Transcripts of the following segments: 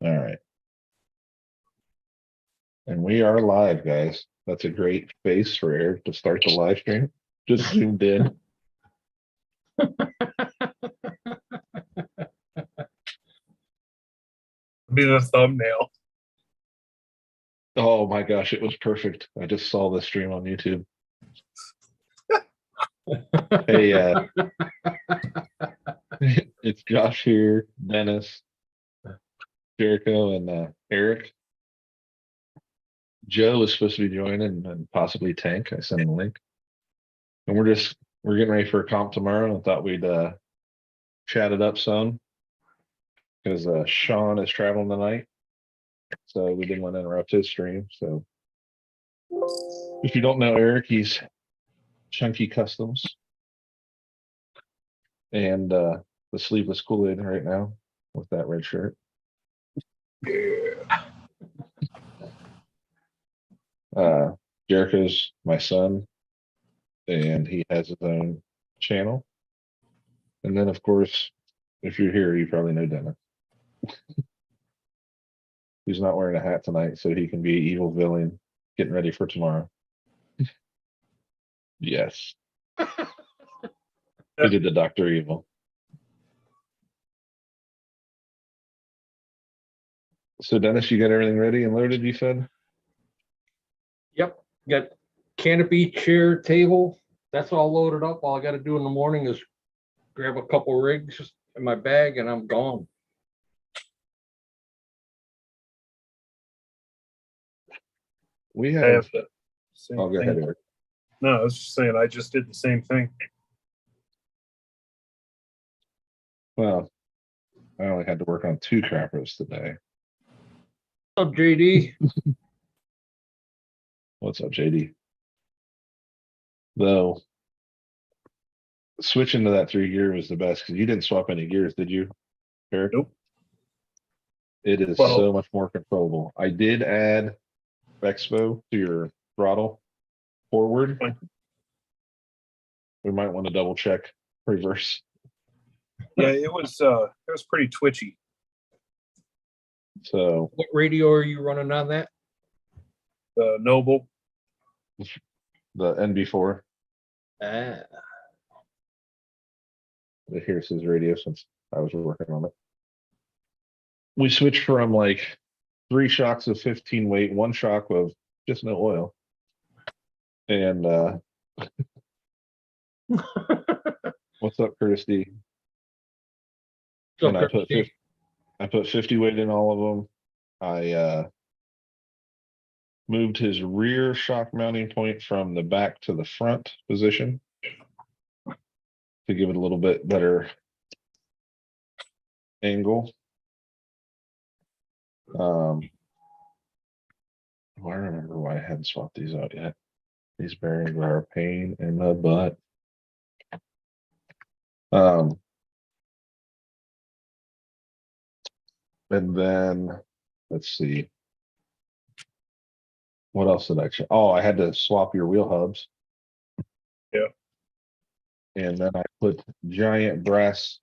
All right. And we are live, guys. That's a great face for Eric to start the live stream. Just zoomed in. Be the thumbnail. Oh my gosh, it was perfect. I just saw the stream on YouTube. Hey, it's Josh here, Dennis, Jericho, and Eric. Joe is supposed to be joining and possibly Tank. I sent him a link. And we're getting ready for a comp tomorrow and thought we'd chat it up some because Sean is traveling tonight. So we didn't want to interrupt his stream. So if you don't know Eric, he's Chunky Customs and the sleeveless Kool-Aid right now with that red shirt. Yeah. Jericho's my son, and he has his own channel. And then, of course, if you're here, you probably know Dennis. He's not wearing a hat tonight, so he can be evil villain getting ready for tomorrow. Yes. He did the Dr. Evil. So, Dennis, you got everything ready and loaded, you said? Yep, got canopy, chair, table. That's all loaded up. All I got to do in the morning is grab a couple rigs in my bag and I'm gone. We I have. have the same Oh, go thing. ahead, Eric. No, I was just saying I just did the same thing. Well, I only had to work on 2 trappers today. What's up, JD? What's up, JD? Though switching to that 3 gear was the best because you didn't swap any gears, did you, Eric? Nope. It is Well- so much more controllable. I did add Expo to your throttle forward. Fine. We might want to double check reverse. Yeah, it was pretty twitchy. So What radio are you running on that? The Noble. the NB4, Ah, here's his radio since I was working on it. We switched from like 3 shocks of 15 weight, 1 shock of just no oil. And what's up, Curtis D? so And I put 50 weight in all of them. I moved his rear shock mounting point from the back to the front position to give it a little bit better angle. Oh, I remember why I hadn't swapped these out yet. These bearings are a pain in the butt. And then let's see. What else did I check? Oh, I had to swap your wheel hubs. Yeah. And then I put giant brass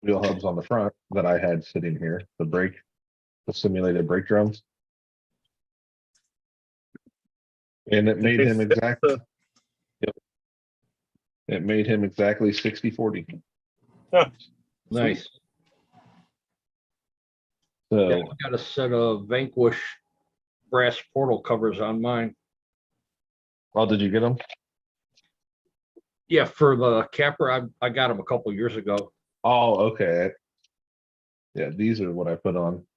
wheel hubs on the front that I had sitting here, the simulated brake drums. And it made him exactly. Yep. It made him exactly 60/40. Huh. nice. So Yeah, I got a set of Vanquish brass portal covers on mine. oh, did you get them? Yeah, for the capper, I got them a couple years ago. Oh, okay. Yeah, these are what I put on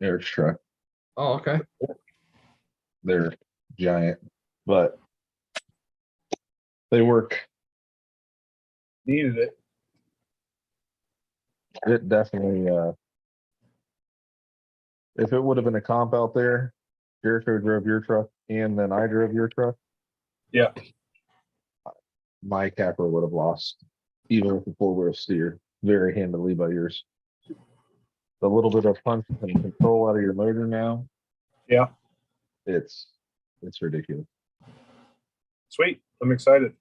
Eric's truck. Oh, okay. They're giant, but they work. Needed it. It definitely if it would have been a comp out there, Jericho drove your truck and then I drove your truck, Yeah. my capper would have lost, even with the 4-wheel steer, very handily by yours. The little bit of punch and control out of your motor now. Yeah. It's ridiculous. Sweet. I'm excited.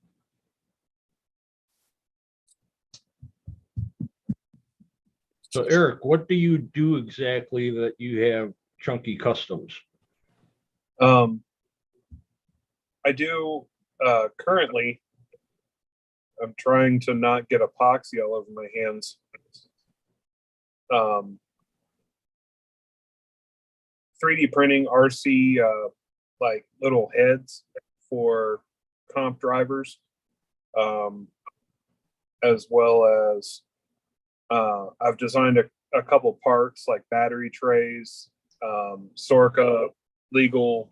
So Eric, what do you do exactly that you have Chunky Customs? I do currently. I'm trying to not get epoxy all over my hands. 3D printing RC like little heads for comp drivers, as well as I've designed a couple parts like battery trays, Sorca legal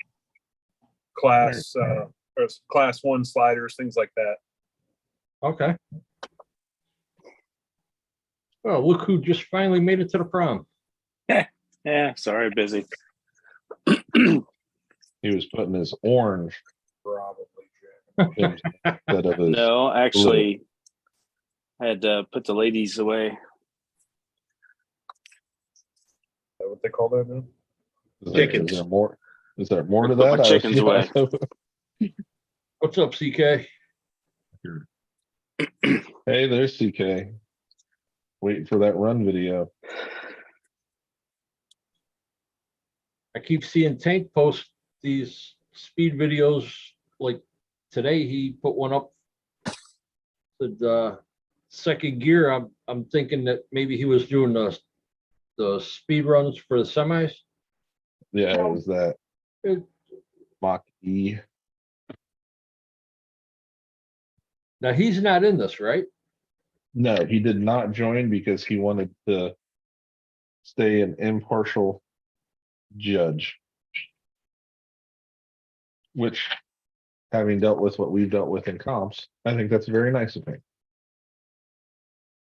class or class 1 sliders, things like that. Okay. Oh, look who just finally made it to the prom. Yeah, sorry, busy. He was putting his orange Probably. instead of his. No, actually, I had to put the ladies away. Is that what they call that now? Chickens. Is there more? Is there more to Put my that? chickens away. What's up, CK? Hey, there's CK. Waiting for that run video. I keep seeing Tank post these speed videos. Like today, he put one up. The second gear. I'm thinking that maybe he was doing the speed runs for the semis. Yeah, it was that It- Mach E. Now he's not in this, right? No, he did not join because he wanted to stay an impartial judge. Which, having dealt with what we've dealt with in comps, I think that's very nice of him.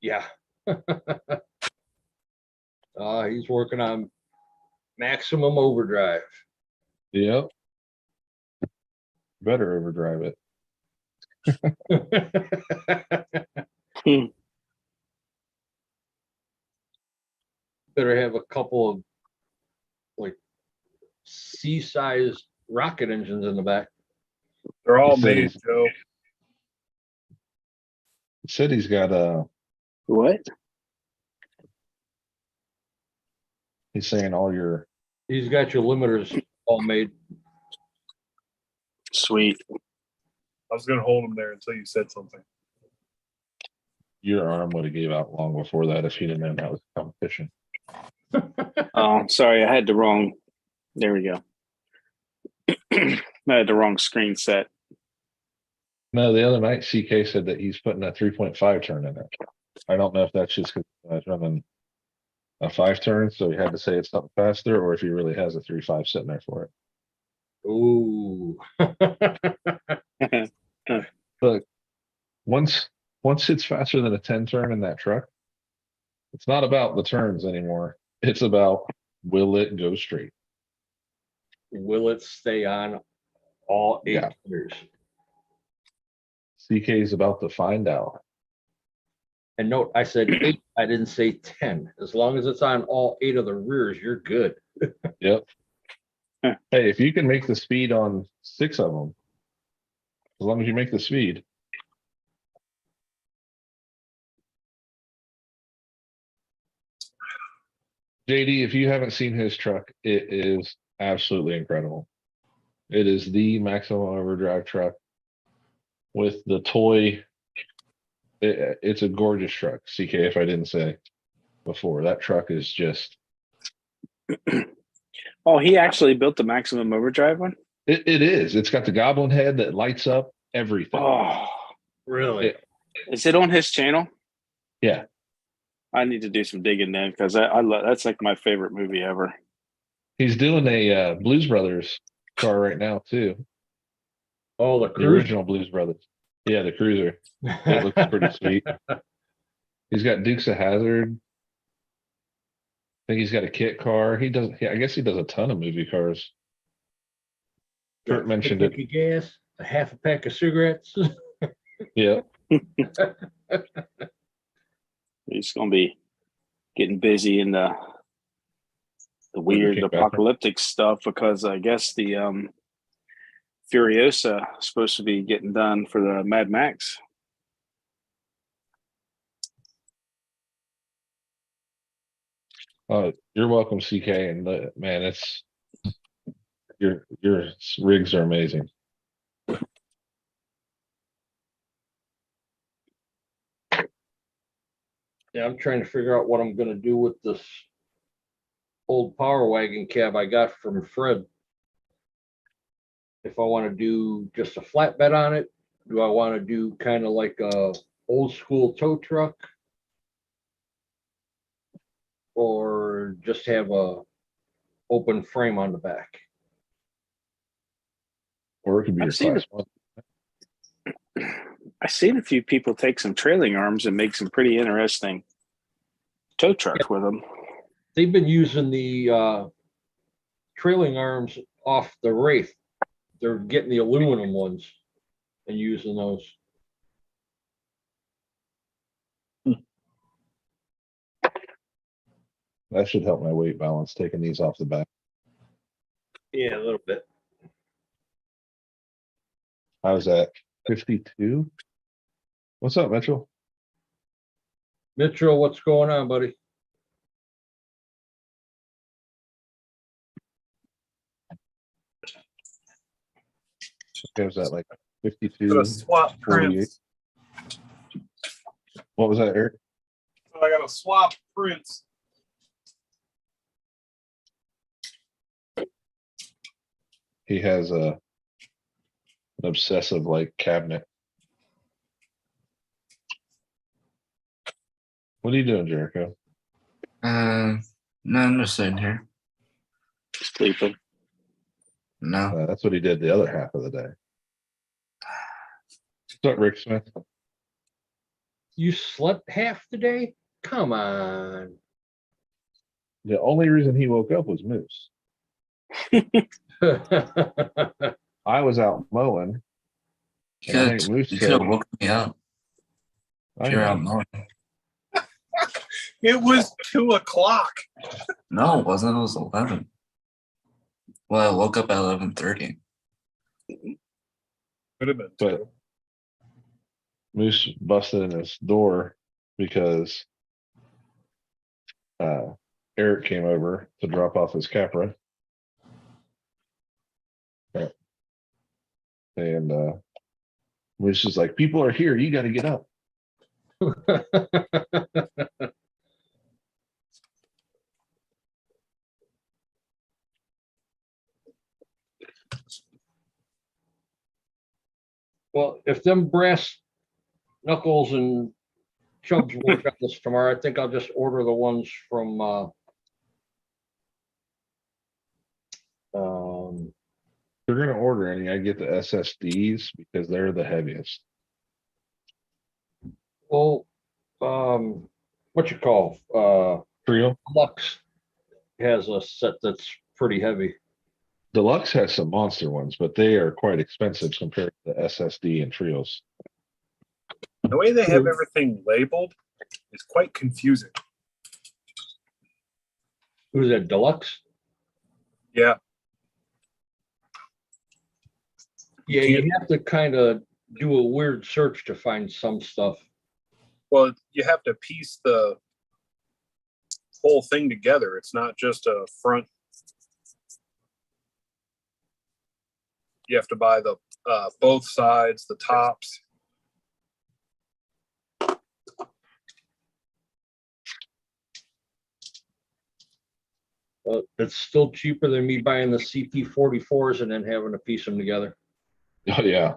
Yeah. He's working on maximum overdrive. Yep. Better overdrive it. Better have a couple of like C-sized rocket engines in the back. They're all He said made, he's- Joe. He said he's got What? he's saying all your He's got your limiters all made. Sweet. I was going to hold them there until you said something. your arm would have gave out long before that if you didn't know that was competition. Oh, sorry, I had the wrong. There we go. I had the wrong screen set. No, the other night CK said that he's putting a 3.5 turn in it. I don't know if that's just because he's running a 5 turn, so he had to say it's something faster, or if he really has a 3.5 sitting there for it. Ooh. But once it's faster than a 10 turn in that truck, it's not about the turns anymore. It's about will it go straight? Will it stay on all 8 Yeah. gears? CK is about to find out. And note, I said 8. I didn't say 10. As long as it's on all 8 of the rears, you're good. Yep. Hey, if you can make the speed on 6 of them, as long as you make the speed. JD, if you haven't seen his truck, it is absolutely incredible. It is the maximum overdrive truck with the toy. It's a gorgeous truck, CK, if I didn't say before. That truck is just, Oh, he actually built the maximum overdrive one? it is. It's got the goblin head that lights up everything. Oh, Really? is it on his channel? Yeah. I need to do some digging then because I love that's like my favorite movie ever. He's doing a Blues Brothers car right now, too. Oh, the The cruise. original Blues Brothers. Yeah, the Cruiser. It looks pretty sweet. He's got Dukes of Hazzard. I think he's got a kit car. He does. I guess he does a ton of movie cars. Kurt mentioned it. Tank of gas, a half a pack of cigarettes. Yeah. He's gonna be getting busy in the weird King bathroom. apocalyptic stuff because I guess the Furiosa is supposed to be getting done for the Mad Max. You're welcome, CK. And man, your rigs are amazing. Yeah, I'm trying to figure out what I'm gonna do with this old Power Wagon cab I got from Fred. If I want to do just a flatbed on it, do I want to do kind of like a old school tow truck? Or just have a open frame on the back? Or it could be I've your seen class one. I've seen a few people take some trailing arms and make some pretty interesting tow trucks with them. They've been using the trailing arms off the Wraith. They're getting the aluminum ones and using those. That should help my weight balance, taking these off the back. Yeah, a little bit. I was at 52. What's up, Mitchell? Mitchell, what's going on, buddy? I was at like 52, Gotta swap 48. prints. What was that, Eric? I gotta swap prints. He has an obsessive like cabinet. What are you doing, Jericho? No, I'm just sitting here. Sleeping. No, That's what he did the other half of the day. What's up, Rick Smith? You slept half the day? Come on. The only reason he woke up was Moose. I was out mowing. you And I could think Moose you said, could have woken me up I if you're know. out mowing. It was 2 o'clock. No, it wasn't. It was 11. Well, I woke up at 11:30. Could have been But- 2. Moose busted in his door because Eric came over to drop off his Capra. And Moose is like, people are here, you got to get up. Well, if them brass knuckles and Chubbs work on this tomorrow, I think I'll just order the ones from If you're gonna order any, I get the SSDs because they're the heaviest. well, what you call Trio Lux has a set that's pretty heavy. Deluxe has some monster ones, but they are quite expensive compared to the SSD and Trios. The way they have everything labeled is quite confusing. Who's that, Deluxe? Yeah. Yeah, you have to kind of do a weird search to find some stuff. Well, you have to piece the whole thing together. It's not just a front. You have to buy the both sides, the tops. It's still cheaper than me buying the CP44s and then having to piece them together. Oh yeah.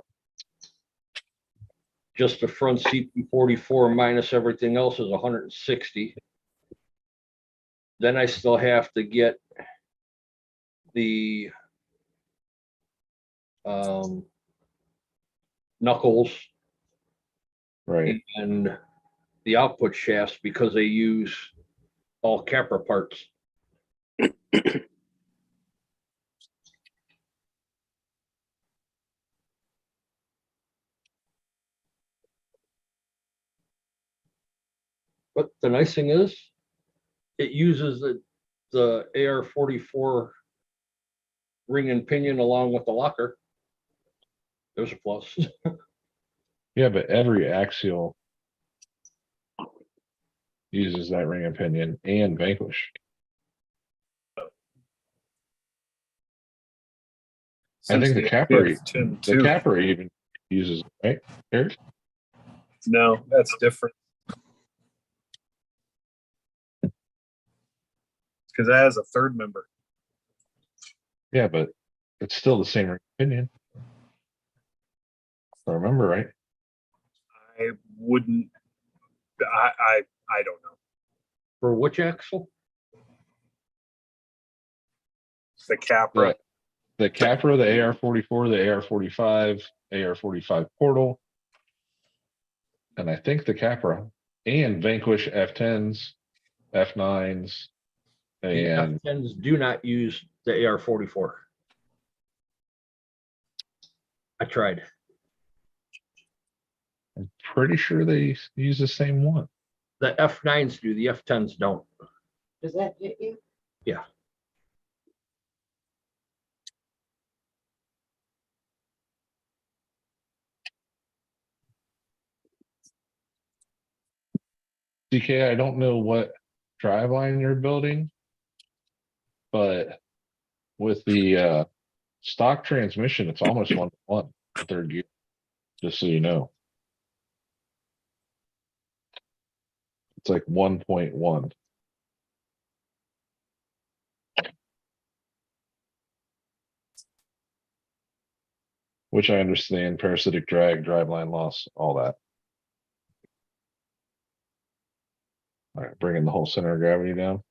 Just the front CP44 minus everything else is 160. Then I still have to get the knuckles Right. and the output shafts because they use all Capra parts. But the nice thing is, it uses the AR-44 ring and pinion along with the locker. There's a plus. Yeah, but every axial uses that ring and pinion and Vanquish. I think Since the Capri, F10 the too. Capri even uses, it, right? Eric? No, that's different. Because that has a third member. Yeah, but it's still the same opinion. If I remember right. I wouldn't. I don't know. For which axle? The Capra. The Capra, the AR-44, the AR-45, AR-45 Portal, and I think the Capra and Vanquish F10s, F9s, The and F10s do not use the AR-44. I tried. I'm pretty sure they use the same one. The F9s do, the F10s don't. Does that get you? Yeah. DK, I don't know what driveline you're building, but with the stock transmission, it's almost 1-to-1 third gear, just so you know. It's like 1.1. Which I understand, parasitic drag, driveline loss, all that. All right, bringing the whole center of gravity down.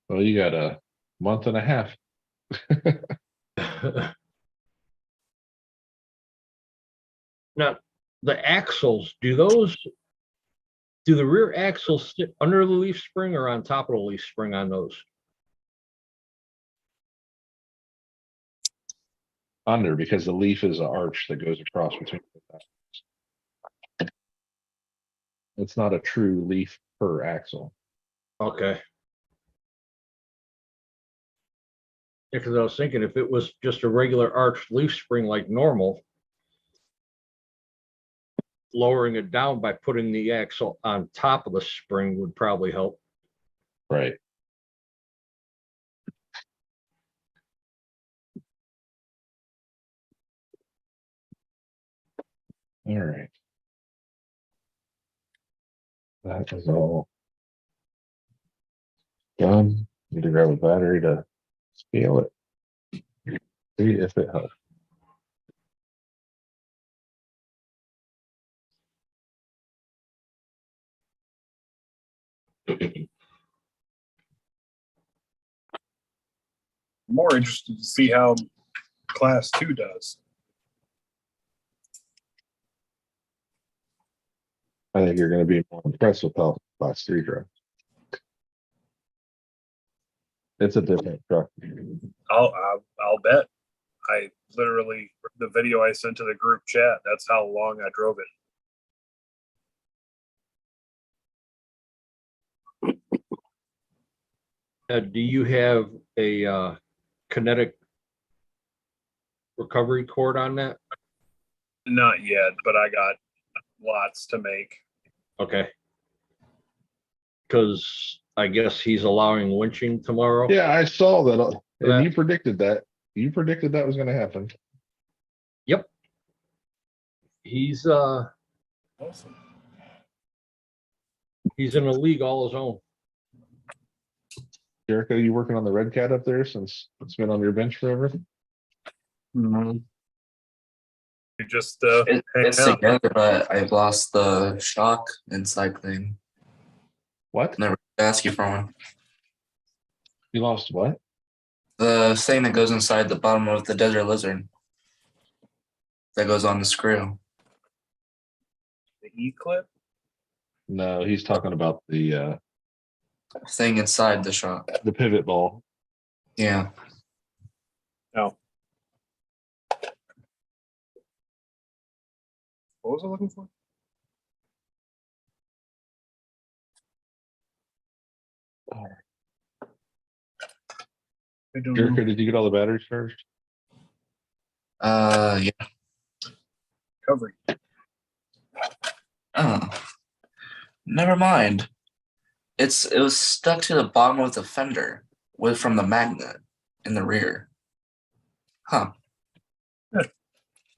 Well, you got a month and a half. Now, the axles, do the rear axles sit under the leaf spring or on top of the leaf spring on those? Under, because the leaf is an arch that goes across between. It's not a true leaf per axle. Okay. Because I was thinking if it was just a regular arched leaf spring like normal, lowering it down by putting the axle on top of the spring would probably help. Right. All right. That is all done. Need to grab a battery to scale it. See if it helps. More interested to see how Class 2 does. I think you're going to be more impressed with how Class 3 drives. It's a different truck. I'll bet. I literally, the video I sent to the group chat, that's how long I drove it. Do you have a kinetic recovery cord on that? Not yet, but I got lots to make. Okay. Because I guess he's allowing winching tomorrow. Yeah, I saw that. And That- you predicted that. You predicted that was going to happen. Yep. He's Awesome. he's in a league all his own. Jericho, you working on the red cat up there since it's been on your bench forever? Mhm. You just It's hang out. together, but I've lost the shock inside thing. What? Never ask you for one. You lost what? The thing that goes inside the bottom of the desert lizard. That goes on the screw. The E-clip. No, he's talking about the Thing inside the shock. pivot ball. Yeah. No. What was I looking for? I don't Jericho, know. did you get all the batteries first? Yeah. Recovery. Oh. Never mind. It was stuck to the bottom of the fender with from the magnet in the rear. Huh.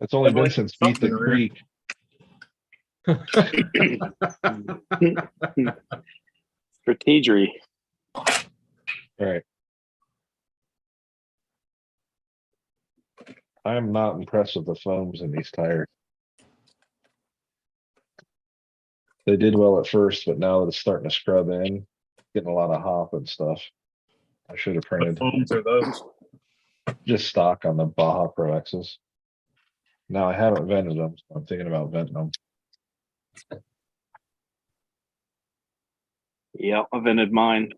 It's only been Definitely since Beat the something Creek. Strategery. Right. I am not impressed with the foams in these tires. They did well at first, but now that it's starting to scrub in, getting a lot of hop and stuff. I should have What printed phones are those? just stock on the Baja Pro X's. Now I haven't vented them, so I'm thinking about venting them. Yeah, I vented mine.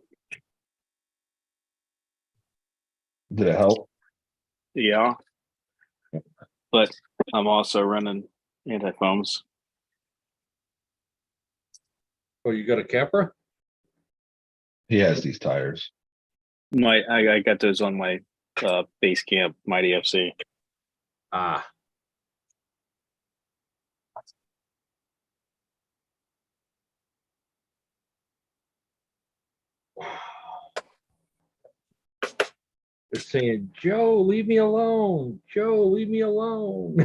Did it help? Yeah. But I'm also running anti-foams. Oh, you got a Capra? He has these tires. I got those on my base camp Mighty FC. Ah. They're saying, Joe, leave me alone. Joe, leave me alone.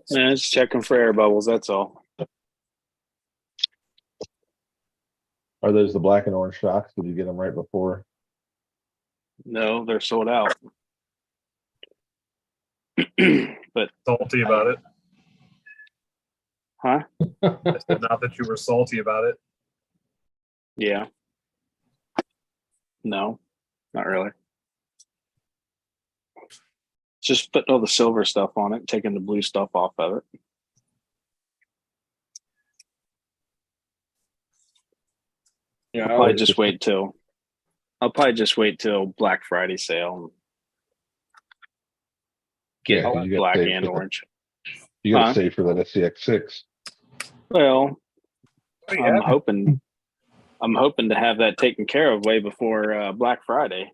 Yeah, just checking for air bubbles, that's all. Are those the black and orange shocks? Did you get them right before? No, they're sold out. But Salty about it. huh? I said not that you were salty about it. Yeah. No, not really. Just putting all the silver stuff on it, taking the blue stuff off of it. Yeah, I'll probably just wait till Black Friday sale. Get Yeah, 'cause you got black saved and for orange. You got to Huh? save for that SCX6. Well, Oh, I'm yeah. hoping to have that taken care of way before Black Friday.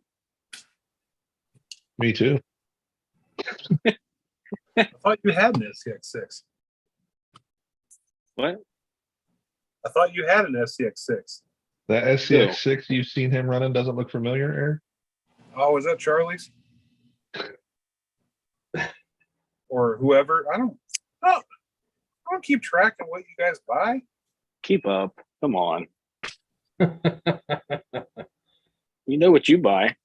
Me too. I thought you had an SCX6. What? I thought you had an SCX6. That SCX6 you've seen him running doesn't look familiar, Eric? Oh, is that Charlie's? Or whoever? I don't keep track of what you guys buy. Keep up. Come on. You know what you buy.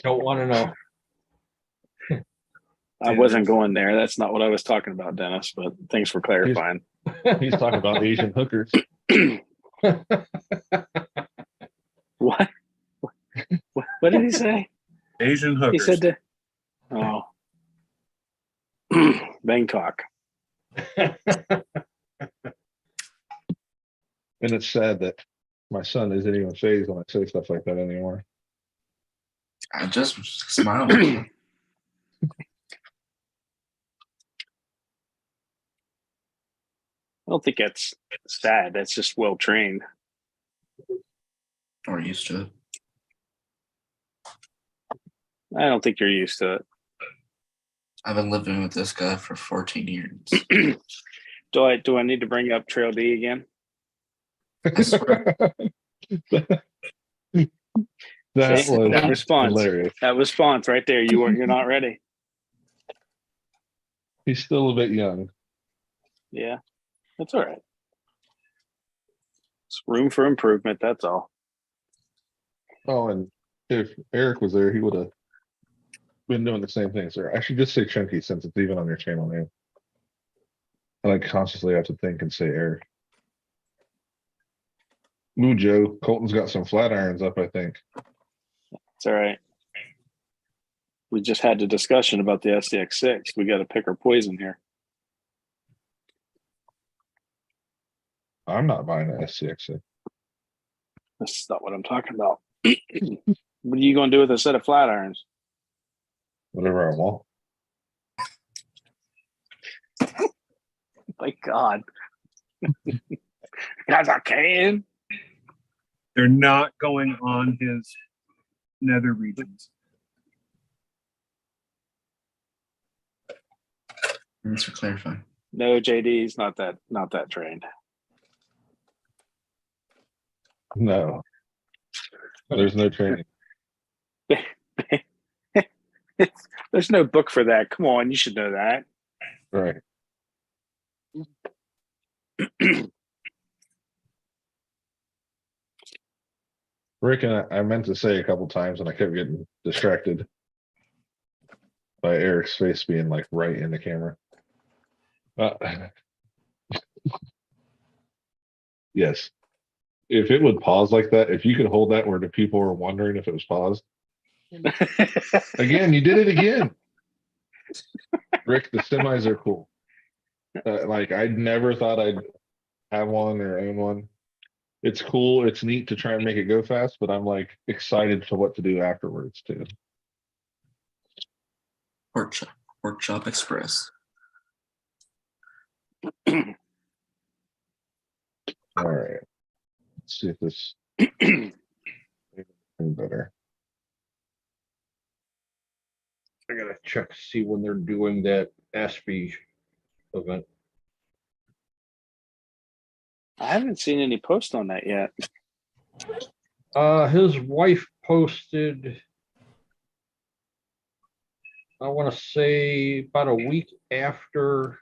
don't want to know. I wasn't going there. That's not what I was talking about, Dennis, but thanks for clarifying. He's talking about Asian hookers. What? What did he say? Asian He hookers. said that. Oh. Bangkok. And it's sad that my son isn't even phased when I say stuff like that anymore. I just smiled at you. I don't think that's sad. That's just well trained. Or used to it. I don't think you're used to it. I've been living with this guy for 14 years. Do I need to bring up Trail D again? I swear. That See? was That response. hilarious. That response right there. You're not ready. He's still a bit young. Yeah, that's all right. It's room for improvement. That's all. Oh, and if Eric was there, he would have been doing the same thing, sir. I should just say Chunky since it's even on your channel name. I like consciously have to think and say Eric. Ooh, Joe, Colton's got some flat irons up, I think. It's all right. We just had the discussion about the SDX6. We got to pick our poison here. I'm not buying an SCX6. That's not what I'm talking about. What are you going to do with a set of flat irons? Whatever I want. My God. Guys, I can. They're not going on his nether regions. Thanks for clarifying. No, JD's not that trained. No, there's no training. There's no book for that. Come on, you should know that. Right. Rick, and I meant to say a couple times and I kept getting distracted by Eric's face being like right in the camera. Uh, yes. If it would pause like that, if you could hold that where the people were wondering if it was paused. Again, you did it again. Rick, the semis are cool. Like I never thought I'd have one or own one. It's cool. It's neat to try and make it go fast, but I'm like excited for what to do afterwards too. Workshop Express. All right. Let's see if this better. I gotta check to see when they're doing that Aspie event. I haven't seen any post on that yet. His wife posted, I want to say about a week after.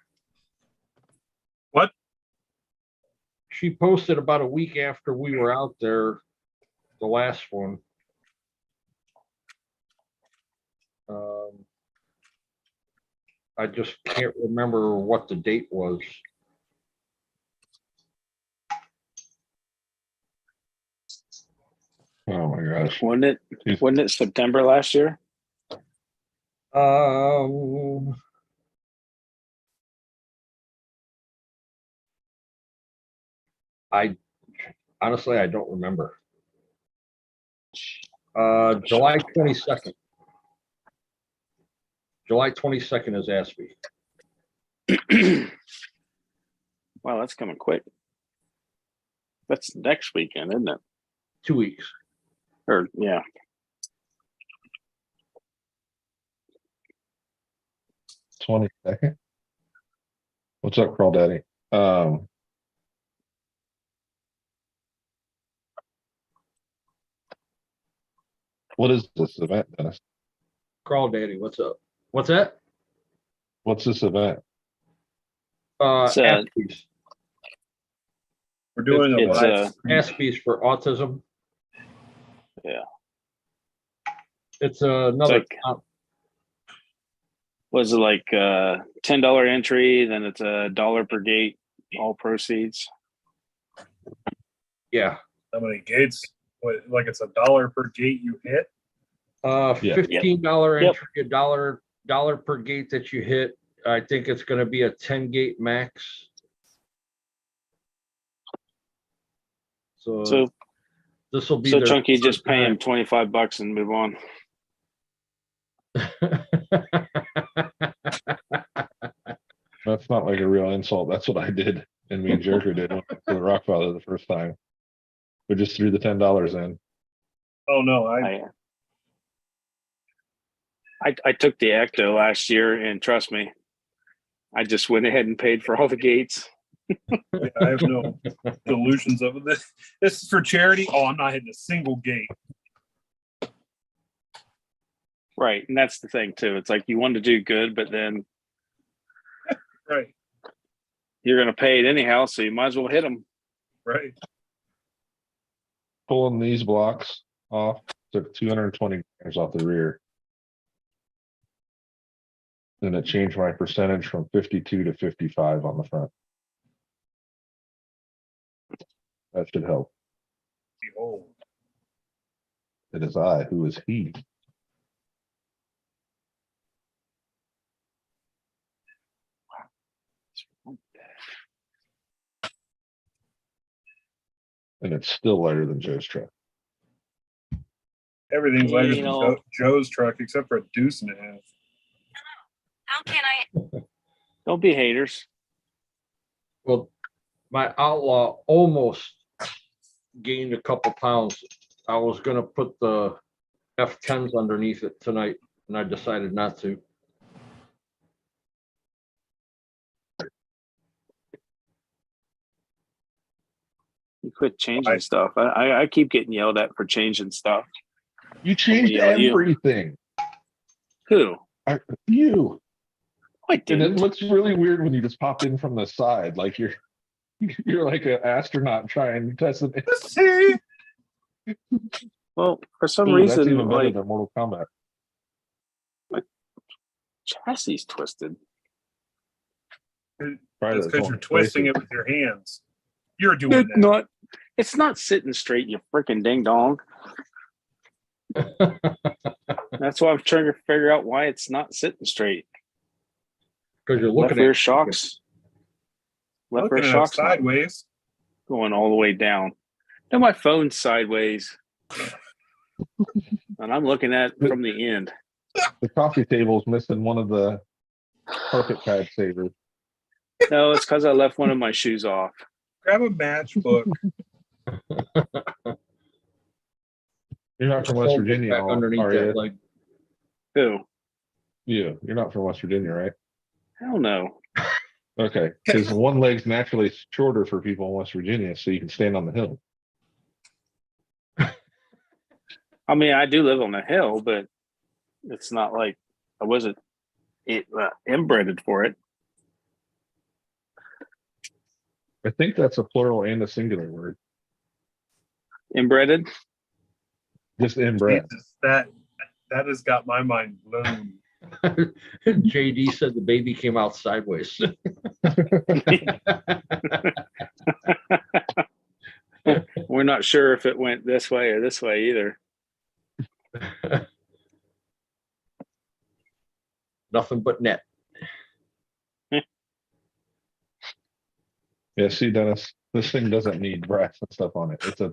What? She posted about a week after we were out there, the last one. I just can't remember what the date was. Oh my gosh. Wasn't it September last year? I honestly, I don't remember. July 22nd. July 22nd is Aspie. Wow, that's coming quick. That's next weekend, isn't it? 2 weeks. Or yeah. $22nd. What's up, Crawl Daddy? What is this event, Dennis? Crawl Daddy, what's up? What's that? What's this event? It's, Aspie's. We're doing a It's live. Aspie's for autism. Yeah. It's another. Was it like $10 entry? Then it's $1 per gate, all proceeds. Yeah. How many gates? What, like it's $1 per gate you hit? Yeah. $15 Yep. entry, $1 per gate that you hit. I think it's going to be a 10 gate max. So this will be So their Chunky, third just pay him time. $25 and move on. That's not like a real insult. That's what I did. And me and Jerker did for the Rockfather the first time. We just threw the $10 in. Oh no, I took the Ecto last year, and trust me, I just went ahead and paid for all the gates. I have no delusions of it. This is for charity. Oh, I'm not hitting a single gate. Right, and that's the thing too. It's like you want to do good, but then Right, you're going to pay it anyhow, so you might as well hit them. right. Pulling these blocks off took 220 grams off the rear. Then it changed my percentage from 52 to 55 on the front. That should help. Behold. It is I who is he. And it's still lighter than Joe's truck. Everything's lighter You than know- Joe's truck except for a deuce and a half. How can I? Don't be haters. Well, my Outlaw almost gained a couple pounds. I was going to put the F10s underneath it tonight, and I decided not to. You quit changing stuff. I keep getting yelled at for changing stuff. You changed yell at you. everything. Who? You. I And it didn't. looks really weird when you just pop in from the side, like you're like an astronaut trying to test it. See, Well, for some Ooh, that's reason, even better like than Mortal Kombat. chassis twisted. Probably that's because all you're twisting places. it with your hands. You're doing that. Not. It's not sitting straight. You freaking ding dong. That's why I'm trying to figure out why it's not sitting straight. Because you're Left looking rear at shocks. Left rear Looking at it shocks not sideways. going all the way down. Now my phone's sideways, and I'm looking at it from the end. The coffee table's missing one of the carpet pad savers. No, it's because I left one of my shoes off. Grab a matchbook. You're not from West fold Virginia, back underneath are that you? leg. Who? You're not from West Virginia, right? Hell no. Okay, because one leg's naturally shorter for people in West Virginia, so you can stand on the hill. I mean, I do live on a hill, but it's not like I wasn't inbred for it. I think that's a plural and a singular word. Inbreded? Just inbred. Jesus, that has got my mind blown. JD said the baby came out sideways. We're not sure if it went this way or this way either. Nothing but net. Yeah, see, Dennis, this thing doesn't need brass and stuff on it. It's a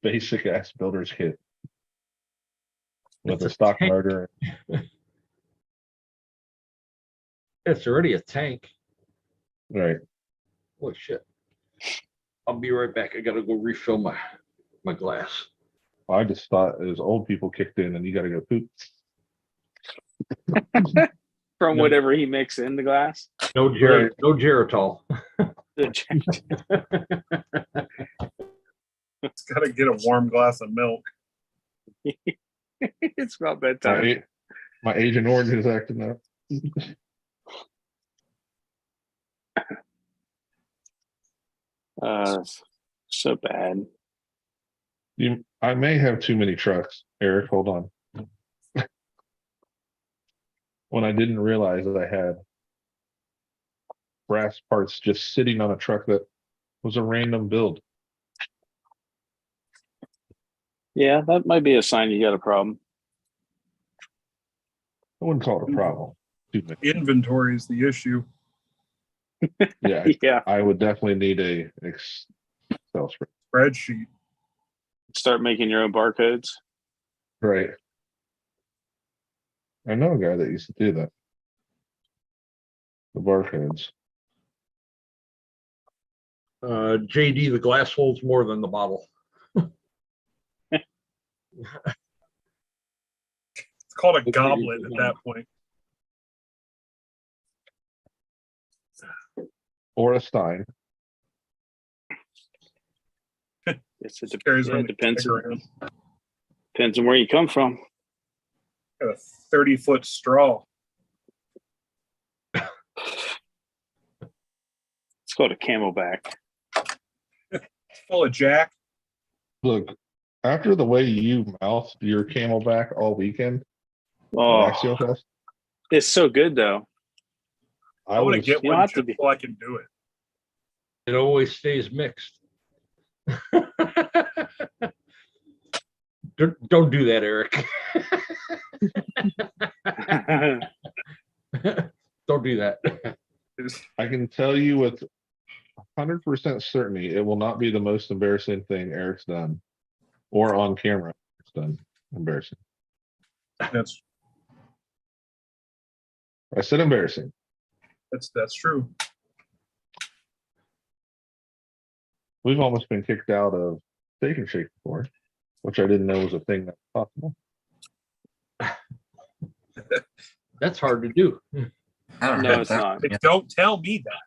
basic ass builder's kit with It's a a stock tank. motor. It's already a tank. Right. Oh shit. I'll be right back. I gotta go refill my glass. I just thought it was old people kicked in and you got to go poop. From No. whatever he mixed in the glass. No Right. no Geritol. It's got to get a warm glass of milk. It's about bedtime. My Agent Orange is acting up. So bad. I may have too many trucks, Eric. Hold on. When I didn't realize that I had brass parts just sitting on a truck that was a random build. Yeah, that might be a sign you got a problem. I wouldn't call it a problem. Too many. Inventory is the issue. Yeah, Yeah. I would definitely need a Excel spreadsheet. Spreadsheet. Start making your own barcodes. Right. I know a guy that used to do that. The barcodes. JD, the glass holds more than the bottle. It's called a goblet at that point. Or a Stein. It's it Carries around the depends keg around. depends on where you come from. Got a 30-foot straw. It's called a camelback. Full of Jack. Look, after the way you mouthed your Camelback all weekend Oh, at Axial Fest, it's so good though. I want to get you one have just to be- so I can do it. It always stays mixed. Don't do that, Eric. Don't do that. I can tell you with 100% certainty, it will not be the most embarrassing thing Eric's done, or on camera it's done. Embarrassing. That's I said embarrassing. that's true. We've almost been kicked out of Steak and Shake before, which I didn't know was a thing that's possible. That's hard to do. I don't No, know it's that. not. Don't tell me that.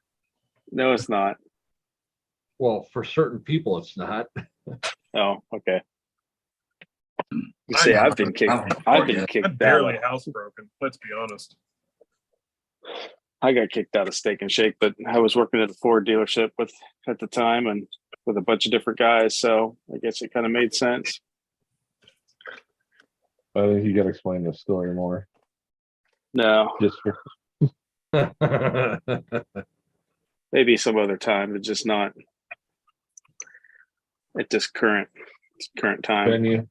No, it's not. Well, for certain people, it's not. Oh, okay. You I see, know. I've been kicked. I haven't I've reported been yet. kicked I'm out. barely Of, housebroken. Let's be honest. I got kicked out of Steak and Shake, but I was working at a Ford dealership with at the time and with a bunch of different guys. So I guess it kind of made sense. I think you got to explain the story more. No, Just for, maybe some other time, but just not at this current time. venue.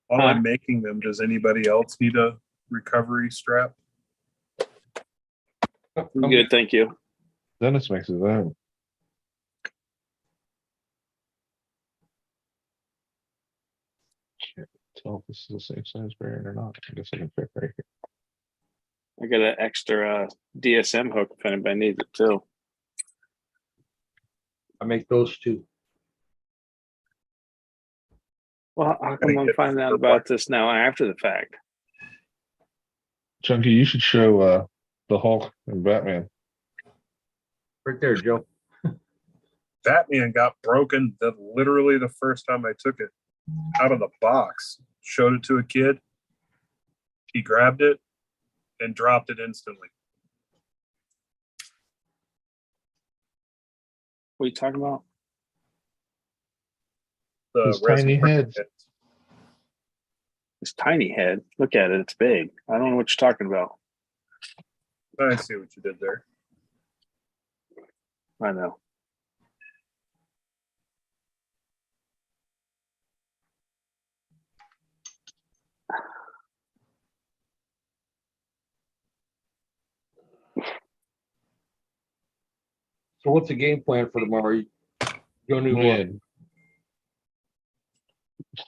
While Huh. I'm making them, does anybody else need a recovery strap? I'm good, thank you. Dennis makes his own. Can't tell if this is the same size bearing or not. I guess I can fit right here. I got an extra DSM hook if anybody needs it too. I make those too. Well, how I come I'm get finding out the about this now after the fact? Chunky, you should show the Hulk and Batman. Right there, Joe. Batman got broken literally the first time I took it out of the box. Showed it to a kid. He grabbed it and dropped it instantly. What are you talking about? The His tiny reservoir heads. kit. This tiny head. Look at it. It's big. I don't know what you're talking about. I see what you did there. I know. So what's the game plan for tomorrow? You gonna Win.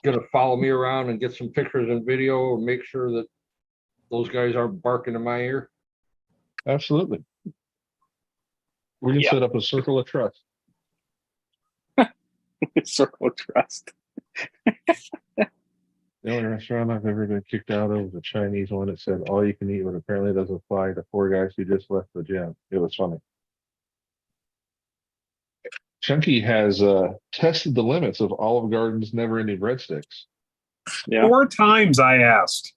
gonna follow me around and get some pictures and video, or make sure that those guys aren't barking in my ear? Absolutely. We can Yeah. set up a circle of trust. Circle of trust. The only restaurant I've ever been kicked out of was a Chinese one that said all you can eat, but apparently doesn't apply to 4 guys who just left the gym. It was funny. Chunky has tested the limits of Olive Garden's never-ending breadsticks. Yeah. 4 times I asked.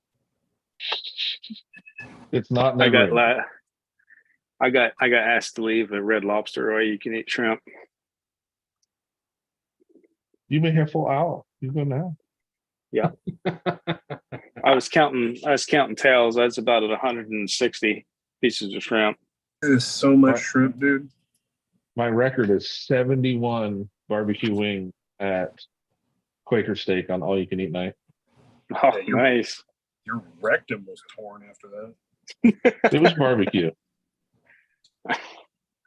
It's not I never. got I got asked to leave at Red Lobster, or you can eat shrimp. You may have full hour. You go now. I was counting tails. That's about 160 pieces of shrimp. It is so much What? shrimp, dude. My record is 71 barbecue wing at Quaker Steak on all you can eat night. Oh, Yeah, you- nice. Your rectum was torn after that. It was barbecue.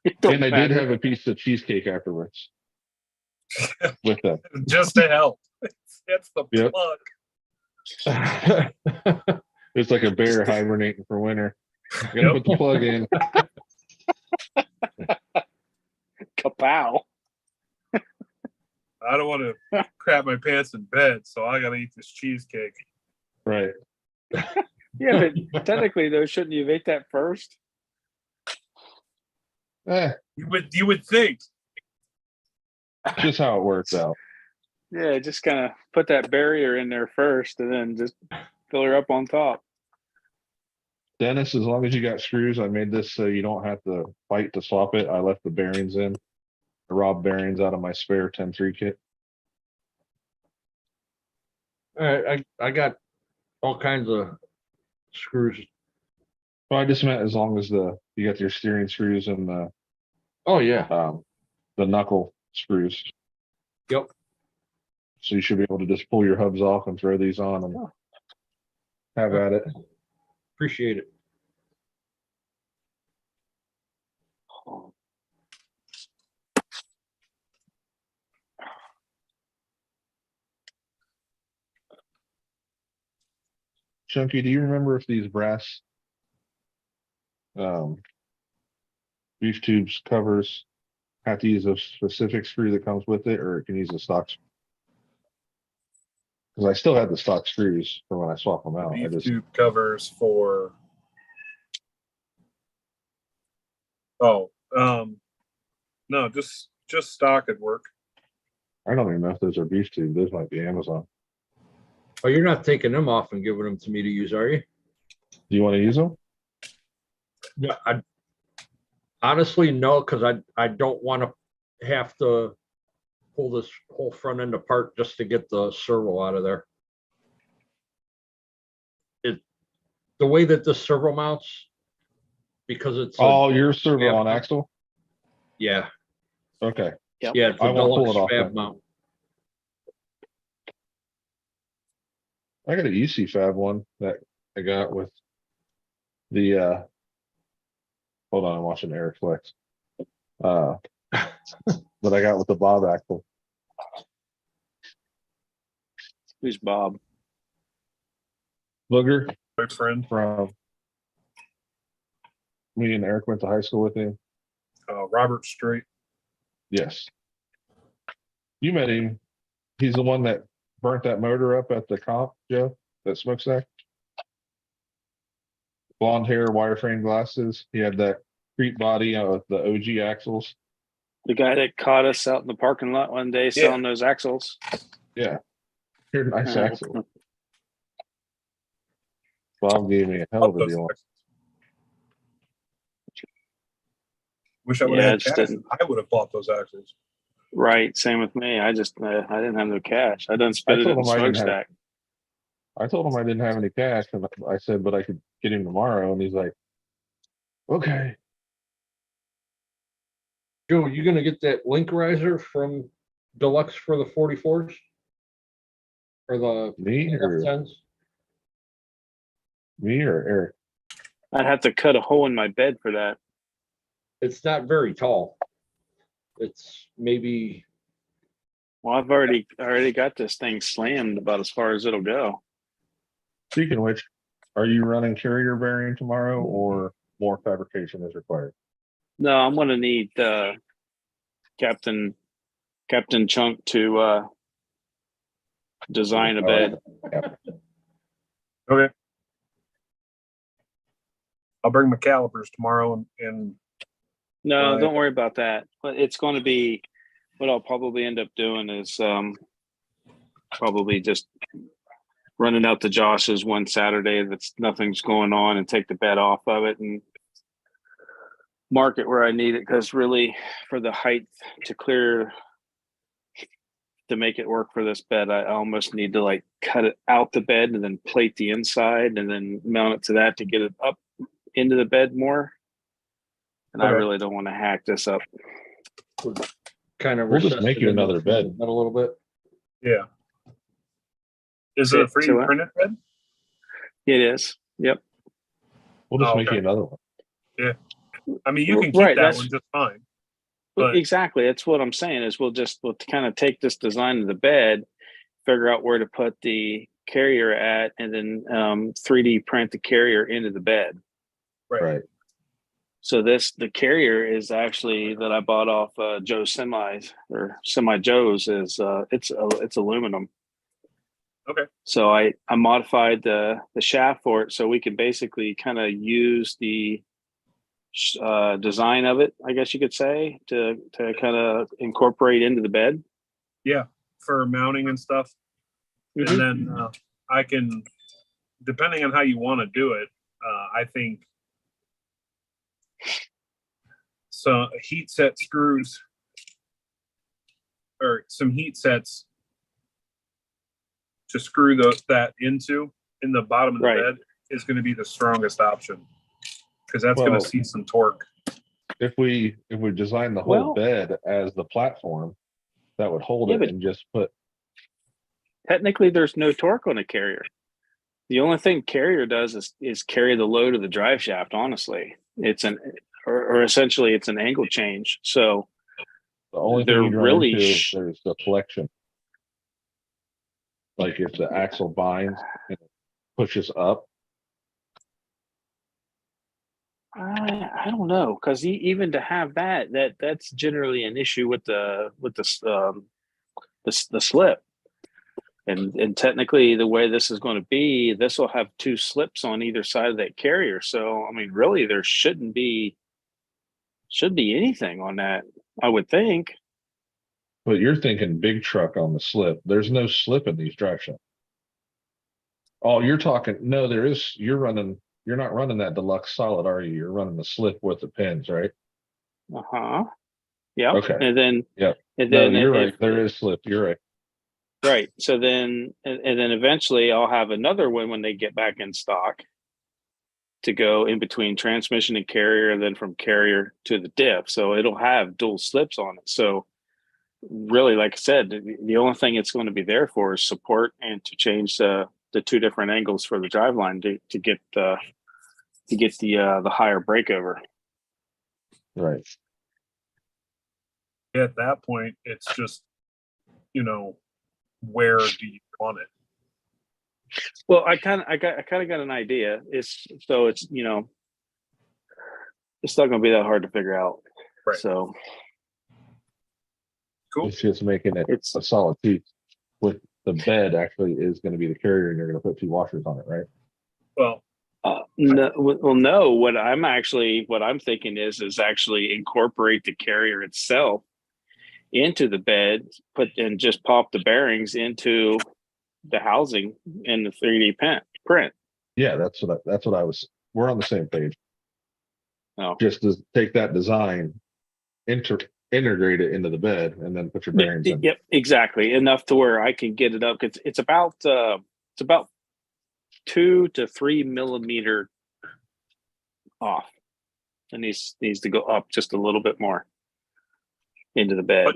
It don't And I did matter. have a piece of cheesecake afterwards with them. Just to help. It's the Yep. plug. It's like a bear hibernating for winter. Gotta put the plug in. Kapow. I don't want to crap my pants in bed, so I gotta eat this cheesecake. Right. Yeah, but technically though, shouldn't you have ate that first? You would think. Just how it works out. Yeah, just kind of put that barrier in there first, and then just fill her up on top. Dennis, as long as you got screws, I made this so you don't have to fight to swap it. I left the bearings in. I robbed bearings out of my spare 10-3 kit. All right, I got all kinds of screws. Well, I just meant as long as you got your steering screws and Oh yeah. the knuckle screws. Yep. So you should be able to just pull your hubs off and throw these on and have at it. Appreciate it. Chunky, do you remember if these brass beef tubes covers have to use a specific screw that comes with it, or it can use a stock? Because I still had the stock screws for when I swap them out. I Beef just tube covers for. Oh, no, just just stock at work. I don't even know if those are beef tube. Those might be Amazon. Oh, you're not taking them off and giving them to me to use, are you? Do you want to use them? No, I honestly no, because I don't want to have to pull this whole front end apart just to get the servo out of there. The way that this servo mounts, because it's Oh, your servo on mount. axle? Yeah, Okay. yeah, it's I a won't pull deluxe it off fab then. mount. I got an EC Fab one that I got with the hold on, I'm watching Eric Flex. That I got with the Bob axle. Who's Bob? Booger My friend, from me and Eric went to high school with him. Robert Strait. Yes. You met him. He's the one that burnt that motor up at the comp, Joe, that smokestack. Blonde hair, wireframe glasses. He had that creep body with the OG axles. The guy that caught us out in the parking lot one day selling those axles. Yeah. Here, nice Oh. axle. Bob gave me a hell of a Those deal. axles. Wish I would Yeah, I have just cash. didn't. I would have bought those axles. Right, same with me. I didn't have no cash. I done I spent it told in the him I didn't have- smokestack. I told him I didn't have any cash, and I said, but I could get him tomorrow. And he's like, okay. Joe, you gonna get that link riser from Deluxe for the 44s? Or the Me or F10s? Eric? I'd have to cut a hole in my bed for that. It's not very tall. It's maybe, Well, I've already got this thing slammed about as far as it'll go. Speaking of which, are you running carrier bearing tomorrow, or more fabrication is required? No, I'm gonna need Captain Chunk to design a bed. Okay. I'll bring my calipers tomorrow and No, Right. don't worry about that. But it's going to be what I'll probably end up doing is probably just running out to Josh's one Saturday that's nothing's going on and take the bed off of it and mark it where I need it, because really for the height to clear to make it work for this bed, I almost need to like cut it out the bed and then plate the inside and then mount it to that to get it up into the bed more. And I Okay. really don't want to hack this up. kind of. We'll just recess make it you into another the front bed. of the bed a little bit. yeah. Is it a Say 3D what? printed bed? It is. Yep. We'll just Oh, make okay. you another one. I mean, you can keep Right, that that's- one just fine. Well, But- exactly. That's what I'm saying is we'll kind of take this design of the bed, figure out where to put the carrier at, and then 3D print the carrier into the bed. Right. So the carrier is actually that I bought off Joe's Semis or Semi Joe's is it's aluminum. Okay. So I modified the shaft for it so we can basically kind of use the design of it, I guess you could say, to kind of incorporate into the bed. Yeah, for mounting and stuff. Mhm. And then I can, depending on how you want to do it, I think so heat set screws or some heat sets to screw that into in the bottom of the Right. bed is going to be the strongest option because that's going Well- to see some torque. If we design the whole Well- bed as the platform that would hold Yeah, it but- and just put, Technically, there's no torque on a carrier. The only thing carrier does is carry the load of the drive shaft. Honestly, or essentially it's an angle change. So the only They're thing you run really into is there's deflection. Like if the axle binds and it pushes up, I don't know, because even to have that's generally an issue with the slip. And technically, the way this is going to be, this will have two slips on either side of that carrier. So, I mean, really, there should be anything on that, I would think. But you're thinking big truck on the slip. There's no slip in these drive shafts. Oh, you're talking, no, there is, you're not running that deluxe solid, are you? You're running the slip with the pins, right? Uh-huh. Yep. Okay. And then, Yep. and No, then you're if- right. There is slip. You're right. Right. So then, and then eventually I'll have another one when they get back in stock to go in between transmission and carrier, and then from carrier to the diff. So it'll have dual slips on it. So really, like I said, the only thing it's going to be there for is support and to change the two different angles for the driveline to get the higher breakover. Right. At that point, it's just, where do you want it? Well, I kind of got an idea. It's it's not going to be that hard to figure out. Right. So Cool. It's just making it it's a solid piece. With the bed actually is going to be the carrier, and you're going to put 2 washers on it, right? Well, no. Well, no. What I'm thinking is actually incorporate the carrier itself into the bed, and just pop the bearings into the housing in the 3D print. Yeah, that's what I was. We're on the same page. Oh, Just to take that design, integrate it into the bed, and then put your bearings in. yep, exactly. Enough to where I can get it up. It's about 2 to 3 millimeter off. It needs to go up just a little bit more into the bed.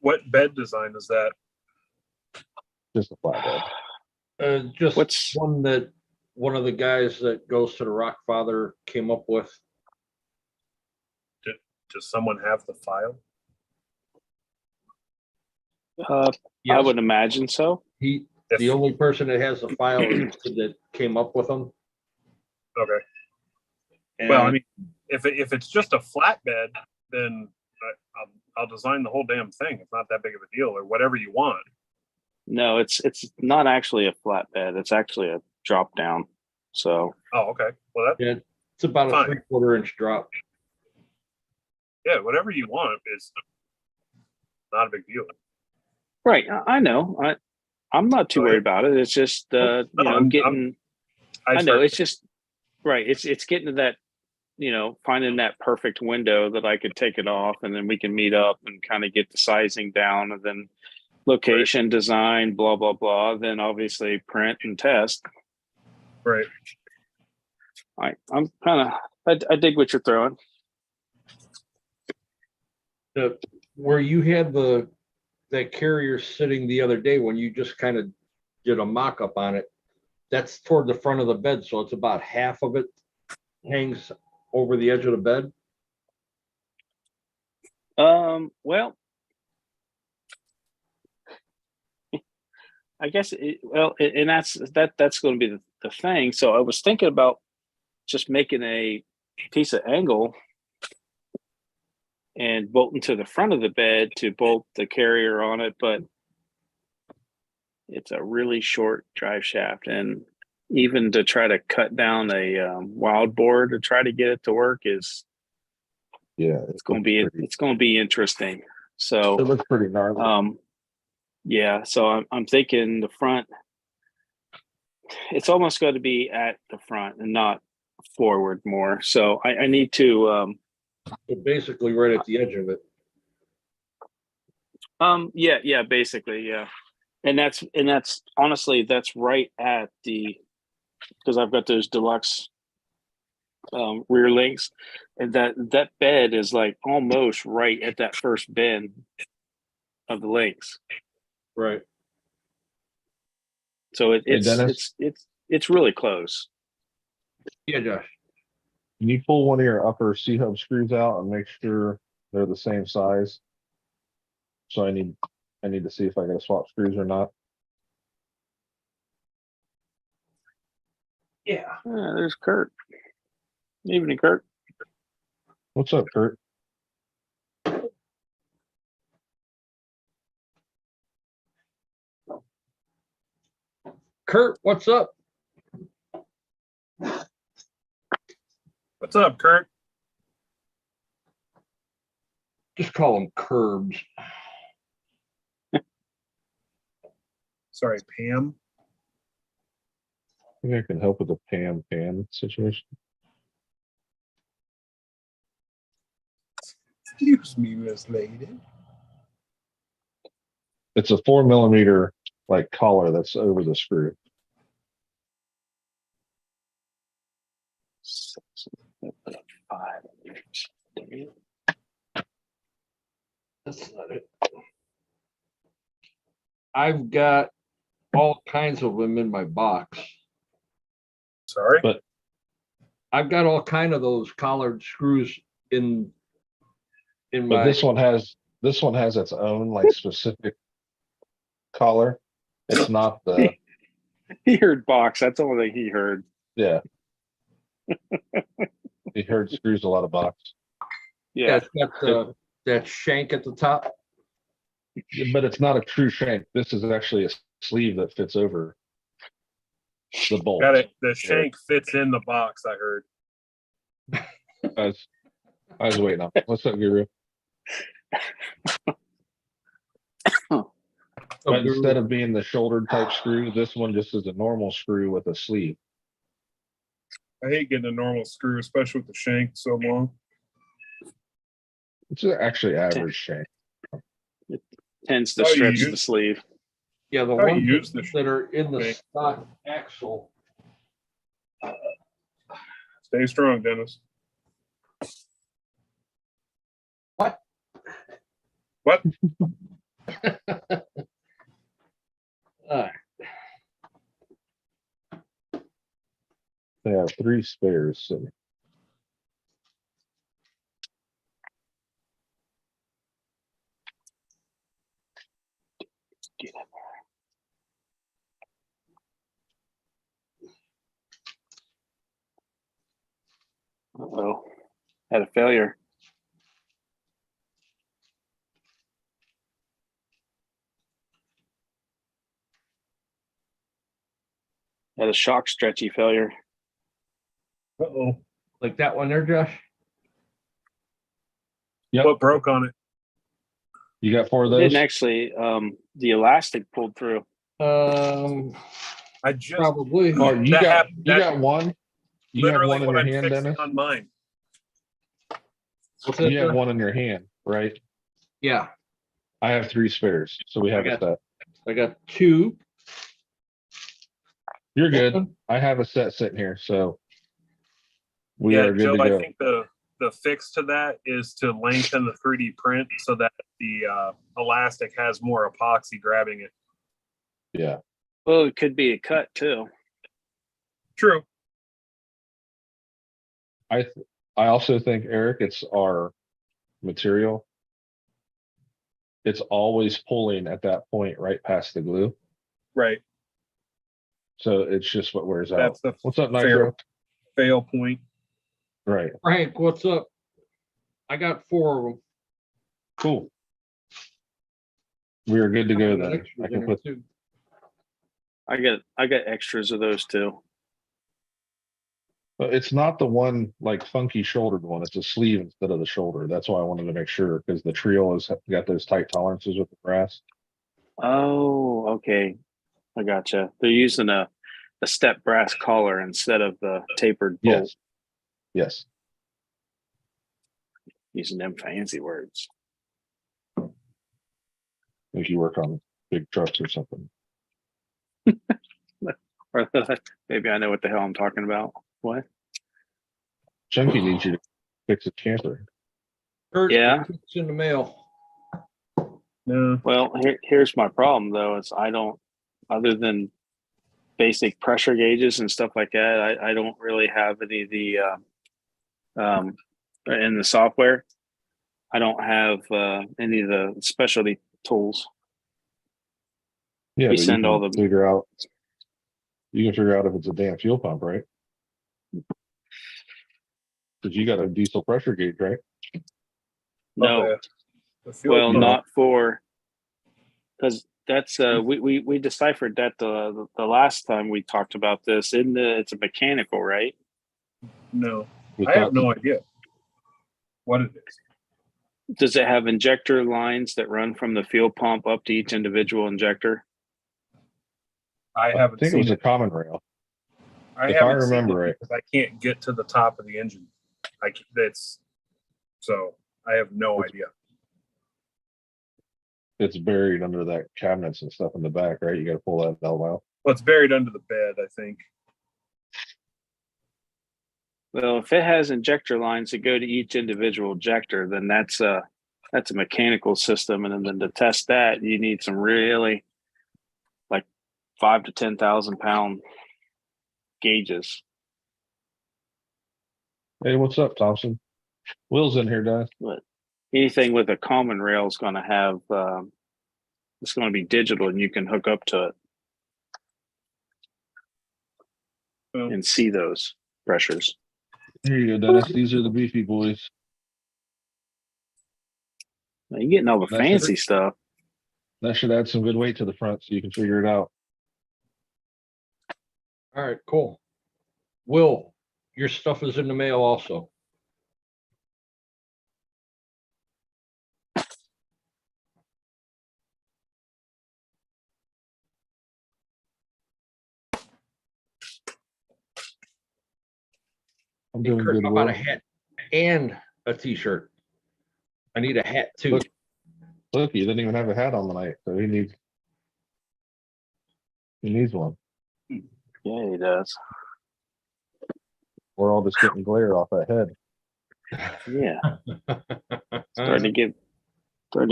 what bed design is that? Just a flat bed. Just What's- one that one of the guys that goes to the Rock Father came up with. Does someone have the file? I Yes, would imagine so. the If- only person that has the file is that came up with them. Okay. And Well, I mean, if it's just a flat bed, then I'll design the whole damn thing. It's not that big of a deal, or whatever you want. No, it's not actually a flat bed. It's actually a drop down. So Oh, okay. Well, it's about a Fine. 3/4 inch drop. yeah, whatever you want is not a big deal. right, I know. I'm not too Go worried ahead. about it. It's just getting. I know started- it's just right. It's getting to that, finding that perfect window that I could take it off, and then we can meet up and kind of get the sizing down, and then location, design, blah blah blah. Then obviously print and test. right. I'm kind of I dig what you're throwing. Where you had that carrier sitting the other day when you just kind of did a mock-up on it, that's toward the front of the bed, so it's about half of it hangs over the edge of the bed. Well, I guess and that's going to be the thing. So I was thinking about just making a piece of angle and bolting to the front of the bed to bolt the carrier on it, but it's a really short drive shaft, and even to try to cut down a wild board to try to get it to work is Yeah, it's going to be interesting. So It looks pretty gnarly. yeah, so I'm thinking the front, it's almost got to be at the front and not forward more. So I need to So basically right at the edge of it. yeah, basically, yeah. And that's honestly, that's right at because I've got those deluxe rear links, and that bed is like almost right at that first bend of the links. Right. So Dennis? it's really close. Yeah, Josh. Can you pull one of your upper C-hub screws out and make sure they're the same size? So I need to see if I gotta swap screws or not. Yeah. Yeah, there's Kurt. Evening, Kurt. What's up, Kurt? Kurt, what's up? What's up, Kurt? Just call them curbs. Sorry, Pam. I think I can help with the pan situation. Excuse me, Miss Lady. It's a 4 mm like collar that's over the screw. Five. That's not it. I've got all kinds of them in my box. Sorry. But I've got all kind of those collared screws in But my. this one has its own like specific collar. It's not the He heard box. That's the only thing he heard. yeah. He heard screws a lot of box. Yeah, Yeah. it's got that shank at the top. But it's not a true shank. This is actually a sleeve that fits over the bolt. Got it. The shank fits in the box, I heard. I was waiting on. What's up, Guru? But instead of being the shouldered type screw, this one just is a normal screw with a sleeve. I hate getting a normal screw, especially with the shank so long. It's actually average shank. Tends to Oh, you stretch use- the sleeve. Yeah, the How you ones use the that are in the shank. stock axle. Stay strong, Dennis. What? What? They have 3 spares. So Uh-oh. Had a failure. Had a shock stretchy failure. Uh-oh. Like that one there, Josh? Yep. What broke on it? you got 4 of those? Didn't actually. The elastic pulled through. I just Probably. Oh, you That got happened- you that- got one. You have literally one in what your I'm hand, fixing Dennis. on mine. What's that, You have Josh? one in your hand, right? Yeah, I have 3 spares, so we have I a got- set. I got 2. You're good. I have a set sitting here, so we Yeah, are good Joe, to I go. think the fix to that is to lengthen the 3D print so that the elastic has more epoxy grabbing it. Yeah, Well, it could be a cut too. True. I also think, Eric, it's our material. It's always pulling at that point right past the glue, Right. so it's just what wears out. That's the What's up, fair Nitro? fail point. Right, Frank, what's up? I got 4 of them. cool. We are good to go I got then. extras I in can there, put. too. I got extras of those too. But it's not the one like funky shouldered one. It's a sleeve instead of the shoulder. That's why I wanted to make sure because the trio has got those tight tolerances with the brass. Oh, okay. I gotcha. They're using a step brass collar instead of the tapered bolt. Yes. Yes. Using them fancy words. If you work on big trucks or something. Or maybe I know what the hell I'm talking about. What? Chunky needs you to fix a camper. Kurt, Yeah. it's in the mail. No. Well, here's my problem though. Is I don't, other than basic pressure gauges and stuff like that, I don't really have any of the in the software. I don't have any of the specialty tools. Yeah, We but send you all can the- figure out. You can figure out if it's a damn fuel pump, right? Because you got a diesel pressure gauge, right? No, The fuel well, pump. not for, because that's we deciphered that the last time we talked about this. It's a mechanical, right? No. We I have thought- no idea what it is. Does it have injector lines that run from the fuel pump up to each individual injector? I I haven't think it seen was a it. common rail. I if I haven't seen remember it right. because I can't get to the top of the engine. That's so I have no idea. It's buried under that cabinets and stuff in the back, right? You gotta pull that valve out. Well, it's buried under the bed, I think. Well, if it has injector lines that go to each individual injector, then that's a mechanical system, and then to test that, you need some really like 5 to 10,000 pound gauges. Hey, what's up, Thompson? Will's in here, Dennis. But anything with a common rail is going to have it's going to be digital, and you can hook up to it Well, and see those pressures. Here you go, Dennis. These are the beefy boys. Now, you're getting all the That's fancy it. stuff. That should add some good weight to the front so you can figure it out. All right, cool. Will, your stuff is in the mail also. I'm Hey, doing Kurt, good how about a work. hat and a t-shirt? I need a hat too. Look, he didn't even have a hat on tonight, so he needs one. Yeah, he does. We're all just getting glare off that head. Yeah, starting to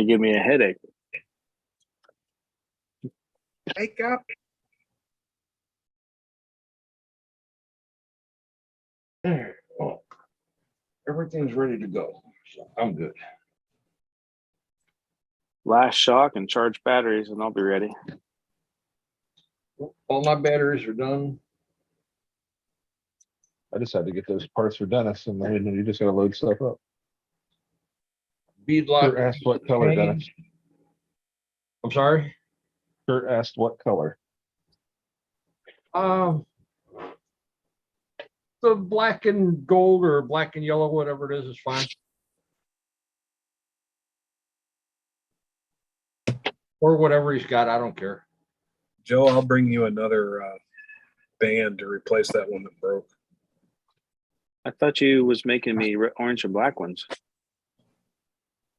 give me a headache. wake up. All right, well, everything's ready to go, so I'm good. Last shock and charge batteries, and I'll be ready. All my batteries are done. I just had to get those parts for Dennis, and then you just gotta load stuff up. Beadlock. Kurt asked what color, Dennis. I'm sorry. Kurt asked what color. The black and gold or black and yellow, whatever it is fine. Or whatever he's got, I don't care. Joe, I'll bring you another band to replace that one that broke. I thought you was making me orange and black ones.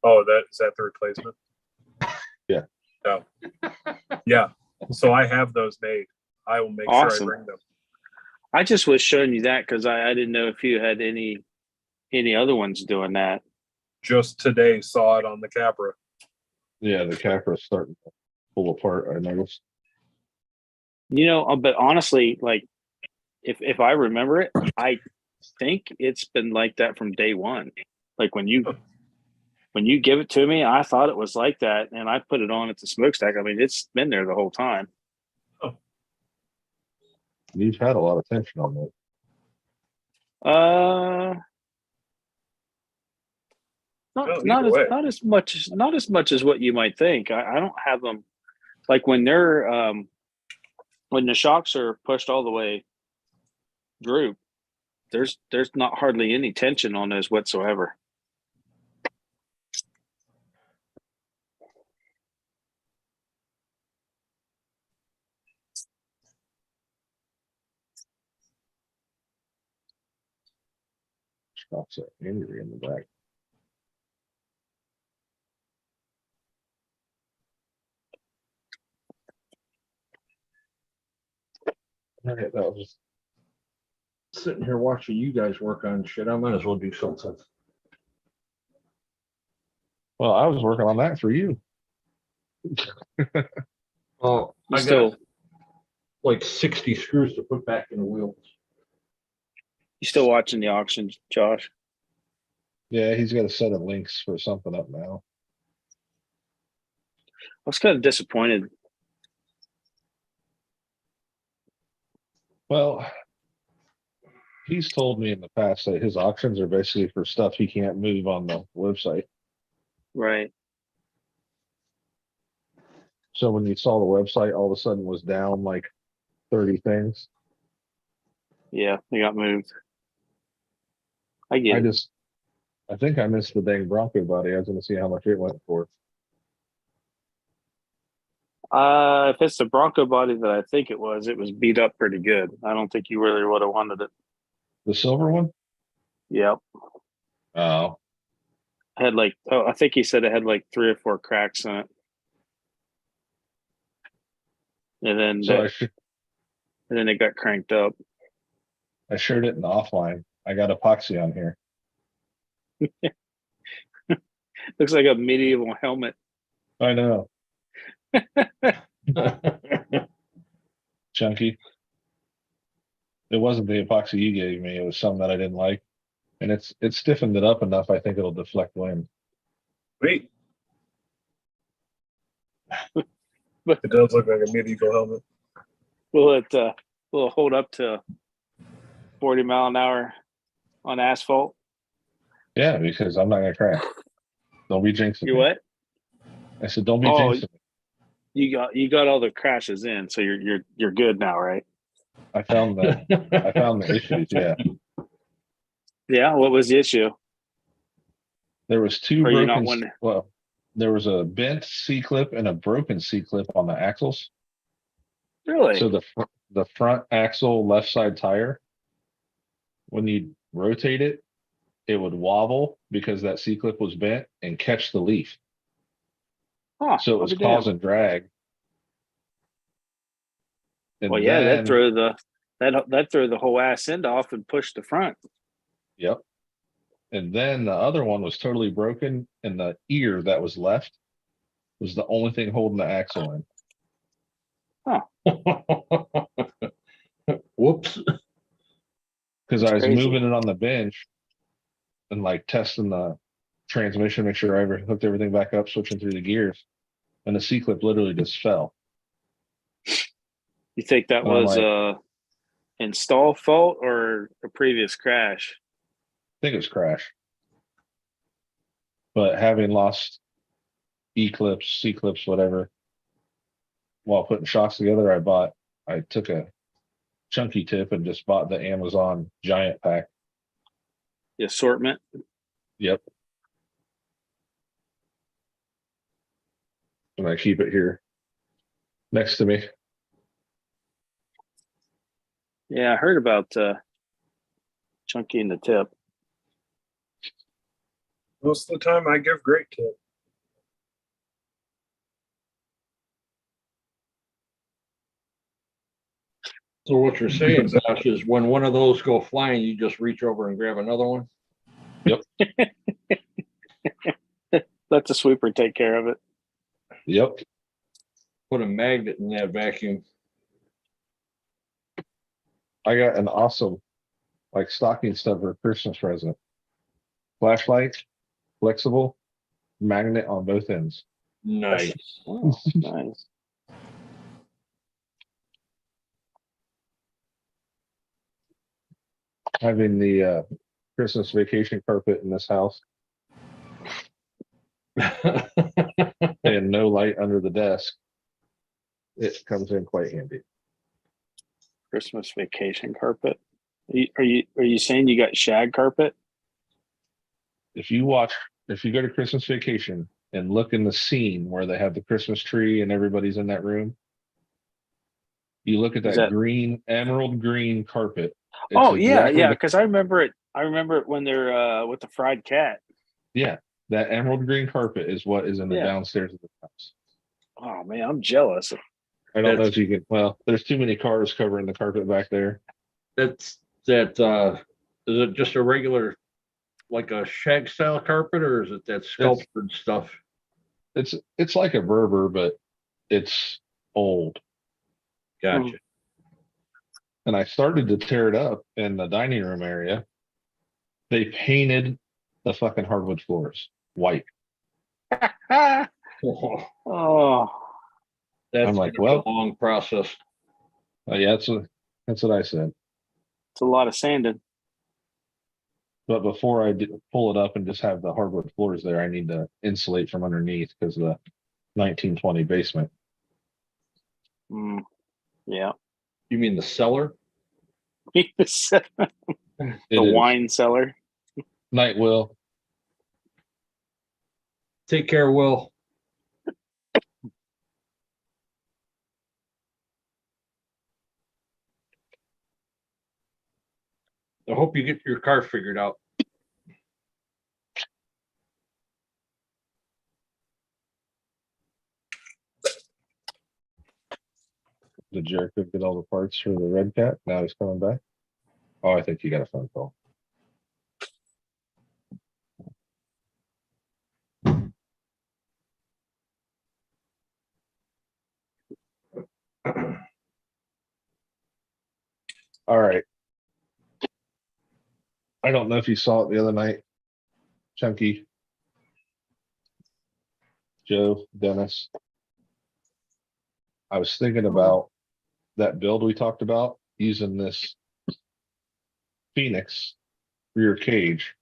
Oh, is that the replacement? Yeah. No. Yeah. So I have those made. I will make sure I Awesome. bring them. I just was showing you that because I didn't know if you had any other ones doing that. Just today saw it on the Capra. Yeah, the Capra's starting to pull apart, I noticed. You know, but honestly, like if I remember it, I think it's been like that from day one. Like when you give it to me, I thought it was like that, and I put it on at the smokestack. I mean, it's been there the whole time. You've had a lot of tension on that. Not as much as what you might think. I don't have them like when they're when the shocks are pushed all the way through. There's not hardly any tension on those whatsoever. Shocks are angry in the back. All right, that was Sitting here watching you guys work on shit, I might as well do something. well, I was working on that for you. Oh, You I still got like 60 screws to put back in the wheels. watching the auction, Josh? Yeah, he's got a set of links for something up now. I was kind of disappointed. Well, he's told me in the past that his auctions are basically for stuff he can't move on the website. Right. So when you saw the website all of a sudden was down like 30 things, Yeah, they got moved. I get it. I think I missed the dang Bronco body. I was gonna see how much it went for. If it's the Bronco body that I think it was beat up pretty good. I don't think you really would have wanted it. The silver one? Yep. Oh, Had like, I think he said it had like 3 or 4 cracks in it. And then, so and then it got cranked up. I shared it in the offline. I got epoxy on here. Looks like a medieval helmet. I know. Chunky. It wasn't the epoxy you gave me. It was some that I didn't like. And it's stiffened it up enough. I think it'll deflect wind. Sweet. But It does look like a medieval helmet. will it hold up to 40 mile an hour on asphalt? Yeah, because I'm not gonna crash. Don't be jinxing You me. what? I said, don't be Oh, jinxing me. You got all the crashes in, so you're good now, right? I found the issues. Yeah, Yeah. What was the issue? there was two Are you not broken. one? Well, there was a bent C clip and a broken C clip on the axles. Really? So the front axle left side tire, when you rotate it, it would wobble because that C clip was bent and catch the leaf. Huh, So it was I'll be damned. causing drag. And Well, yeah, then, that threw the whole ass end off and pushed the front. yep. And then the other one was totally broken, and the ear that was left was the only thing holding the axle in. Whoops. Because That's I was crazy. moving it on the bench and like testing the transmission, make sure I hooked everything back up, switching through the gears, and the C clip literally just fell. You think that And I'm was like, a install fault or a previous crash? I think it was crash. But having lost E clips, C clips, whatever, while putting shocks together, I took a chunky tip and just bought the Amazon giant pack. The assortment. Yep. And I keep it here next to me. Yeah, I heard about Chunky and the tip. Most of the time, I give great tip. So what you're saying, Josh, is when one of those go flying, you just reach over and grab another one? Let the sweeper take care of it. Yep. Put a magnet in that vacuum. I got an awesome like stocking stuffer Christmas present. Flashlight, flexible, magnet on both ends. Nice. Oh, nice. Having the Christmas vacation carpet in this house and no light under the desk, it comes in quite handy. Christmas vacation carpet. Are you saying you got shag carpet? If you go to Christmas vacation and look in the scene where they have the Christmas tree and everybody's in that room, you look at Is that that- green, emerald green carpet. It's Oh yeah, exactly yeah. Because I remember it. I remember it when they're with the fried cat. Yeah, that emerald green carpet is what is in the Yeah. downstairs of the house. Oh man, I'm jealous. I don't know if you can. Well, there's too many cars covering the carpet back there. Is it just a regular, like a shag style carpet, or is it that sculptured stuff? It's like a Berber, but it's old. Gotcha. And I started to tear it up in the dining room area. They painted the fucking hardwood floors white. Oh, that's I'm like, gonna be well, a long process. yeah, that's what I said. It's a lot of sanding. But before I pull it up and just have the hardwood floors there, I need to insulate from underneath because of the 1920 basement. Yeah. You mean the cellar? The It is. wine cellar. Night, Will. Take care, Will. hope you get your car figured out. Did Jericho get all the parts for the Red Cat? Now he's coming back. Oh, I think he got a phone call. All right. I don't know if you saw it the other night, Chunky, Joe, Dennis. I was thinking about that build we talked about using this Phoenix rear cage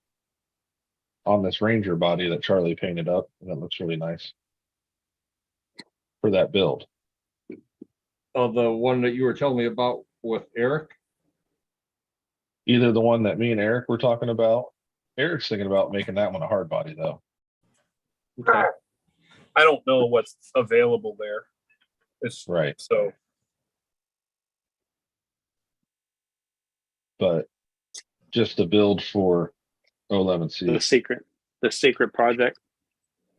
on this Ranger body that Charlie painted up, and it looks really nice for that build. Oh, the one that you were telling me about with Eric? Either the one that me and Eric were talking about. Eric's thinking about making that one a hard body though. Okay. I don't know what's available there. It's Right. so But just a build for 11C. the secret project.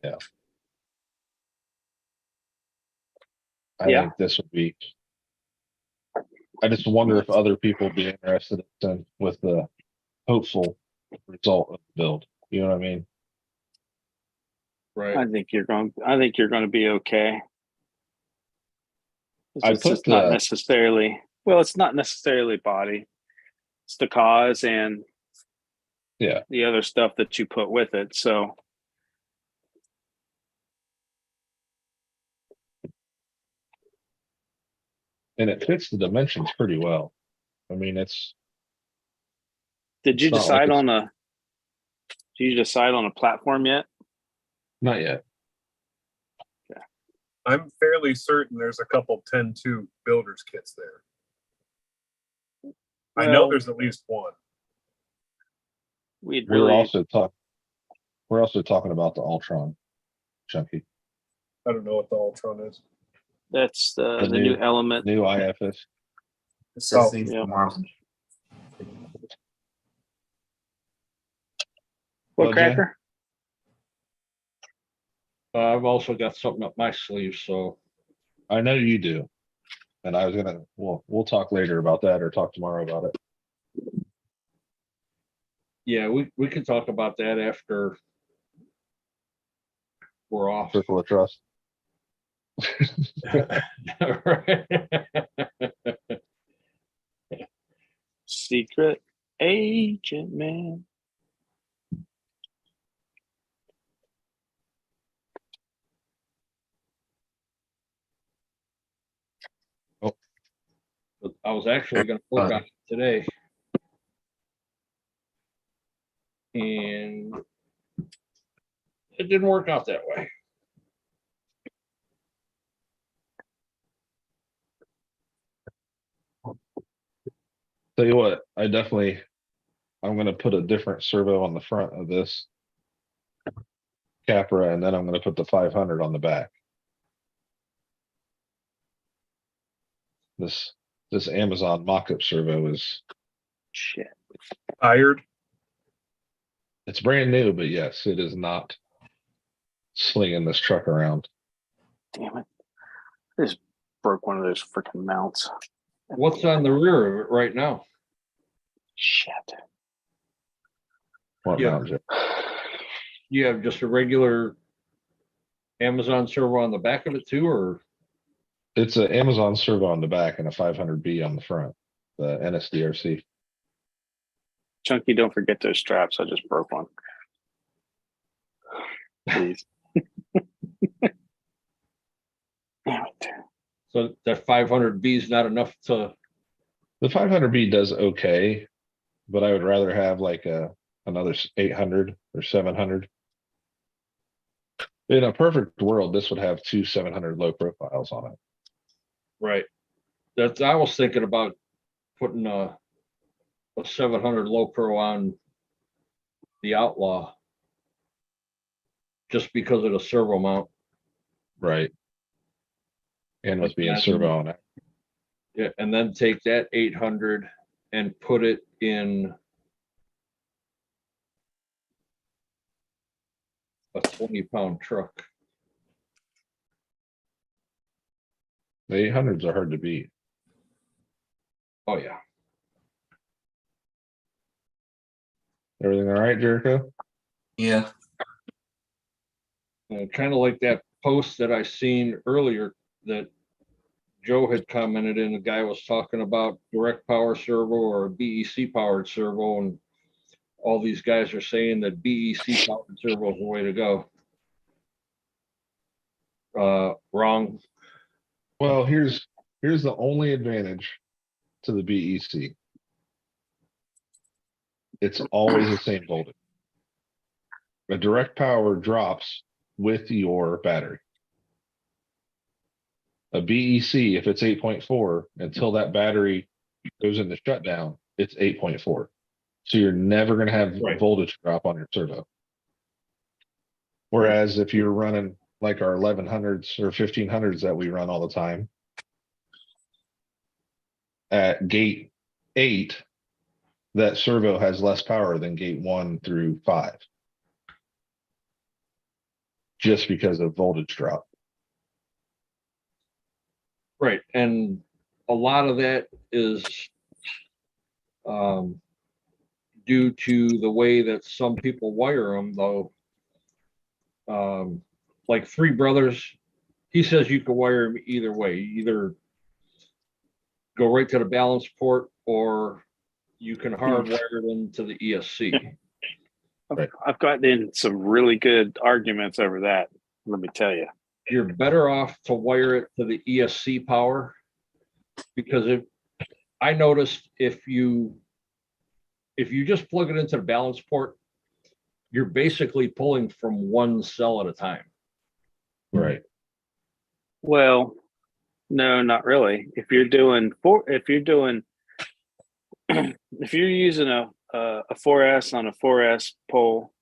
I Yeah. think this would be. I just wonder if other people would be interested in with the hopeful result of the build. You know what I mean? Right. I think you're going to be okay. I It's put just not the- necessarily, well, it's not necessarily body. It's the cause and Yeah. the other stuff that you put with it. So And it fits the dimensions pretty well. I mean, did you It's not like decide it's- on a platform yet? not yet. I'm fairly certain there's a couple 10-2 builders kits there. I know Well, there's at least one. We'd We're really, also talking about the Ultron, Chunky, I don't know what the Ultron is. that's the the new new- element. new IFS. It says Oh, things yeah. tomorrow. What Well, Jay? cracker? I've also got something up my sleeve, so I know you do. And I was gonna, we'll talk later about that or talk tomorrow about it. yeah, we can talk about that after we're off. Circle of trust. Secret agent man. But I was actually gonna work on it today. And it didn't work out that way. Tell you what, I'm gonna put a different servo on the front of this Capra, and then I'm gonna put the 500 on the back. This Amazon mock-up servo Shit. Tired. it's brand new, but yes, it is not slinging this truck around. Damn it. I just broke one of those freaking mounts. What's on the rear of it right now? Shit. What Yeah. mount, Jeff? You have just a regular Amazon servo on the back of it too, or? It's an Amazon servo on the back and a 500B on the front, the NSDRC. Chunky, don't forget those straps. I just broke one. Please. Damn it. So that 500B is not enough to, The 500B does okay, but I would rather have like another 800 or 700. In a perfect world, this would have two 700 low profiles on it. right? That's, I was thinking about putting a 700 low pro on the Outlaw. Just because of the servo mount. Right. And with being Imagine- servo on it. Yeah, and then take that 800 and put it in 20-pound truck. The 800s are hard to beat. Oh, yeah. Everything all right, Jericho? Yeah. Kind of like that post that I seen earlier that Joe had commented in, the guy was talking about direct power servo or a BEC powered servo, and all these guys are saying that BEC powered servo is the way to go. Wrong. Well, here's the only advantage to the BEC. It's always the same voltage. A direct power drops with your battery. A BEC, if it's 8.4, until that battery goes into shutdown, it's 8.4. So you're never going to have Right. voltage drop on your servo. Whereas if you're running like our 1100s or 1500s that we run all the time, at gate 8, that servo has less power than gate 1 through 5. Just because of voltage drop. Right. And a lot of that is due to the way that some people wire them, though. Like Three Brothers, he says you can wire them either way. Either go right to the balance port, or you can hardwire them to the ESC. Right. I've gotten in some really good arguments over that. Let me tell you. You're better off to wire it to the ESC power, because I noticed if you just plug it into the balance port, you're basically pulling from one cell at a time. Right. Well, no, not really. If you're using a 4S on a 4S pole,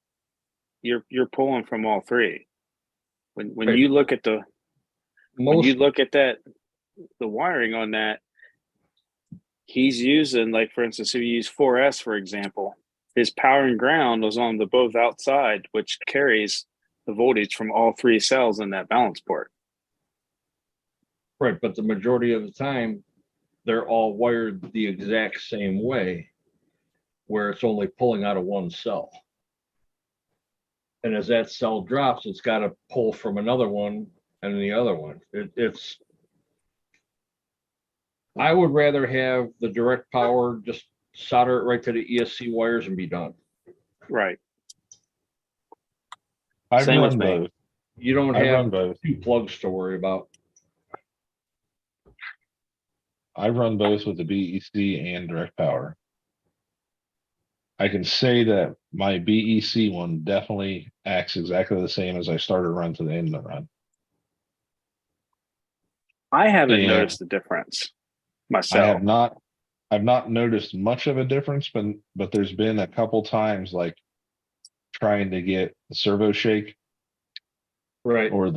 you're pulling from all three. When Right. you look at the Most the wiring on that, he's using, like, for instance, if you use 4S, for example, his power and ground was on the both outside, which carries the voltage from all three cells in that balance port. right, but the majority of the time, they're all wired the exact same way, where it's only pulling out of one cell. And as that cell drops, it's got to pull from another one and the other one. I would rather have the direct power, just solder it right to the ESC wires and be done. Right. I Same with run me. both. You don't I run have both. 2 plugs to worry about. I run both with the BEC and direct power. I can say that my BEC one definitely acts exactly the same as I started run to the end of the run. I haven't And noticed the difference I myself. have not, I've not noticed much of a difference, but there's been a couple times like trying to get the servo shake Right. or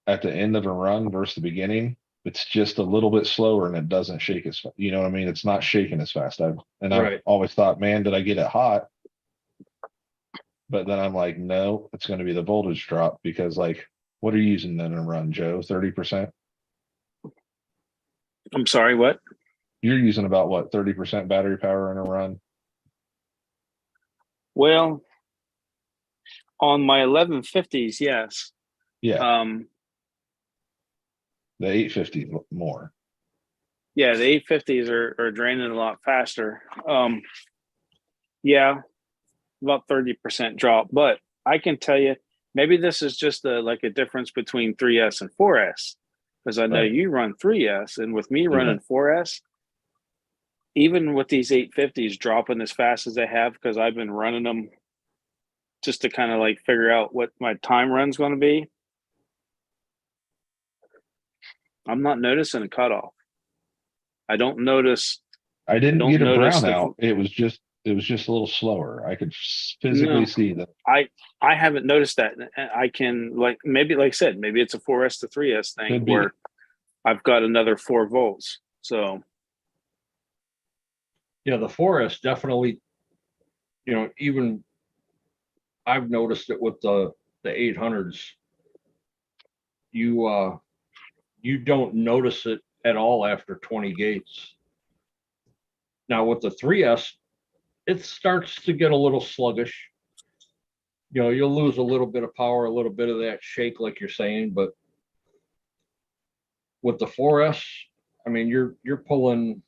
at the end of a run versus the beginning. It's just a little bit slower and it doesn't shake as fast. You know what I mean? It's not shaking as fast. I've Right. always thought, man, did I get it hot? But then I'm like, no, it's going to be the voltage drop, because like, what are you using then in a run, Joe? 30%? I'm sorry, what? You're using about what, 30% battery power in a run? Well, on my 1150s, yes. Yeah, the 850 more. Yeah, the 850s are draining a lot faster. Yeah, about 30% drop. But I can tell you, maybe this is just like a difference between 3S and 4S, because I know Right. you run 3S, and with me Yeah. running 4S, even with these 850s dropping as fast as they have, because I've been running them just to kind of like figure out what my time run's going to be, I'm not noticing a cutoff. I don't notice. I didn't don't get a notice brownout. It was just a little slower. I could physically No. see that. I haven't noticed that. And I can, like, maybe, like I said, maybe it's a 4S to 3S thing Could be. where I've got another 4 volts. So Yeah, the 4S definitely, even I've noticed it with the 800s. You don't notice it at all after 20 gates. Now with the 3S, it starts to get a little sluggish. You know, you'll lose a little bit of power, a little bit of that shake, like you're saying, but with the 4S, I mean, you're pulling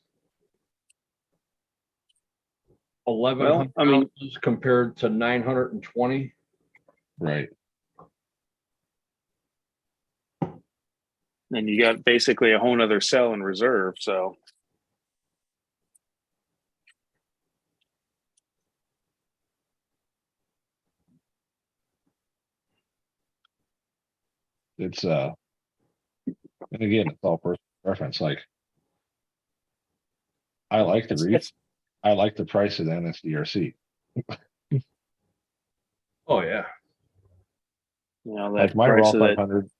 1100 I mean, ounces compared to 920. Right. and you got basically a whole nother cell in reserve. So It's and again, it's all personal preference. Like I like the reef. it's I like the price of the NSDRC. Oh yeah. that Like my price Raw of that 500.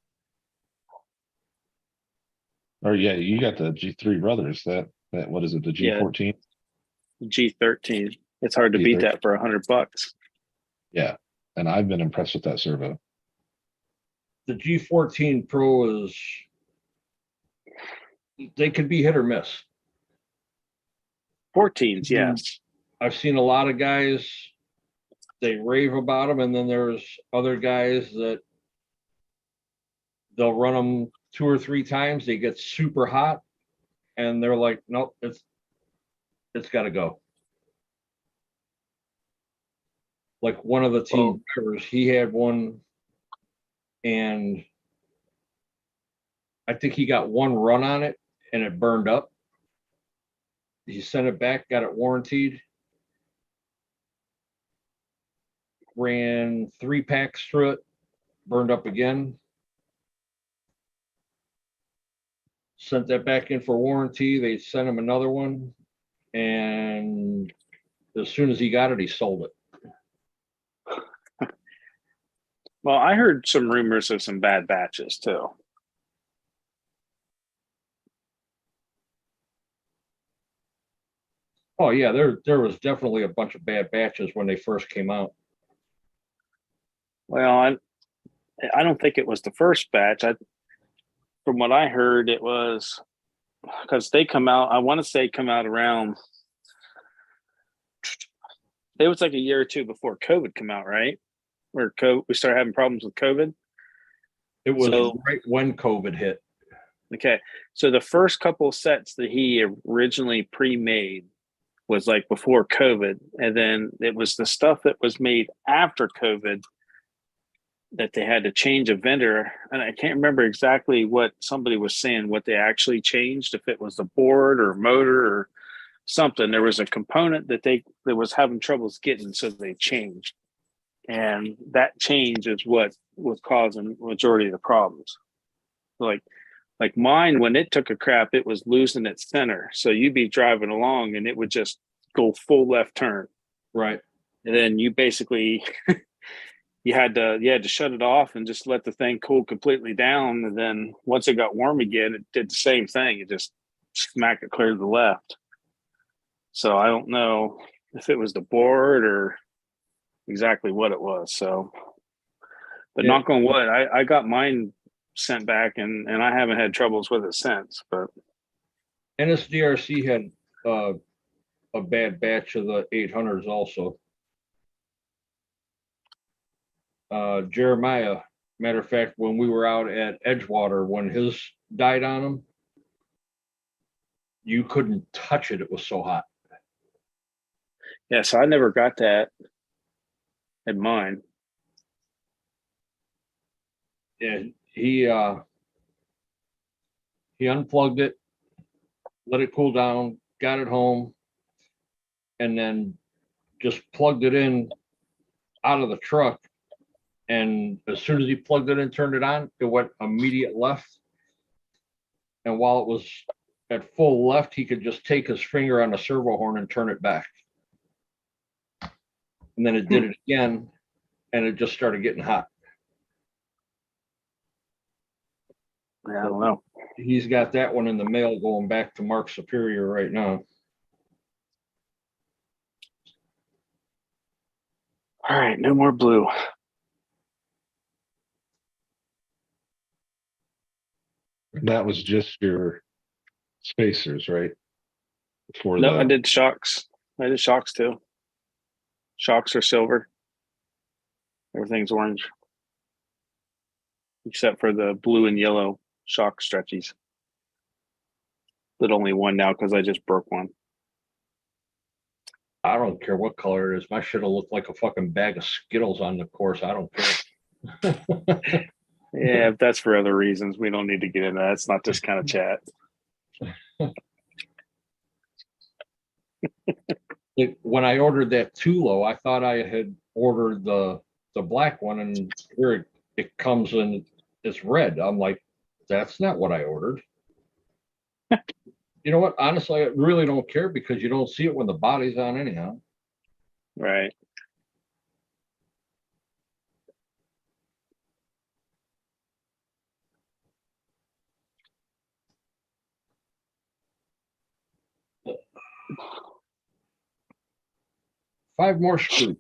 Or yeah, you got the G3 brothers. That what is it? The Yeah. G14. G13. It's hard to beat G13. that for $100. Yeah, and I've been impressed with that servo. The G14 Pro is, they could be hit or miss. 14s, yes. I've seen a lot of guys, they rave about them, and then there's other guys that they'll run them 2 or 3 times, they get super hot, and they're like, nope, it's got to go. Like one of the team drivers, he had one, and I think he got one run on it, and it burned up. He sent it back, got it warranted, ran 3 packs through it, burned up again. Sent that back in for warranty. They sent him another one, and as soon as he got it, he sold it. Well, I heard some rumors of some bad batches too. Oh yeah, there was definitely a bunch of bad batches when they first came out. Well, I don't think it was the first batch. From what I heard, it was because they come out. I want to say come out around. It was like a year or two before COVID come out, right? Where we started having problems with COVID. It was So- right when COVID hit. Okay, so the first couple of sets that he originally pre-made was like before COVID, and then it was the stuff that was made after COVID that they had to change a vendor, and I can't remember exactly what somebody was saying, what they actually changed, if it was the board or motor or something. There was a component that was having troubles getting, so they changed, and that change is what was causing majority of the problems. Like mine, when it took a crap, it was losing its center, so you'd be driving along and it would just go full left turn, Right. and then you basically you had to shut it off and just let the thing cool completely down. And then once it got warm again, it did the same thing. It just smacked it clear to the left. So I don't know if it was the board or exactly what it was. So, but Yeah. knock on wood, I got mine sent back and I haven't had troubles with it since. But NSDRC had a bad batch of the 800s also. Jeremiah, matter of fact, when we were out at Edgewater, when his died on him, you couldn't touch it. It was so hot. yeah, so I never got that in mine. Yeah, he unplugged it, let it cool down, got it home, and then just plugged it in out of the truck. And as soon as he plugged it in, turned it on, it went immediate left. And while it was at full left, he could just take his finger on the servo horn and turn it back. And then it did it again, and it just started getting hot. Yeah, I don't know. He's got that one in the mail going back to Mark Superior right now. All right, no more blue. That was just your spacers, right? For No, the I did shocks. I did shocks too. Shocks are silver. Everything's orange. Except for the blue and yellow shock stretchies. But only one now because I just broke one. I don't care what color it is. My shit'll look like a fucking bag of Skittles on the course. I don't care. Yeah, if that's for other reasons, we don't need to get into that. It's not this kind of chat. When I ordered that Tulo, I thought I had ordered the black one, and here it comes in, it's red. I'm like, that's not what I ordered. You know what? Honestly, I really don't care because you don't see it when the body's on anyhow. Right. Five more screws.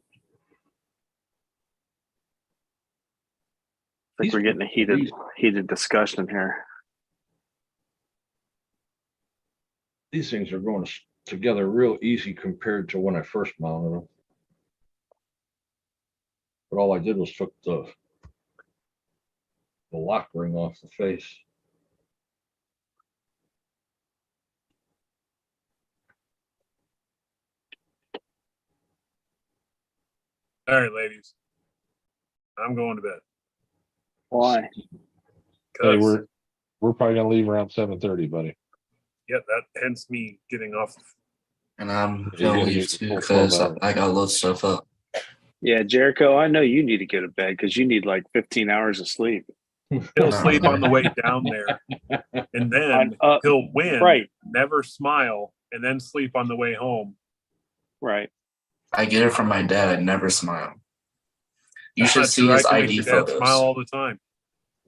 I think we're getting a heated discussion here. These things are going together real easy compared to when I first mounted them. But all I did was took the lock ring off the face. All right, ladies. I'm going to bed. Why? hey, 'Cause- we're probably gonna leave around 7:30, buddy. yeah, that hence me getting off. And I'm You gonna gotta leave get too full 12 because hours. I gotta load stuff up. Yeah, Jericho, I know you need to go to bed because you need like 15 hours of sleep. He'll sleep on the way down there, and then he'll win, Right, never smile, and then sleep on the way home. right. I get it from my dad. I never smile. You That's should not see true. his I can make ID your dad photos. smile all the time.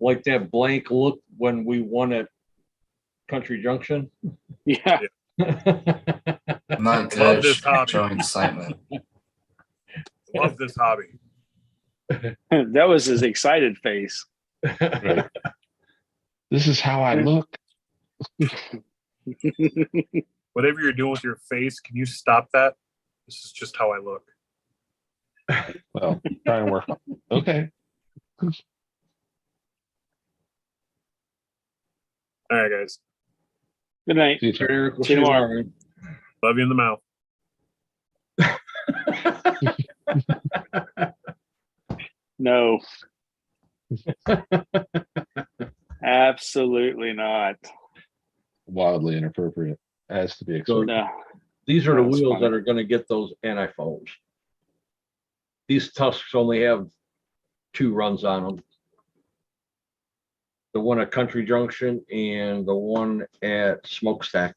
Like that blank look when we won at Country Junction. Yeah. I'm not good Love at this hobby. showing excitement. Love this hobby. That was his excited face. Right. This is how I look. Whatever you're doing with your face, can you stop that? This is just how I look. Well, try and work. Okay. All right, guys. Good night. See you, Chuck. Eric, we'll See you tomorrow. Love you in the mouth. No. Absolutely not. Wildly inappropriate. Has to be expected. No. These are the That's wheels funny. that are going to get those anti-foams. These tusks only have 2 runs on them. The one at Country Junction and the one at Smokestack.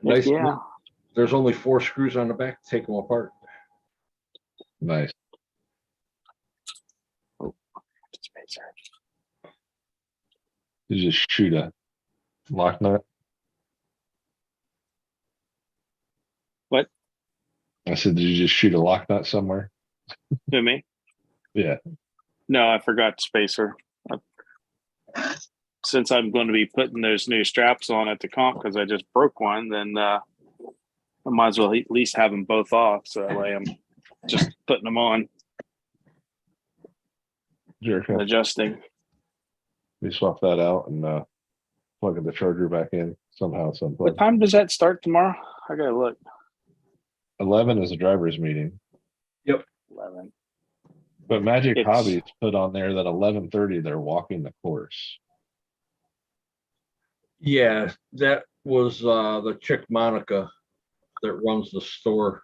Nice. Yeah. There's only 4 screws on the back. Take them apart. Nice. You just shoot a lock nut. What? I said, did you just shoot a lock nut somewhere? To me? Yeah. No, I forgot spacer. Since I'm going to be putting those new straps on at the comp because I just broke one, then I might as well at least have them both off. So that way I'm just putting them on Jerk. and adjusting. We swap that out and plug the charger back in somehow, someplace. What time does that start tomorrow? I gotta look. 11 is a driver's meeting, 11. but Magic It's- Hobbies put on there that 11:30 they're walking the course. Yeah, that was the chick Monica that runs the store.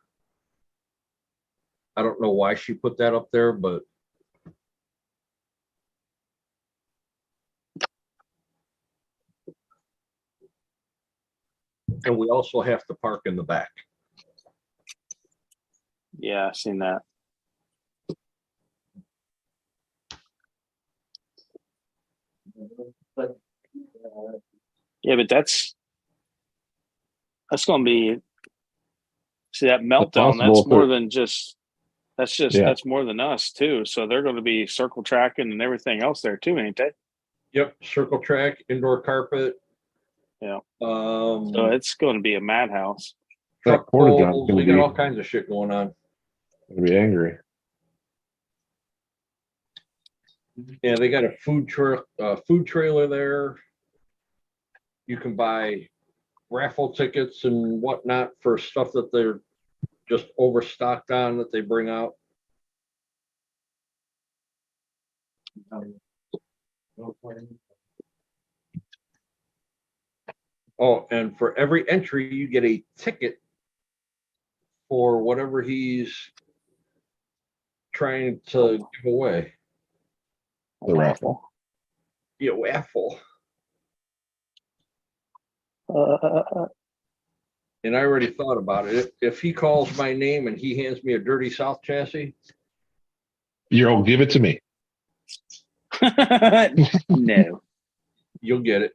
I don't know why she put that up there, but and we also have to park in the back. Yeah, I've seen that. Yeah, but that's going to be See that meltdown, possible that's if more they're- than just Yeah. that's more than us too. So they're going to be circle tracking and everything else there too, ain't they? Yep, circle track, indoor carpet. Yeah. Um, So it's going to be a madhouse. That truck porta john's poles, gonna they got be, all kinds of shit going on. gonna be angry. Yeah, they got a food trailer there. You can buy raffle tickets and whatnot for stuff that they're just overstocked on that they bring out. Oh, and for every entry, you get a ticket for whatever he's trying to give away. The raffle. Yeah, raffle. And I already thought about it. If he calls my name and he hands me a Dirty South chassis, You'll give it to me. No. you'll get it.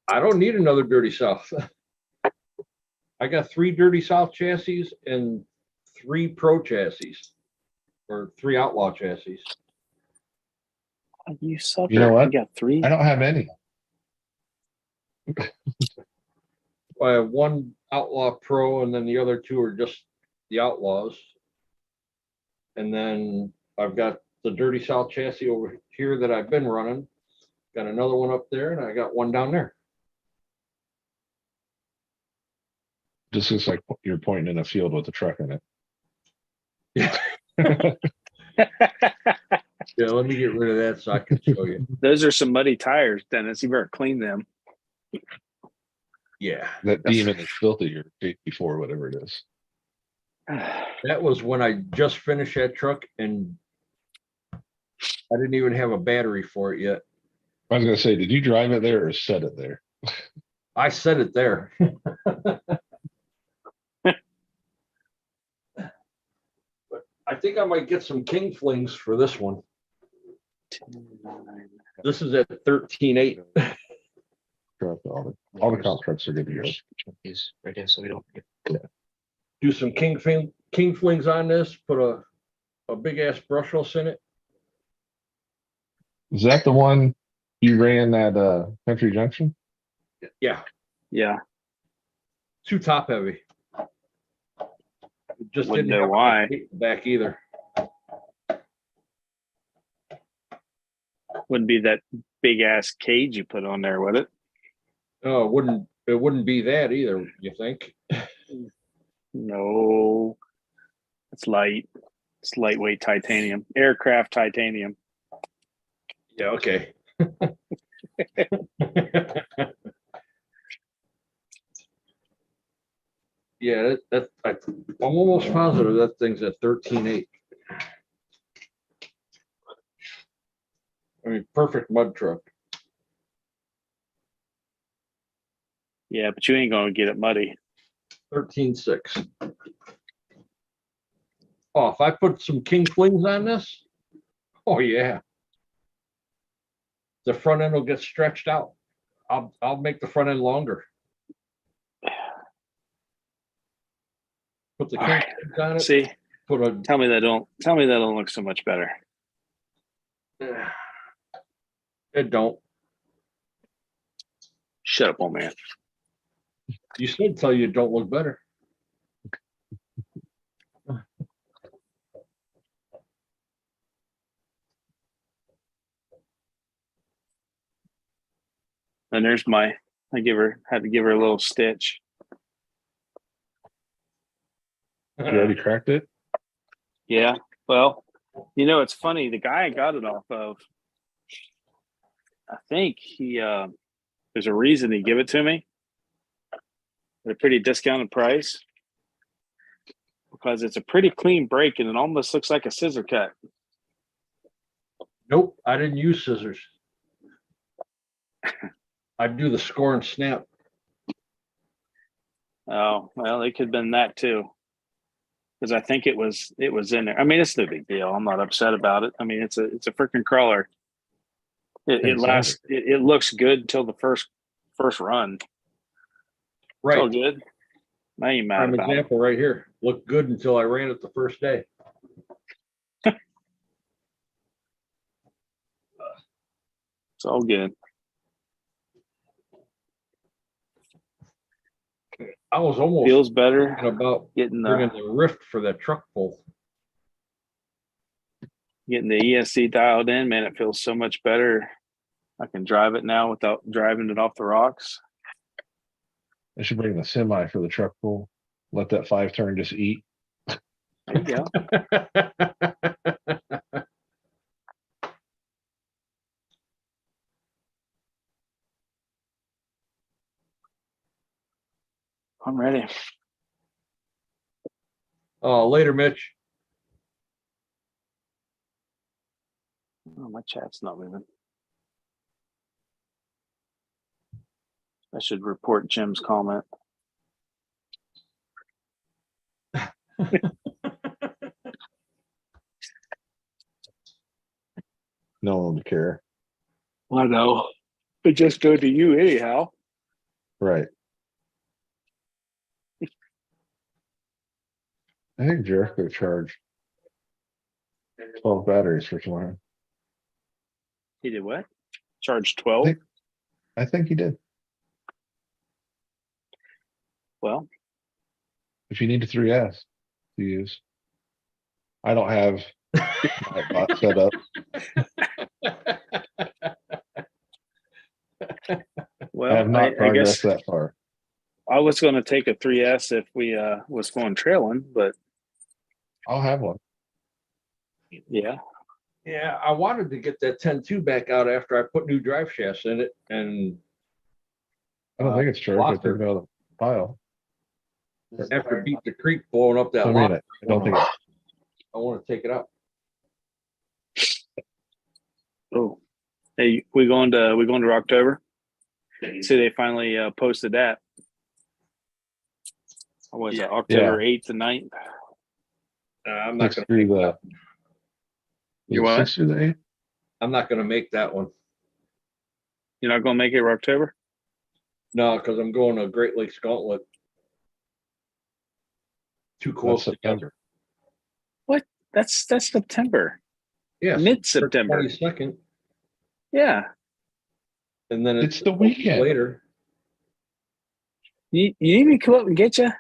I don't need another Dirty South. I got 3 Dirty South chassis and 3 Pro chassis, or 3 Outlaw chassis. You sucker. You know what? You got 3? I don't have any. I have 1 Outlaw Pro, and then the other 2 are just the Outlaws. And then I've got the Dirty South chassis over here that I've been running. Got another one up there, and I got one down there. Just looks like you're pointing in a field with a truck in it. Yeah, let me get rid of that so I can show you. Those are some muddy tires, Dennis. You better clean them. Yeah, That demon is filthy or before whatever it is. that was when I just finished that truck, and I didn't even have a battery for it yet. I was gonna say, did you drive it there or set it there? I set it there. But I think I might get some King Flings for this one. This is at 13.8. Truck, all the comp trucks are good to go. He's right in, so we don't forget. Do some King Flings on this, put a big ass brushless in it. Is that the one you ran at Country Junction? Yeah, Yeah. too top heavy. It just Wouldn't didn't know have why. a weight back either. Wouldn't be that big ass cage you put on there, would it? Oh, it wouldn't be that either, you think? No. It's light. It's lightweight titanium. Aircraft titanium. Yeah, okay. Yeah, I'm almost positive that thing's at 13.8. I mean, perfect mud truck. Yeah, but you ain't gonna get it muddy. 13.6. Oh, if I put some King Flings on this, oh yeah. The front end will get stretched out. I'll make the front end longer. Put the King Alright. Flings on it. See, Put a tell me that don't look so much better. it don't. Shut up, old man. You said tell you it don't look better. And there's I had to give her a little stitch. You already cracked it? Yeah. Well, it's funny. The guy I got it off of, I think there's a reason he gave it to me at a pretty discounted price because it's a pretty clean break and it almost looks like a scissor cut. Nope, I didn't use scissors. I do the score and snap. Oh, well, it could have been that too. Because I think it was in there. I mean, it's no big deal. I'm not upset about it. I mean, it's a freaking crawler. It Exactly. lasts. It looks good till the first run. It's all Right. good. I ain't mad Prime about it. example right here. Looked good until I ran it the first day. It's all good. I was almost Feels better thinking about getting bringing the the Rift for that truck pull. ESC dialed in, man. It feels so much better. I can drive it now without driving it off the rocks. I should bring the semi for the truck pull. Let that 5-turn just eat. There you go. I'm ready. Later, Mitch. Oh, my chat's not moving. I should report Jim's comment. No one would care. I know. It just go to you anyhow. Right. I think Jericho charged 12 batteries for tomorrow. He did what? Charge 12? I think he did. Well, If you need a 3S to use. I don't have my bot set up. well, I have not I guess progressed that far. I was going to take a 3S if we was going trailing, but I'll have one. yeah. Yeah, I wanted to get that 10.2 back out after I put new drive shafts in it, and I don't think it's charged. I took locker. it out of the pile. after Beat the Creek blowing up that I mean, lot, I don't think it's I want to take it out. Oh, hey, we going to October? See, they finally posted that. What was it, October 8th and 9th? I'm not 6 going to through make the. that. You is it what? 6 through the 8? I'm not going to make that one. You're not going to make it October? No, because I'm going to Great Lakes Gauntlet. Too close September. What? That's September. Yes, Mid-September. 22nd, Yeah. and then It's the weekend. later. You need me to come up and get you?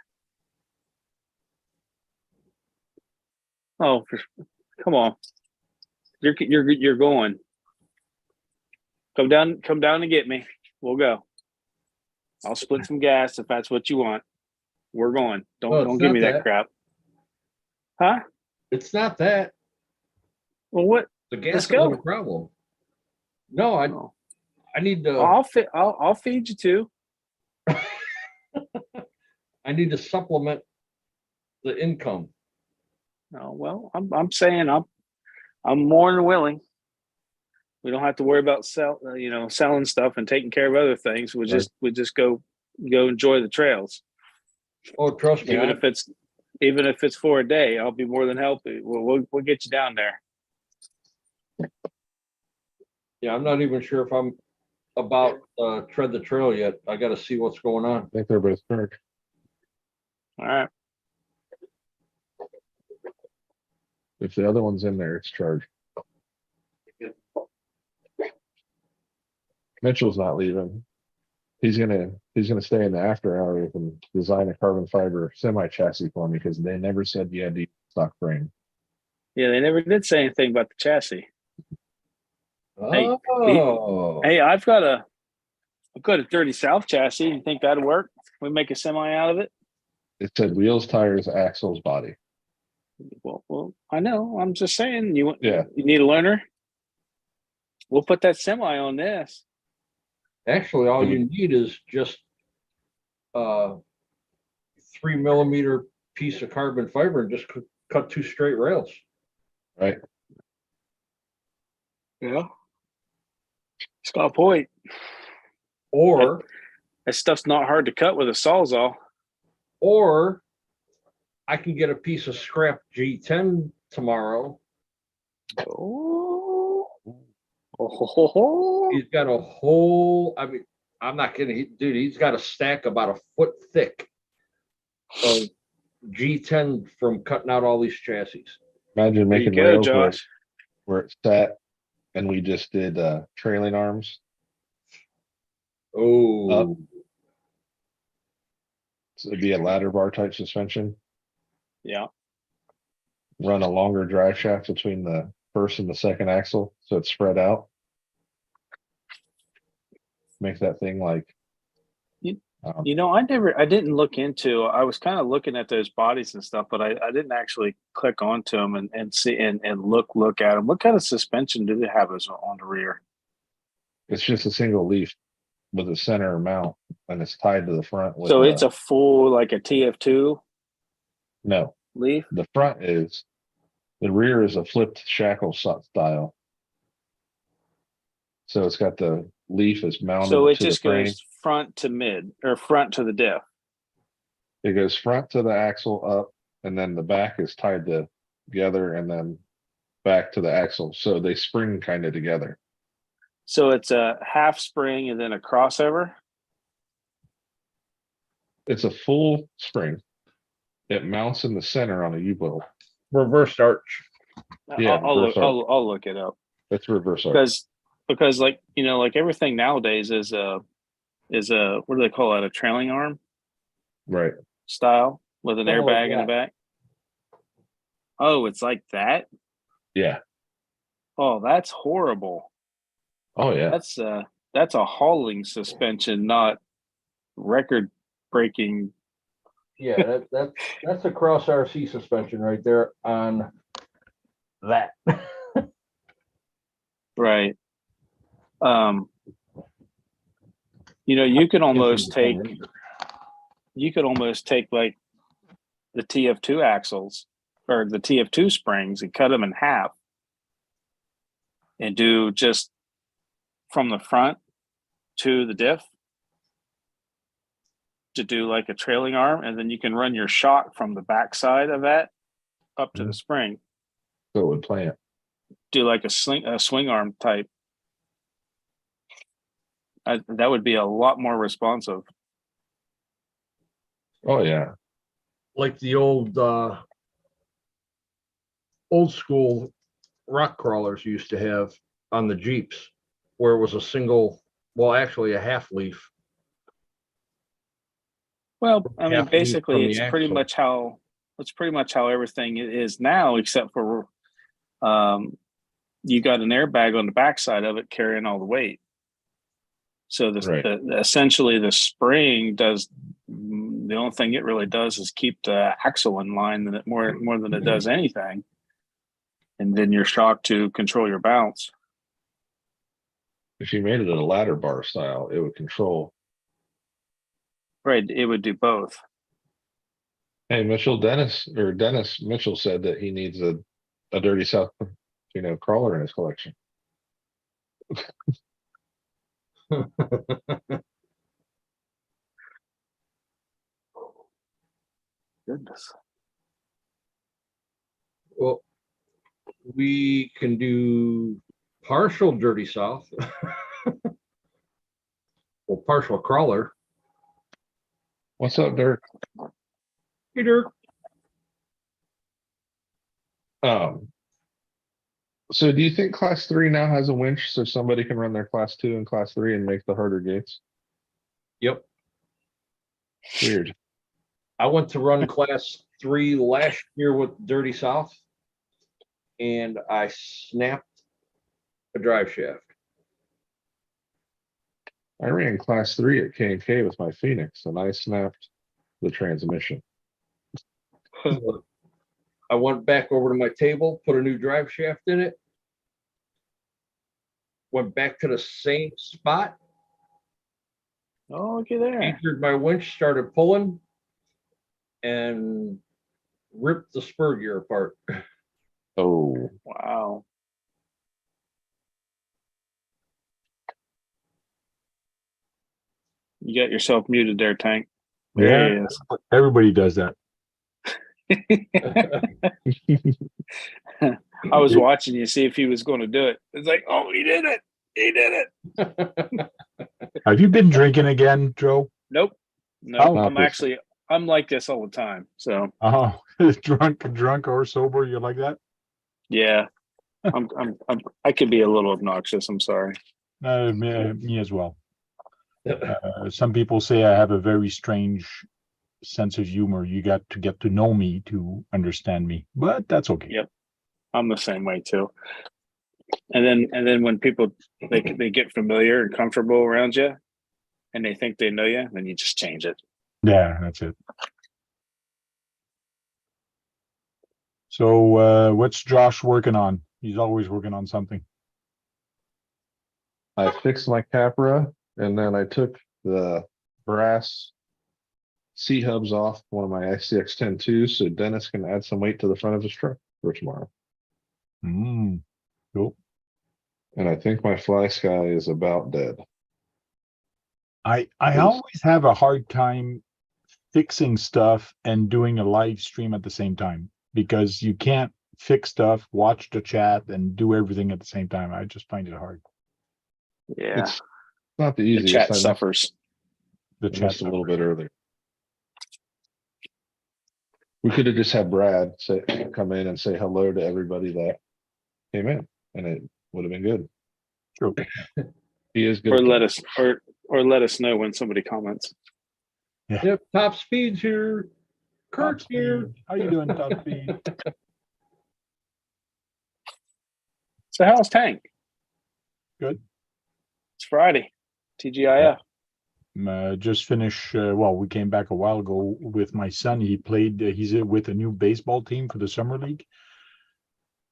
Oh, come on. You're going. Come down and get me. We'll go. I'll split some gas if that's what you want. We're going. Don't give me that crap. Huh? It's not that. Well, what? The gas Let's isn't go. a problem. No, Oh. I need to. I'll feed you too. I need to supplement the income. Oh, well, I'm saying I'm more than willing. We don't have to worry about selling stuff and taking care of other things. We just go enjoy the trails. Oh, trust me. Even if it's for a day, I'll be more than happy. We'll get you down there. Yeah, I'm not even sure if I'm about tread the trail yet. I got to see what's going on. I think they're both charged. All right. If the other one's in there, it's charged. Mitchell's not leaving. He's gonna stay in the after hours and design a carbon fiber semi chassis for me because they never said you had to use stock frame. Yeah, they never did say anything about the chassis. Oh, Hey, I've got a 30 South chassis. You think that'd work? We make a semi out of it? It said wheels, tires, axles, body. Well, I know. I'm just saying. You need a learner? We'll put that semi on this. actually, all you need is just a 3 millimeter piece of carbon fiber and just cut 2 straight rails. Right. Yeah. It's got a point. Or That stuff's not hard to cut with a Sawzall. Or I can get a piece of scrap G10 tomorrow. Oh. He's got a whole, I'm not kidding, dude. He's got a stack about a foot thick of G10 from cutting out all these chassis. Imagine There you making go, rails Josh. where it's sat and we just did trailing arms. Oh, So it'd be a ladder bar type suspension. Yeah. Run a longer drive shaft between the first and the second axle so it's spread out. Make that thing like You know, I didn't look into, I was kind of looking at those bodies and stuff, but I didn't actually click onto them and see and look at them. What kind of suspension do they have as on the rear? it's just a single leaf with a center mount and it's tied to the front with So it's a full, like a TF2 no. leaf? The front is the rear is a flipped shackle style. So it's got the leaf is mounted So it to the just frame. goes front to mid or front to the diff. It goes front to the axle up, and then the back is tied together, and then back to the axle. So they spring kind of together. So it's a half spring and then a crossover. It's a full spring. It mounts in the center on a U-bolt. reversed arch. Yeah, I'll reverse look. arc. I'll look it up It's reverse arc. because like you know like everything nowadays is a what do they call it, a trailing arm Right. style with an Kinda like airbag in the that. back. Oh, it's like that. Yeah. Oh, that's horrible. Oh yeah. That's a hauling suspension, not record breaking. Yeah, that's a cross RC suspension right there on that. Right. You know, you could almost take like the TF2 axles or the TF2 springs and cut them in half and do just from the front to the diff to do like a trailing arm, and then you can run your shock from the back side of that up to the spring. So it would plant. Do like a swing arm type. That would be a lot more responsive. Oh yeah. Like the old school rock crawlers used to have on the Jeeps, where it was a single, well, actually a half leaf. Well, I mean, Half leaf basically, from the it's pretty axle. much how everything is now, except for you got an airbag on the backside of it carrying all the weight. So Right. essentially the spring does the only thing it really does is keep the axle in line than it more than it does anything, and then your shock to control your bounce. If you made it a ladder bar style, it would control. Right, it would do both. Hey, Dennis Mitchell said that he needs a Dirty South, crawler in his collection. Goodness. Well, we can do partial Dirty South. Well, partial crawler. What's up, Dirk? Hey, Dirk. So do you think class 3 now has a winch so somebody can run their class 2 and class 3 and make the harder gates? Yep. Weird. I went to run class 3 last year with Dirty South, and I snapped a drive shaft. I ran class 3 at K&K with my Phoenix and I snapped the transmission. I went back over to my table, put a new drive shaft in it, went back to the same spot, Oh, look at there. anchored my winch, started pulling, and ripped the spur gear apart. Oh, Wow. You got yourself muted there, Tank. There he is. Everybody does that. I was watching you see if he was going to do it. It's like, oh, he did it. He did it. Have you been drinking again, Joe? Nope. No, Oh. I'm like this all the time. So Oh, drunk or sober, you're like that? yeah, I could be a little obnoxious. I'm sorry. Me as well. Some people say I have a very strange sense of humor. You got to get to know me to understand me, but that's okay. Yep. I'm the same way too. And then when people they get familiar and comfortable around you, and they think they know you, then you just change it. Yeah, that's it. So, what's Josh working on? He's always working on something. I fixed my Capra and then I took the brass C hubs off one of my ICX 10-2 so Dennis can add some weight to the front of his truck for tomorrow. Cool. And I think my Fly Sky is about dead. I Yes. always have a hard time fixing stuff and doing a live stream at the same time because you can't fix stuff, watch the chat, and do everything at the same time. I just find it hard. Yeah. It's not the The easiest. chat I missed- suffers. The I chat missed a little bit earlier. We could have just had Brad come in and say hello to everybody that came in, and it would have been good. True. He is good. Or at let that. us or let us know when somebody comments. Yep, Top Speed's here. Kurt's Top here. Speed. How you doing, Top Speed? So how's Tank? Good. It's Friday. TGIF. Just finished. Well, we came back a while ago with my son. He played. He's with a new baseball team for the summer league,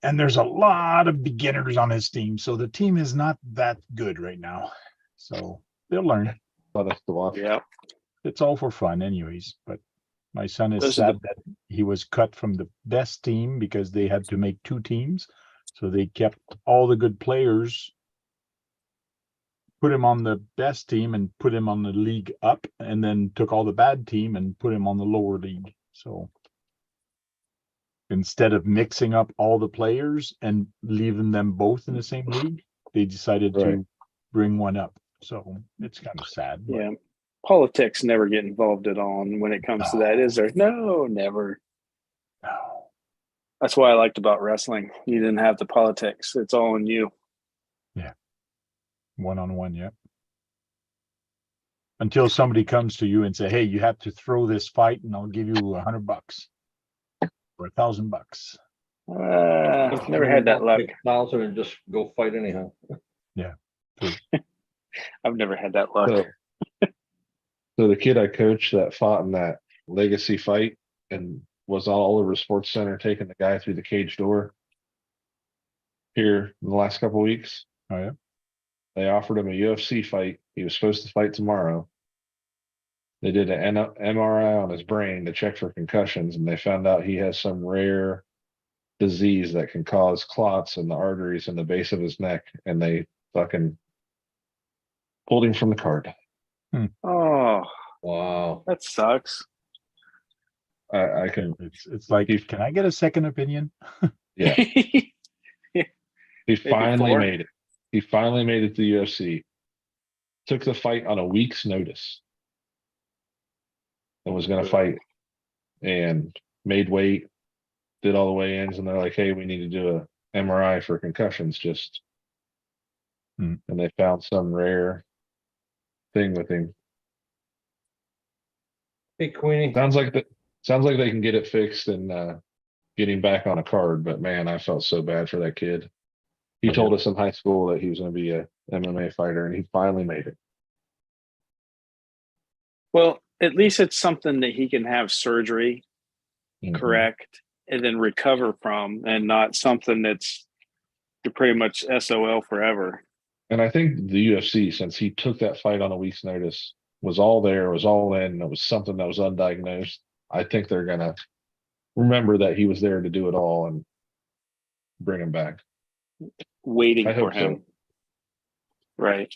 and there's a lot of beginners on his team. So the team is not that good right now. So they'll learn. Fun us to watch. Yeah. It's all for fun, anyways. But my son is Those are sad that he was cut from the best team because they had to make two teams. So they kept all the good players, put him on the best team and put him on the league up, and then took all the bad team and put him on the lower league. So instead of mixing up all the players and leaving them both in the same league, they decided Right. to bring one up. So it's kind of sad. But Yeah. Politics never get involved at all when it comes to that, is there? No, never. no. That's what I liked about wrestling. You didn't have the politics. It's all on you. One-on-one, yeah. Until somebody comes to you and say, "Hey, you have to throw this fight, and I'll give you $100 or $1,000." Never had that luck. 1,000 and just go fight anyhow. I've never had that luck. So the kid I coached that fought in that legacy fight and was all over Sports Center taking the guy through the cage door here in the last couple of weeks. Oh yeah. They offered him a UFC fight. He was supposed to fight tomorrow. They did an MRI on his brain to check for concussions, and they found out he has some rare disease that can cause clots in the arteries in the base of his neck, and they fucking pulled him from the card. Oh, Wow. that sucks. I can, It's like, can I get a second opinion? yeah. He finally four. made it. He finally made it to the UFC. Took the fight on a week's notice. And was going to fight and made weight, did all the weigh-ins, and they're like, "Hey, we need to do a MRI for concussions." And they found some rare thing with him. Hey, Queenie. Sounds like they can get it fixed and get him back on a card. But man, I felt so bad for that kid. He told us in high school that he was going to be a MMA fighter, and he finally made it. Well, at least it's something that he can have surgery, correct, and then recover from, and not something that's pretty much SOL forever. And I think the UFC, since he took that fight on a week's notice, was all there, was all in, and it was something that was undiagnosed. I think they're going to remember that he was there to do it all and bring him back. Waiting I for hope so. him. Right.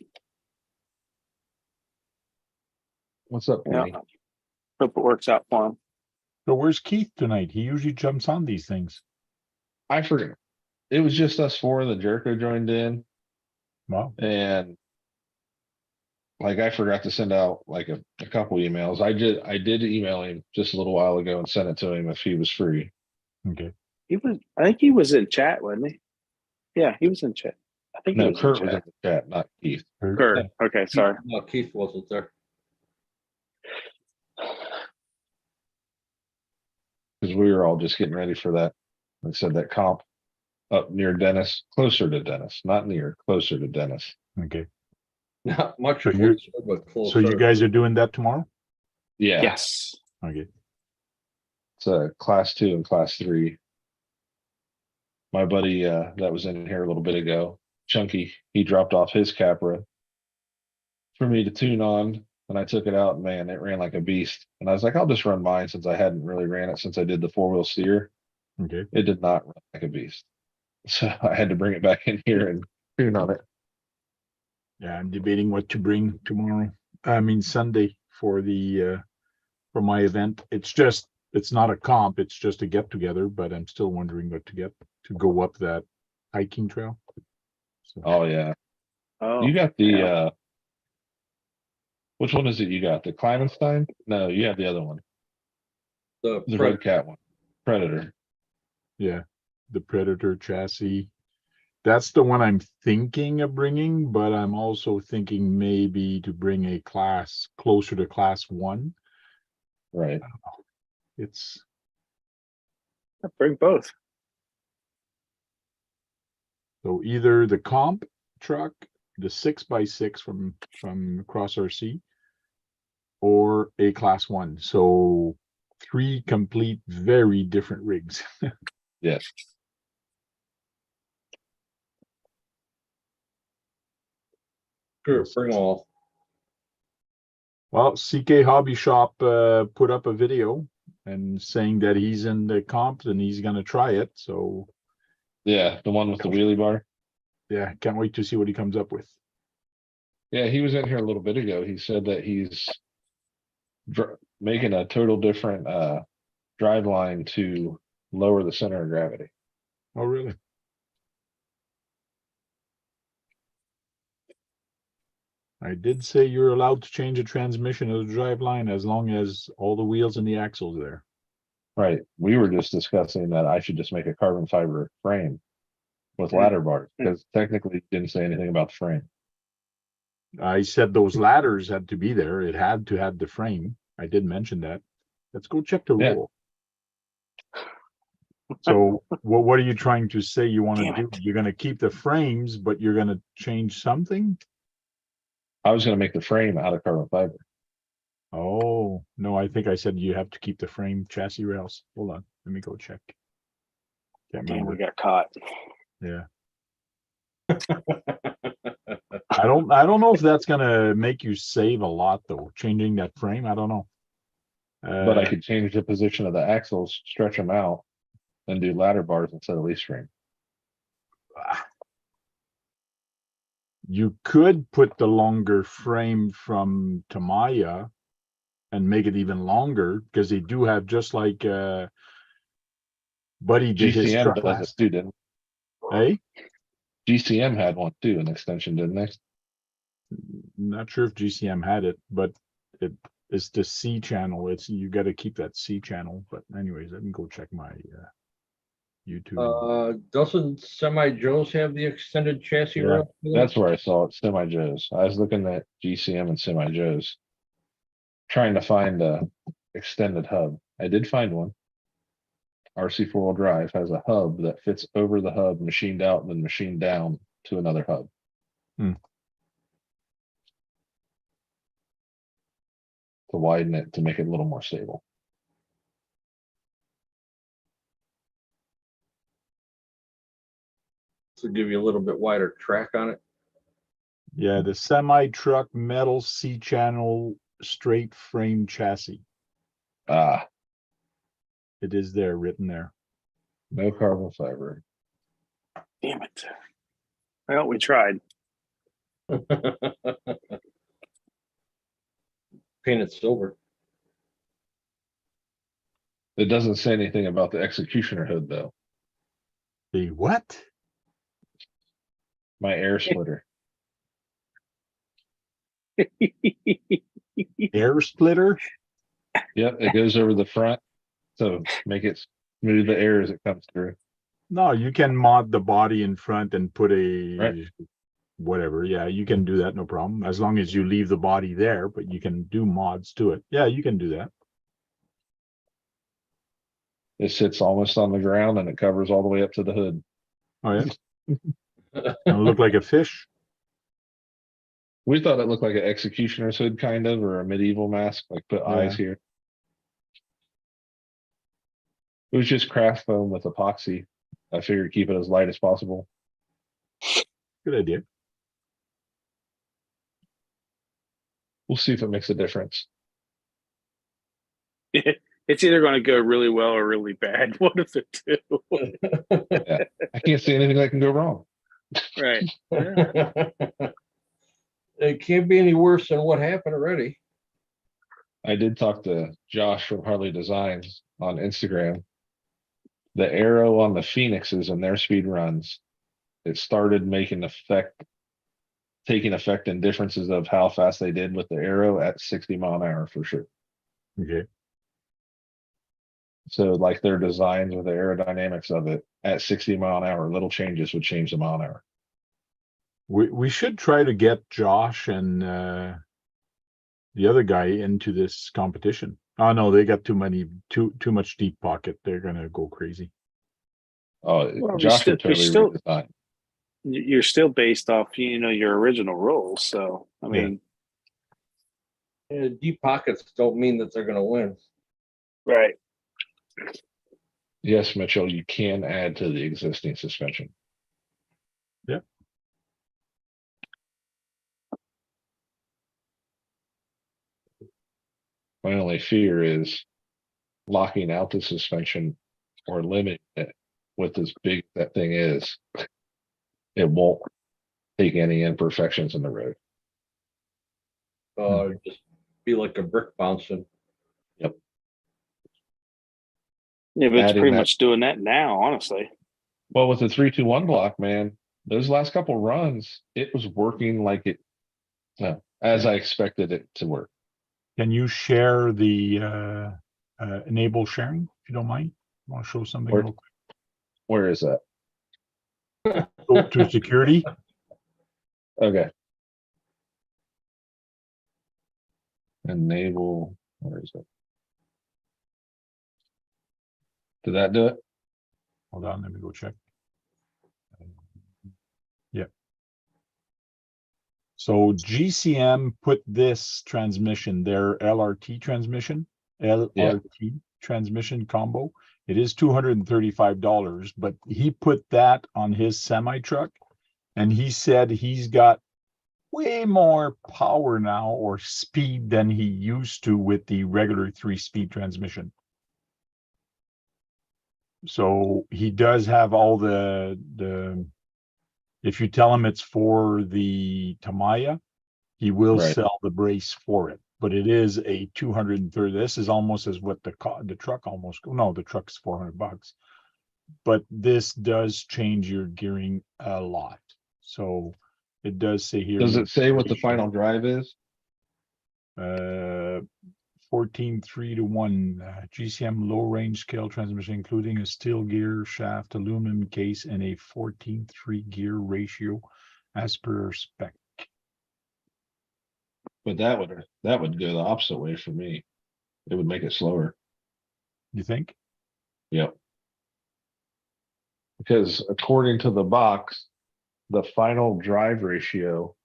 What's up, Yeah. Danny? Hope it works out for him. So where's Keith tonight? He usually jumps on these things. I forget. It was just us four. The Jerko joined in, Wow. and like I forgot to send out like a couple emails. I did email him just a little while ago and sent it to him if he was free. Okay. I think he was in chat, wasn't he? Yeah, he was in chat. I think he No, was Kurt in was in chat. the chat, not Keith. Kurt. Okay, sorry. No, Keith wasn't there. Because we were all just getting ready for that. I said that comp up near Dennis, closer to Dennis, not near, closer to Dennis. Okay. Not much So you're- closer, but closer. So you guys are doing that tomorrow? Yeah, Yes. Okay. it's a class 2 and class 3. My buddy that was in here a little bit ago, Chunky, he dropped off his Capra for me to tune on, and I took it out, and man, it ran like a beast. And I was like, I'll just run mine since I hadn't really ran it since I did the 4-wheel steer. Okay. It did not run like a beast. So I had to bring it back in here and tune on it. Yeah, I'm debating what to bring tomorrow. I mean Sunday for the for my event. It's not a comp, it's just a get together, but I'm still wondering what to get to go up that hiking trail. So Oh yeah. Oh, You got the yeah. which one is it you got? The Kleinenstein? No, you have the other one. The The Pred- Red Cat one. Predator. yeah, the Predator chassis. That's the one I'm thinking of bringing, but I'm also thinking maybe to bring a class closer to class 1. Right. It's Bring both. so either the comp truck, the 6x6 from Cross RC, or a class 1. So 3 complete, very different rigs. Yes. Sure, bring them all. Well, CK Hobby Shop put up a video and saying that he's in the comp and he's gonna try it. So Yeah, the one with the wheelie bar. yeah, can't wait to see what he comes up with. Yeah, he was in here a little bit ago. He said that he's making a total different drive line to lower the center of gravity. Oh, really? I did say you're allowed to change the transmission of the drive line as long as all the wheels and the axles there. Right. We were just discussing that I should just make a carbon fiber frame with Mm. ladder bars because technically it didn't say anything about the frame. I said those ladders had to be there. It had to have the frame. I did mention that. Let's go check the Yeah. rule. So what are you trying to say you want to Damn do? it. You're going to keep the frames, but you're going to change something? I was going to make the frame out of carbon fiber. Oh, no, I think I said you have to keep the frame chassis rails. Hold on. Let me go check. Can't Damn, remember. we got caught. Yeah. I don't know if that's gonna make you save a lot though, changing that frame. I don't know. But I could change the position of the axles, stretch them out, and do ladder bars instead of leaf frame. You could put the longer frame from Tamiya and make it even longer because they do have just like Buddy did his GCM truck does it last. too, didn't Hey, GCM had one too, an extension, didn't they? not sure if GCM had it, but it is the C channel. It's you got to keep that C channel. But anyways, let me go check my YouTube. Doesn't Semi Joe's have the extended chassis Yeah, rail? for that? That's where I saw it, Semi Joe's. I was looking at GCM and Semi Joe's, trying to find a extended hub. I did find one. RC 4-wheel drive has a hub that fits over the hub, machined out, and then machined down to another hub. Hmm. To widen it to make it a little more stable. To give you a little bit wider track on it. Yeah, the semi truck metal C channel straight frame chassis. Ah, It is there, written there. no carbon fiber. Damn it. Well, we tried. Painted silver. It doesn't say anything about the executioner hood though. The what? My air splitter. Air splitter? Yep, it goes over the front to make it smooth the air as it comes through. No, you can mod the body in front and put a Right. whatever. Yeah, you can do that, no problem. As long as you leave the body there, but you can do mods to it. Yeah, you can do that. It sits almost on the ground and it covers all the way up to the hood. Oh yeah. It'll look like a fish. We thought it looked like an executioner's hood, kind of, or a medieval mask, like put eyes Yeah. here. It was just craft foam with epoxy. I figured keep it as light as possible. Good idea. We'll see if it makes a difference. It's either going to go really well or really bad. One of the two. I can't see anything that can go wrong. Right. It can't be any worse than what happened already. I did talk to Josh from Harley Designs on Instagram. The arrow on the Phoenixes and their speed runs, it started taking effect in differences of how fast they did with the arrow at 60 mile an hour for sure. Okay. So like their designs with the aerodynamics of it at 60 mile an hour, little changes would change the mile an hour. We should try to get Josh and the other guy into this competition. Oh no, they got too much deep pocket. They're gonna go crazy. Oh, Well, Josh would you're totally still- redesign. You're still based off, your original rules. So, I Yeah. mean, Deep pockets don't mean that they're gonna win. right. Yes, Mitchell, you can add to the existing suspension. Yeah. My only fear is locking out the suspension or limiting it with as big that thing is. It won't take any imperfections in the road. Just be like a brick bouncing. Yeah, but it's Adding pretty that- much doing that now, honestly. Well, with the 3-2-1 block, man, those last couple runs, it was working like it, as I expected it to work. Can you share the enable sharing if you don't mind? Want to show something Where- real quick? Where is that? Go to security. Okay. Enable, where is it? Did that do it? Hold on, let me go check. Yeah. So GCM put this transmission, their LRT transmission, transmission combo. It is $235, but he put that on his semi truck, and he said he's got way more power now or speed than he used to with the regular 3-speed transmission. So he does have all the if you tell him it's for the Tamiya, he will Right. sell the brace for it. But it is a 230. This is almost as what the truck almost. No, the truck's $400. But this does change your gearing a lot. So it does say here. Does it say what the final drive is? 14-3-1 GCM low range scale transmission, including a steel gear shaft, aluminum case, and a 14-3 gear ratio as per spec. But that would go the opposite way for me. It would make it slower. You think? Yep. Because according to the box, the final drive ratio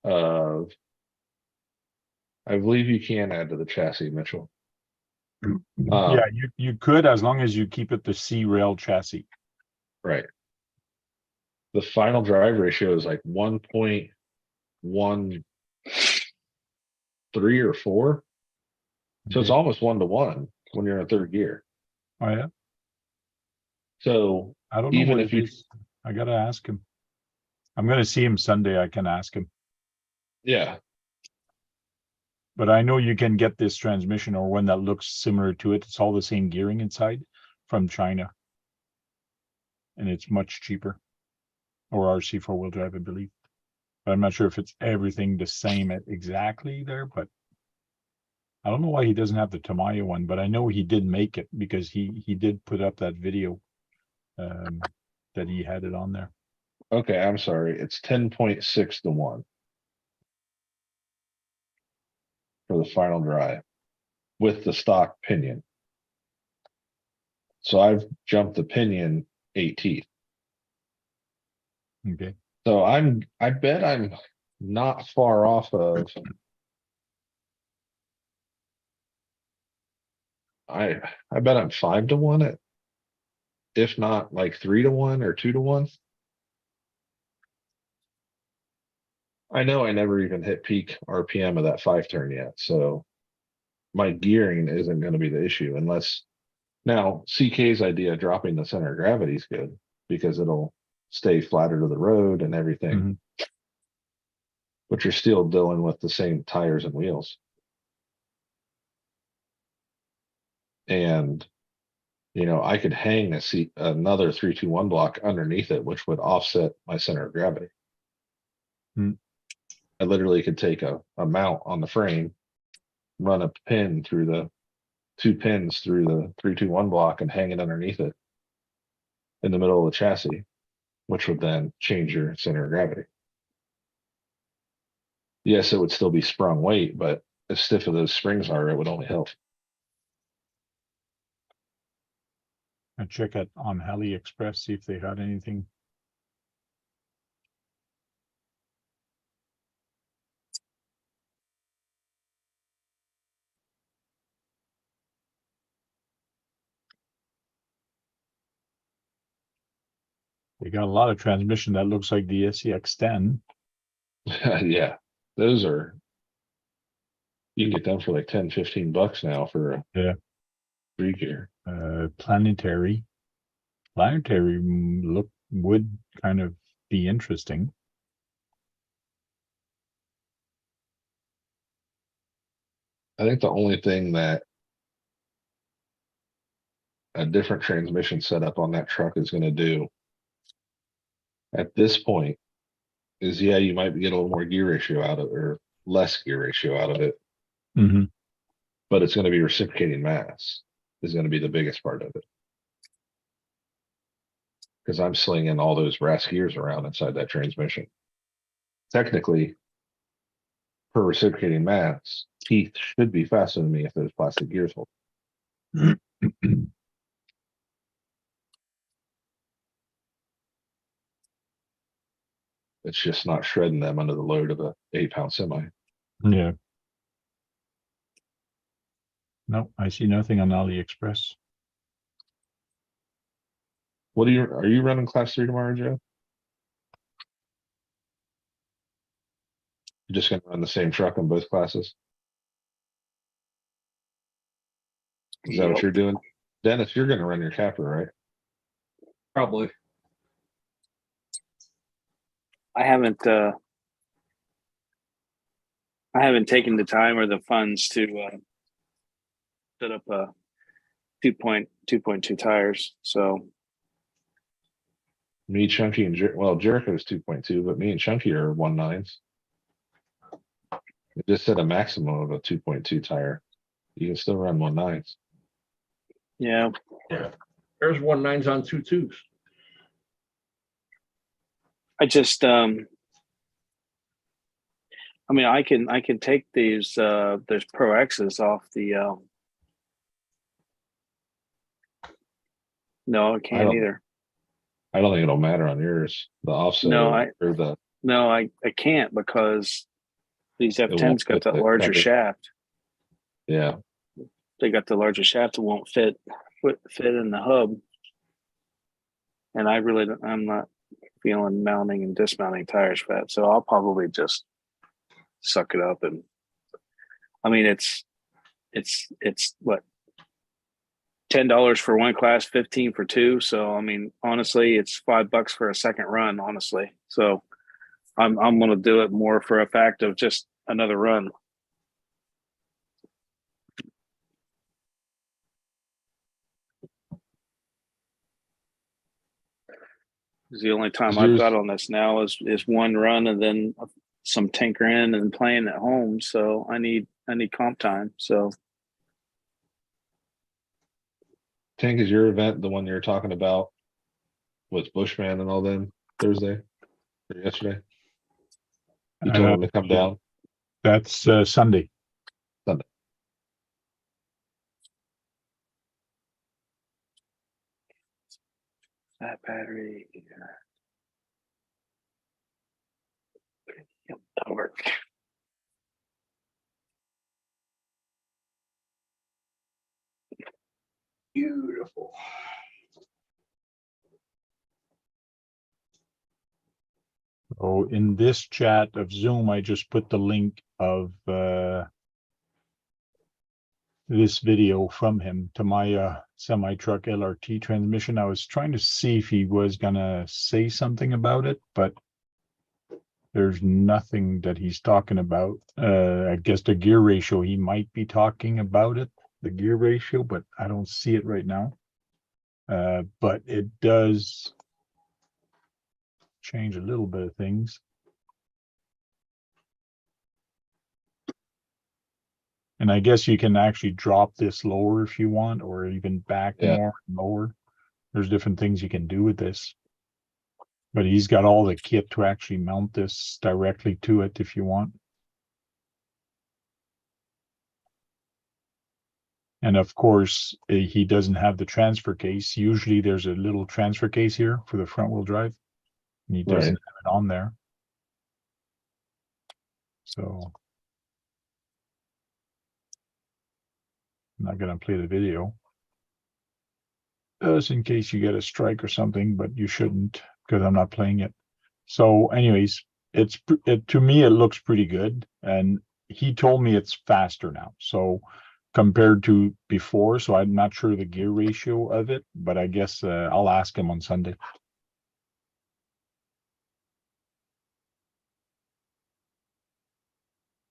of, I believe you can add to the chassis, Mitchell. Yeah, you could, as long as you keep it the C rail chassis. Right. The final drive ratio is like 1.13 or 4. So it's Okay. almost 1-to-1 when you're in third gear. Oh yeah, So I don't know Even what if it you- is. I gotta ask him. I'm gonna see him Sunday. I can ask him. yeah, But I know you can get this transmission or one that looks similar to it. It's all the same gearing inside from China. And it's much cheaper. Or RC 4-wheel drive, I believe. I'm not sure if it's everything the same exactly there, but I don't know why he doesn't have the Tamiya one, but I know he did make it because he did put up that video that he had it on there. Okay, I'm sorry. It's 10.6 to 1 for the final drive with the stock pinion. So I've jumped the pinion 8 teeth. Okay. So I bet I'm not far off of. I bet I'm 5 to 1 at, if not like 3 to 1 or 2 to 1. I know I never even hit peak RPM of that 5 turn yet, so my gearing isn't going to be the issue unless now CK's idea of dropping the center of gravity is good because it'll stay flatter to the road and everything. Mhm. But you're still dealing with the same tires and wheels. And I could hang another 321 block underneath it, which would offset my center of gravity. Hmm. I literally could take a mount on the frame, run a pin through the 2 pins through the 321 block and hang it underneath it in the middle of the chassis, which would then change your center of gravity. Yes, it would still be sprung weight, but as stiff as those springs are, it would only help. I check it on AliExpress, see if they had anything. They got a lot of transmission that looks like the SEX10. Yeah, those are, you can get them for like 10-15 bucks now for a Yeah. 3 gear. Planetary would kind of be interesting. I think the only thing that a different transmission setup on that truck is going to do at this point is, yeah, you might get a little more gear ratio out of it or less gear ratio out of it, Mm-hmm. but it's going to be reciprocating mass is going to be the biggest part of it. Because I'm slinging all those brass gears around inside that transmission. Technically, per reciprocating mass, Keith should be faster than me if those plastic gears hold. It's just not shredding them under the load of a 8-pound semi. Yeah. No, I see nothing on AliExpress. Are you running class 3 tomorrow, Joe? You're just gonna run the same truck in both classes? Is that what Yep. you're doing? Dennis, you're gonna run your capper, right? Probably. I haven't taken the time or the funds to set up a 2.2 tires. So Me, Chunky, and Jericho's 2.2, but me and Chunky are 1.9s. It just said a maximum of a 2.2 tire. You can still run 1.9s. yeah, There's 1.9s on 2.2s. I just I mean I can take these there's Pro X's off the no, I can't either. I don't think it'll matter on yours. The offset No, I can't because these won't F10s got fit that the larger cover. shaft. Yeah. They got the larger shaft. It won't fit in the hub. And I'm not feeling mounting and dismounting tires fat. So I'll probably just suck it up. And I mean, it's what, $10 for one class, 15 for two. So, I mean, honestly, it's $5 for a second run, honestly. So I'm going to do it more for a fact of just another run. 'Cause the only time Is I've got yours- on this now is one run and then some tinkering and playing at home. So I need comp time. So Tank, is your event the one you're talking about with Bushman and all them Thursday or yesterday? You told Uh, him to come down. That's Sunday. that battery. Yep, that'll work. Beautiful. So in this chat of Zoom, I just put the link of this video from him to my semi-truck LRT transmission. I was trying to see if he was gonna say something about it, but there's nothing that he's talking about. I guess the gear ratio, he might be talking about it, the gear ratio, but I don't see it right now. But it does change a little bit of things. And I guess you can actually drop this lower if you want, or even back Yeah. more, lower. There's different things you can do with this. But he's got all the kit to actually mount this directly to it if you want. And of course, he doesn't have the transfer case. Usually there's a little transfer case here for the front wheel drive. And he doesn't Right. have it on there. So I'm not gonna play the video. Just in case you get a strike or something, but you shouldn't because I'm not playing it. So anyways, to me, it looks pretty good. And he told me it's faster now. So compared to before, so I'm not sure the gear ratio of it, but I guess I'll ask him on Sunday.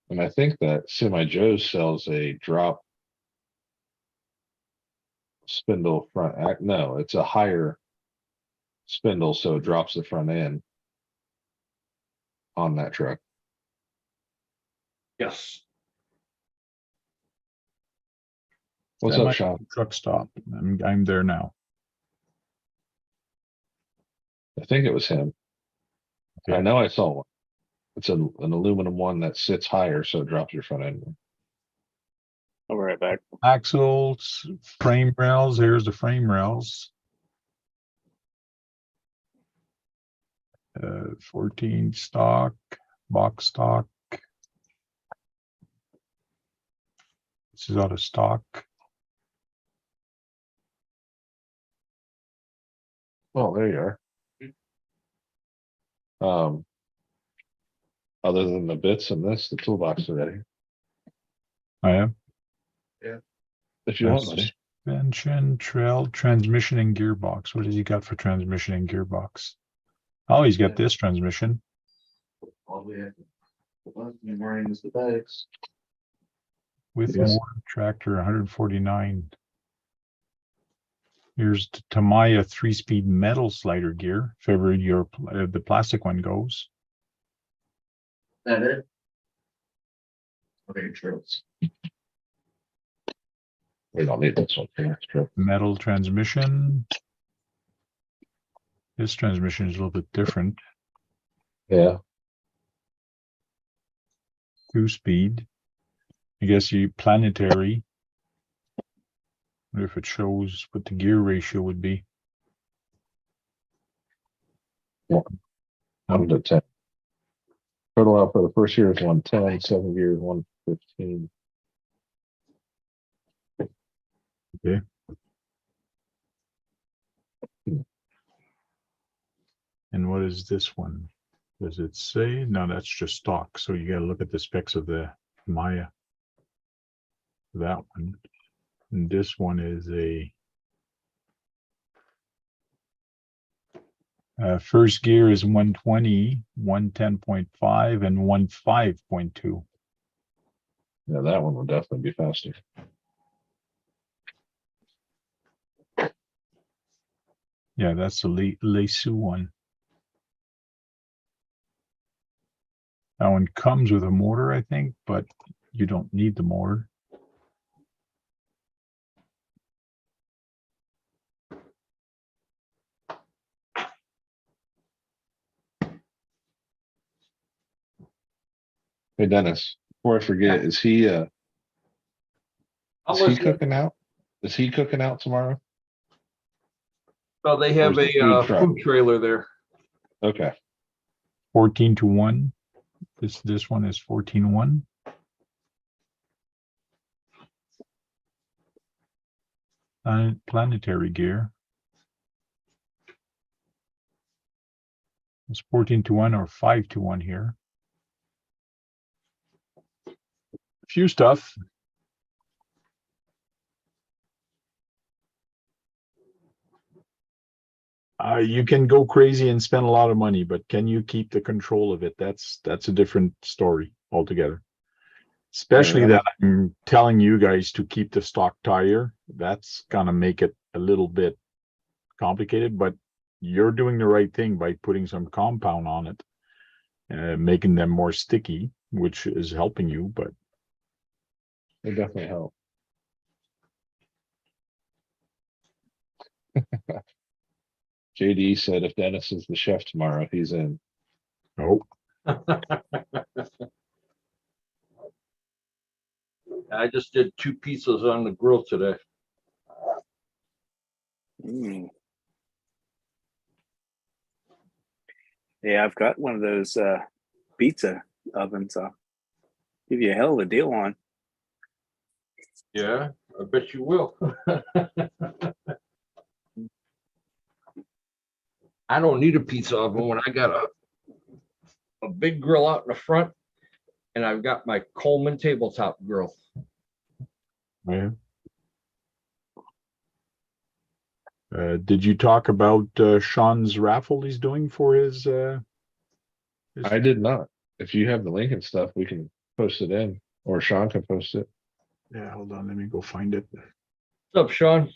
And I think that Semi Joe sells a drop spindle front act. No, it's a higher spindle, so it drops the front end on that truck. Yes. What's Semi up, Sean? Truck stop. I'm there now. I think it was him. Okay. I know I saw one. It's an aluminum one that sits higher, so it drops your front end. I'll be right back. Axles, frame rails. Here's the frame rails. 14 stock, box stock. This is out of stock. Oh, there you are. Other than the bits and this, the toolbox are ready. I am. If you want, buddy. Suspension, trail, transmission, and gearbox. What has he got for transmission and gearbox? Oh, he's got this transmission. All we have wearing is the bags. With Yes. motor tractor 149. Here's the Tamiya 3-speed metal slider gear. If ever the plastic one goes. That it? Okay, trails. We don't need this one. True. Metal transmission. This transmission is a little bit different. Yeah. 2-speed. I guess you planetary. Wonder if it shows what the gear ratio would be. 1 to 10. Total out for the first year is 110, 7 years 115. Okay. And what is this one? Does it say? No, that's just stock. So you got to look at the specs of the Maya. That one. And this one is a first gear is 120, 110.5, and 15.2. Yeah, that one will definitely be faster. Yeah, that's the Leisu one. That one comes with a motor, I think, but you don't need the motor. Hey Dennis, before I forget, is I'll he let you, cooking out? Is he cooking out tomorrow? well, they have Where's the food a truck? food trailer there. Okay. 14-1. This one is 14-1. Planetary gear. It's 14-1 or 5-1 here. Few stuff. You can go crazy and spend a lot of money, but can you keep the control of it? That's a different story altogether. Especially that I'm telling you guys to keep the stock tire. That's gonna make it a little bit complicated, but you're doing the right thing by putting some compound on it, making them more sticky, which is helping you, but It definitely help. JD said if Dennis is the chef tomorrow, he's in. oh, I just did 2 pizzas on the grill today. Mm. Yeah, I've got one of those pizza ovens. I'll give you a hell of a deal on. Yeah, I bet you will. I don't need a pizza oven when I got a big grill out in the front, and I've got my Coleman tabletop grill. yeah. Did you talk about Sean's raffle he's doing for his I did not. If you have the link and stuff, we can post it in, or Sean can post it. Yeah, hold on, let me go find it. What's up, Sean?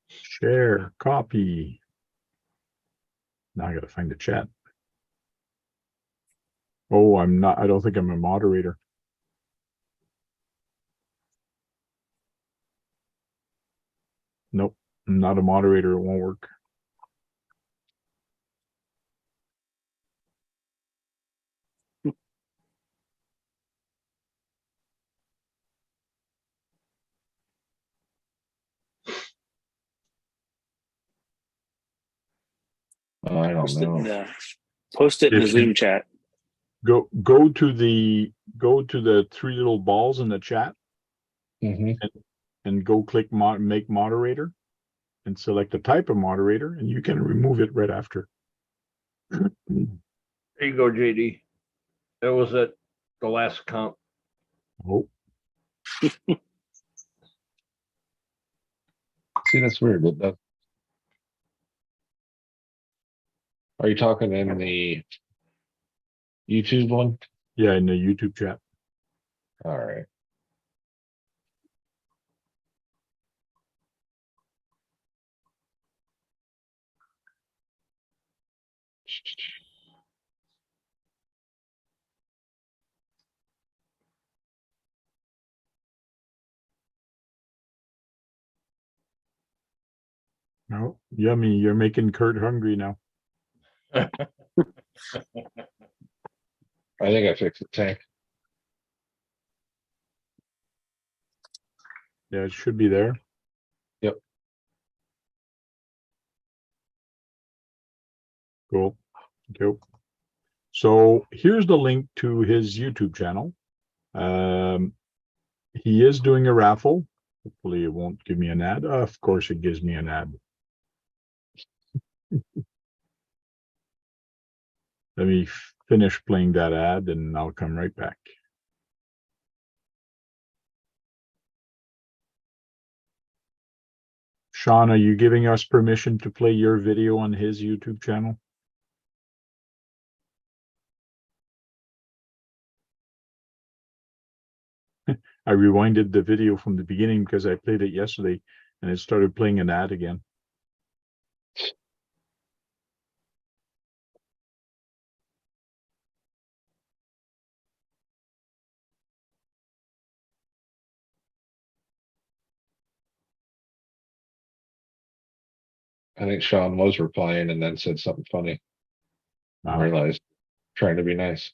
Share, copy. Now I gotta find the chat. Oh, I'm not, I don't think I'm a moderator. Nope, I'm not a moderator, it won't work. I don't Post it in know. the, post it in the If you- Zoom chat. Go to the 3 little balls in the chat Mhm. and go click make moderator and select the type of moderator, and you can remove it right after. There you go, JD. That was at the last count. Oh, See, that's weird. Are you talking in the YouTube one? yeah, in the YouTube chat. All right. Oh, yummy. You're making Kurt hungry now. I think I fixed the tank. Yeah, it should be there. Yep. Cool. Cool. So here's the link to his YouTube channel. He is doing a raffle. Hopefully it won't give me an ad. Of course it gives me an ad. Let me finish playing that ad and I'll come right back. Sean, are you giving us permission to play your video on his YouTube channel? I rewinded the video from the beginning because I played it yesterday and it started playing an ad again. I think Sean was replying and then said something funny. I Wow. realized trying to be nice.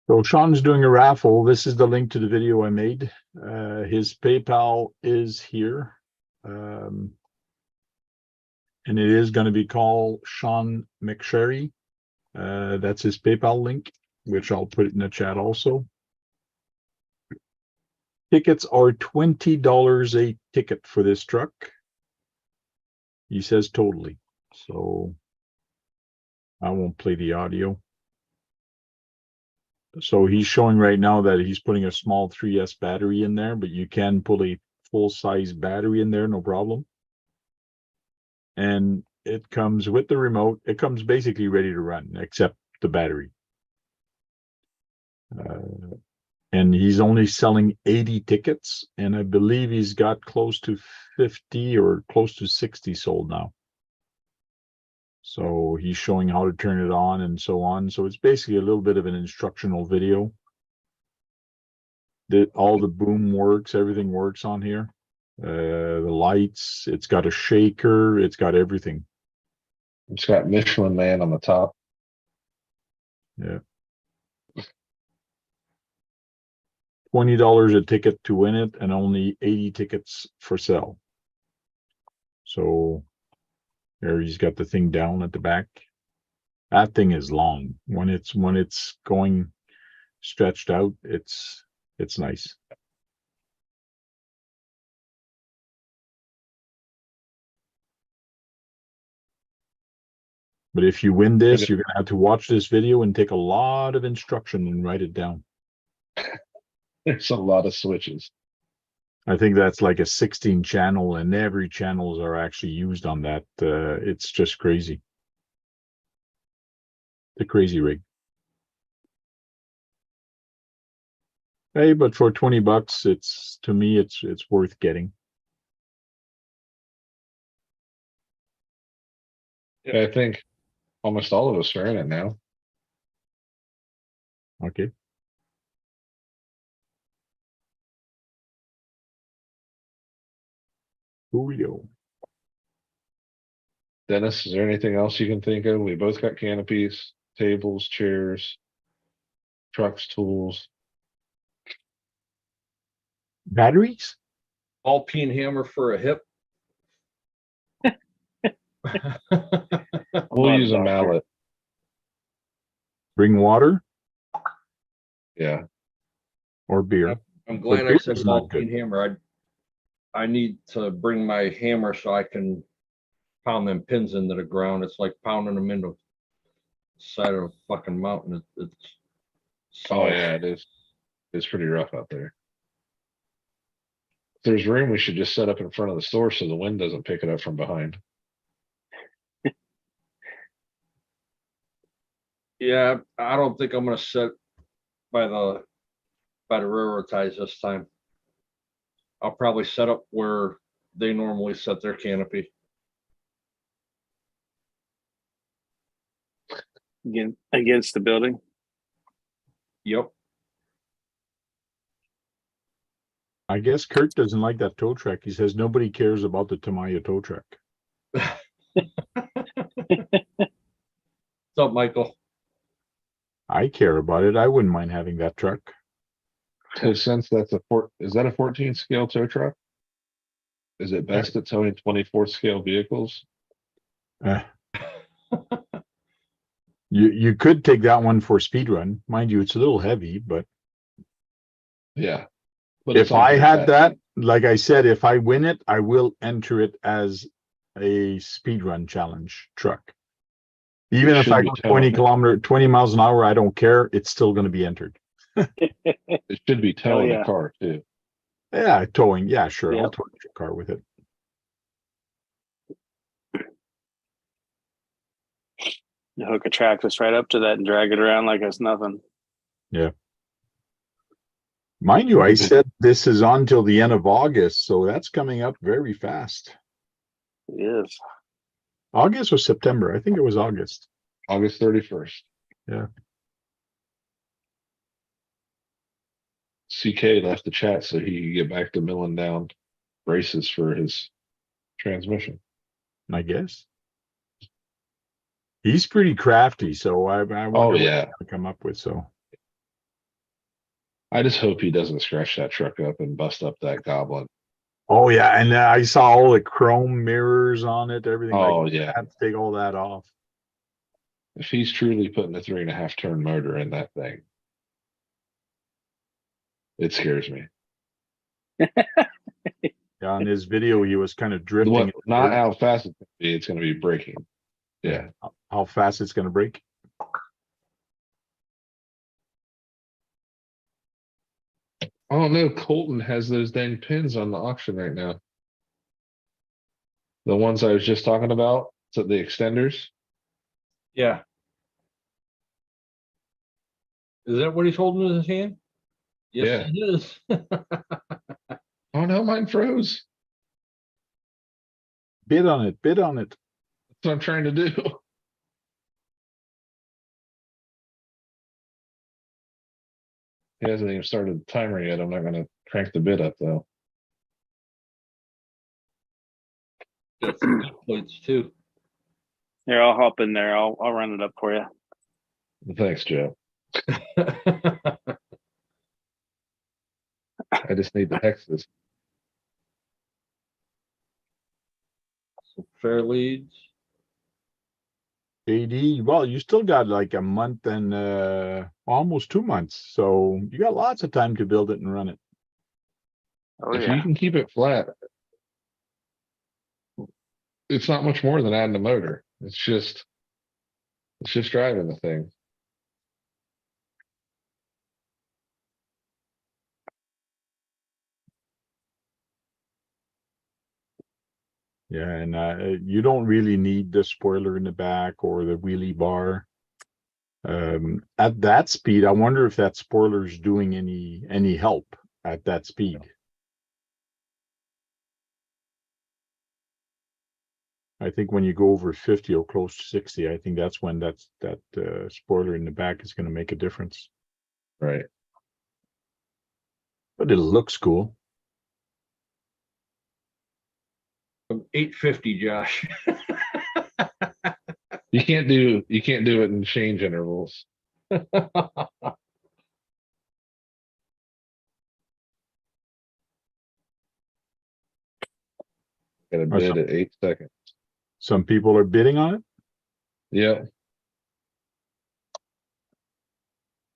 So Sean's doing a raffle. This is the link to the video I made. His PayPal is here. And it is going to be called Sean McSherry. That's his PayPal link, which I'll put in the chat also. Tickets are $20 a ticket for this truck. He says totally. So I won't play the audio. So he's showing right now that he's putting a small 3S battery in there, but you can put a full-size battery in there, no problem. And it comes with the remote. It comes basically ready to run, except the battery. And he's only selling 80 tickets, and I believe he's got close to 50 or close to 60 sold now. So he's showing how to turn it on and so on. So it's basically a little bit of an instructional video. All the boom works, everything works on here. The lights, it's got a shaker, it's got everything. It's got Michelin Man on the top. Yeah. $20 a ticket to win it and only 80 tickets for sale. So there he's got the thing down at the back. That thing is long. When it's going stretched out, it's nice. But if you win this, you're gonna have to watch this video and take a lot of instruction and write it down. There's a lot of switches. I think that's like a 16 channel, and every channels are actually used on that. It's just crazy. The crazy rig. Hey, but for 20 bucks, to me, it's worth getting. Yeah, I think almost all of us are in it now. Okay. Julio. Dennis, is there anything else you can think of? We both got canopies, tables, chairs, trucks, tools. Batteries? Alpine hammer for a hip. We'll Not a use a doctor. mallet. Bring water Yeah. or beer. I'm glad I beer's said not Alpine hammer. I need to bring my hammer so I can pound them pins into the ground. It's like pounding them into the side of a fucking mountain. It's Oh yeah, it is. It's pretty rough out there. If there's room, we should just set up in front of the store so the wind doesn't pick it up from behind. Yeah, I don't think I'm gonna sit by the railroad ties this time. I'll probably set up where they normally set their canopy. Against the building. Yep. I guess Kurt doesn't like that tow truck. He says nobody cares about the Tamiya tow truck. What's up, Michael? I care about it. I wouldn't mind having that truck. So since that's is that a 14 scale tow truck? Is it best at towing 24 scale vehicles? Uh, you could take that one for speed run. Mind you, it's a little heavy, but Yeah. But if it's on I here had that- that, like I said, if I win it, I will enter it as a speed run challenge truck. Even if should I be go 20 miles an hour, I don't care. It's still going to be entered. It should be towing yeah. a car too. Yeah, towing. Yeah, sure. Yeah. I'll tow your car with it. You hook a trackless right up to that and drag it around like it's nothing. Mind you, I said this is on till the end of August, so that's coming up very fast. It is. August or September? I think it was August. August 31st. Yeah. CK left the chat so he could get back to milling down braces for his transmission. I guess. He's pretty crafty, so I wonder Oh what yeah. he's gonna come up with. So I just hope he doesn't scratch that truck up and bust up that goblin. oh yeah, and I saw all the chrome mirrors on it, everything Oh like yeah. that. Take all that off. If he's truly putting a 3.5 turn motor in that thing, it scares me. Yeah, on his video, he was kind of drifting. What, at not first. how fast it's gonna be, it's gonna be braking. Yeah. How fast it's gonna break. Oh no, Colton has those dang pins on the auction right now. The ones I was just talking about, so the extenders. Yeah. Is that what he's holding in his hand? Yes, Yeah. it is. Oh no, mine froze. Bid on it. Bid on it. That's what I'm trying to do. He hasn't even started the timer yet. I'm not gonna crank the bid up though. Got some good plates too. Here, I'll hop in there. I'll run it up for you. Thanks, Joe. I just need the hexes. Some fair leads. JD, well, you still got like a month and almost 2 months, so you got lots of time to build it and run it. Oh If yeah. you can keep it flat, it's not much more than adding a motor. It's just driving the thing. Yeah, and you don't really need the spoiler in the back or the wheelie bar. At that speed, I wonder if that spoiler is doing any help at that speed. I think when you go over 50 or close to 60, I think that's when that spoiler in the back is going to make a difference. Right. But it looks cool. From 850, Josh. You can't do it in change intervals. Got a bid at 8 seconds. Some people are bidding on it. Yeah.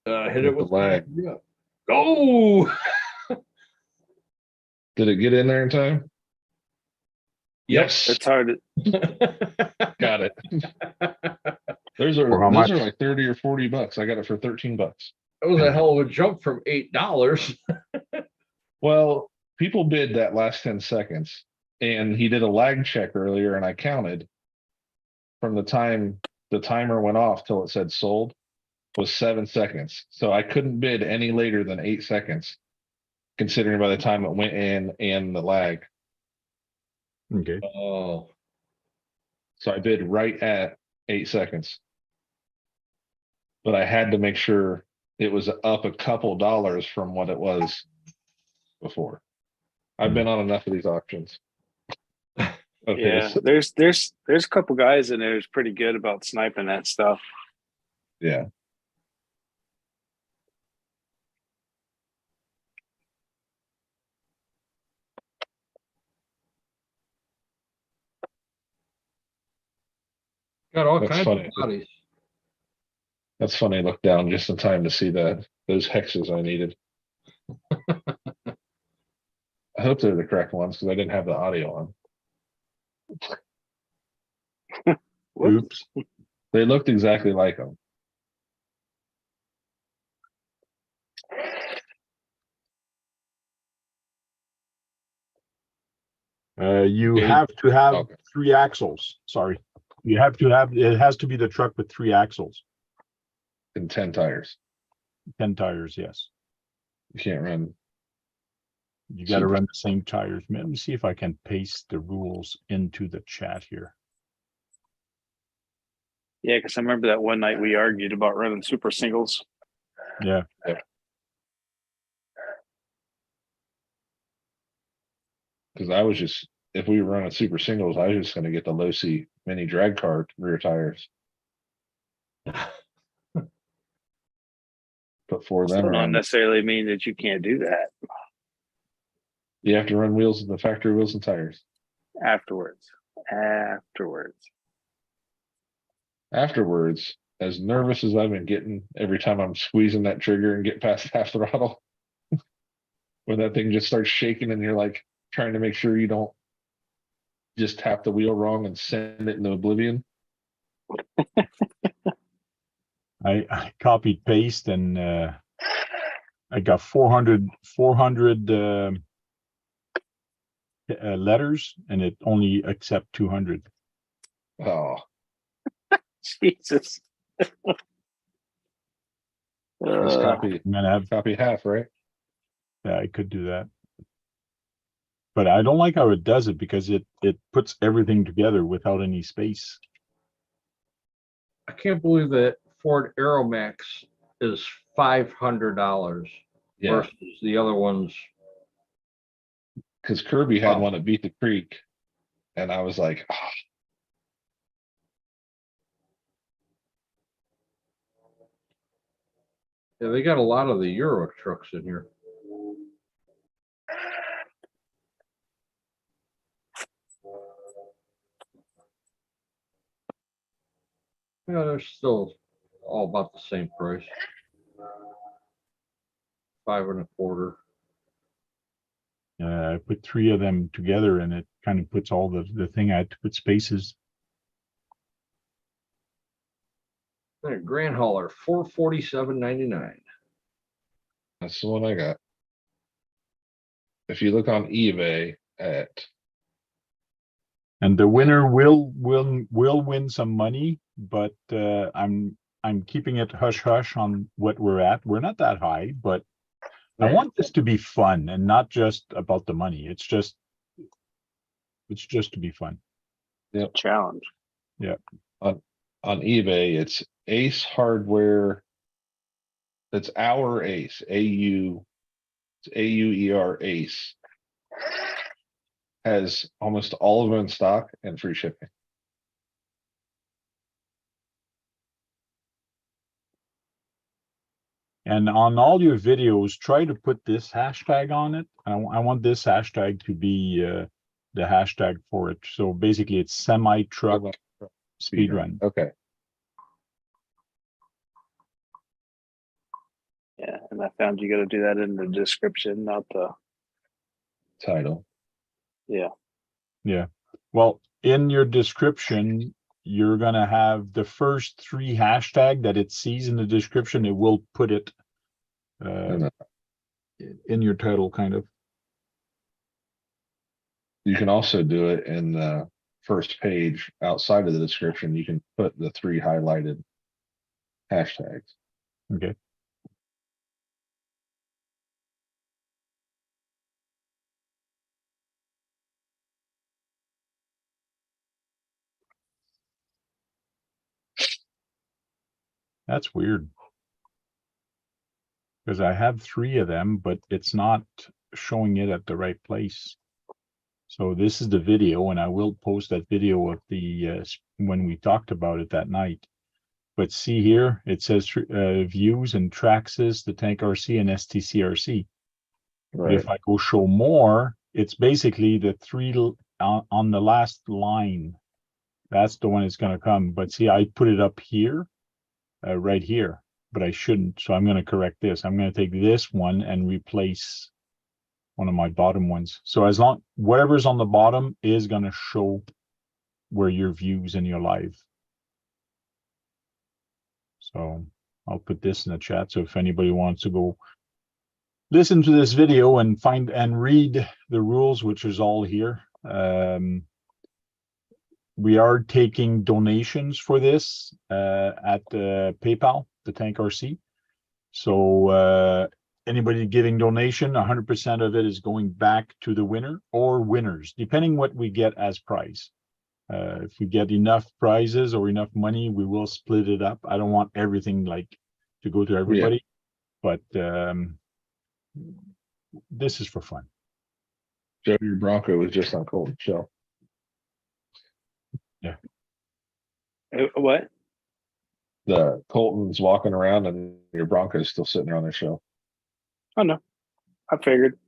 Hit it With the with lag. Yeah. Go. Did it get in there in time? Yes. It's hard. Got it. For how Those much? are like 30 or 40 bucks. I got it for 13 bucks. That was a hell of a jump from $8. Well, people bid that last 10 seconds and he did a lag check earlier and I counted from the time the timer went off till it said sold was 7 seconds. So I couldn't bid any later than 8 seconds, considering by the time it went in and the lag. Okay. Oh, So I bid right at 8 seconds. But I had to make sure it was up a couple dollars from what it was before. I've been on enough of these auctions. Okay, Yeah, so- there's a couple guys in there who's pretty good about sniping that stuff. yeah. got all That's kinds funny. of bodies. That's funny. I looked down just in time to see those hexes I needed. I hope they're the correct ones because I didn't have the audio on. Oops. They looked exactly like them. You Okay. have to have Okay. 3 axles. Sorry. You have to have, it has to be the truck with 3 axles, And 10 tires. 10 tires, yes. You can't run. You gotta Super. run the same tires. Let me see if I can paste the rules into the chat here. Yeah, because I remember that one night we argued about running super singles. Yeah, Because I was just, if we were running super singles, I was just gonna get the low seat mini drag car rear tires. Put 4 of them Still don't around. necessarily mean that you can't do that You have to run wheels, the factory wheels and tires. afterwards. Afterwards, as nervous as I've been getting every time I'm squeezing that trigger and get past half throttle, when that thing just starts shaking and you're like trying to make sure you don't just tap the wheel wrong and send it into oblivion. I copied paste and I got 400 letters and it only accept 200. Oh, Jesus. just copy I'm gonna have, half, right? yeah, I could do that. But I don't like how it does it because it puts everything together without any space. I can't believe that Ford Aeromax is $500 Yeah, versus the other ones. because Kirby had Wow. one at Beat the Creek, and I was like, ah, Yeah, they got a lot of the Euro trucks in here. Yeah, they're still all about the same price. 5 1/4. I put 3 of them together and it kind of puts all the thing I had to put spaces. And a Grand Hauler, $447.99. that's the one I got. If you look on eBay at, And the winner will win some money, but I'm keeping it hush hush on what we're at. We're not that high, but I Right. want this to be fun and not just about the money. It's just to be fun. Challenge. on eBay, it's Ace Hardware. That's our Ace, it's AUER Ace. Has almost all of them in stock and free shipping. And on all your videos, try to put this hashtag on it. I want this hashtag to be the hashtag for it. So basically, it's semi truck speed run. Okay, Yeah, and I found you got to do that in the description, not the. title. Yeah. Well, in your description, you're gonna have the first 3 hashtag that it sees in the description. It will put it And in your title, kind of. you can also do it in the first page outside of the description. You can put the 3 highlighted hashtags. Okay. That's weird. Because I have 3 of them, but it's not showing it at the right place. So this is the video, and I will post that video of the when we talked about it that night. But see here, it says views and Traxxas, the Tank RC, and STCRC. But Right. if I go show more, it's basically the 3 on the last line. That's the one that's going to come. But see, I put it up here, right here, but I shouldn't. So I'm going to correct this. I'm going to take this one and replace one of my bottom ones. So as long, whatever's on the bottom is going to show where your views and your live. So I'll put this in the chat. So if anybody wants to go listen to this video and find and read the rules, which is all here, We are taking donations for this at PayPal, the Tank RC. So anybody giving donation, 100% of it is going back to the winner or winners, depending what we get as prize. If we get enough prizes or enough money, we will split it up. I don't want everything like to go to everybody, but this is for fun. Joe, your Bronco was just on Colton's shelf. What? The Colton's walking around and your Bronco's still sitting there on their shelf. Oh no, I figured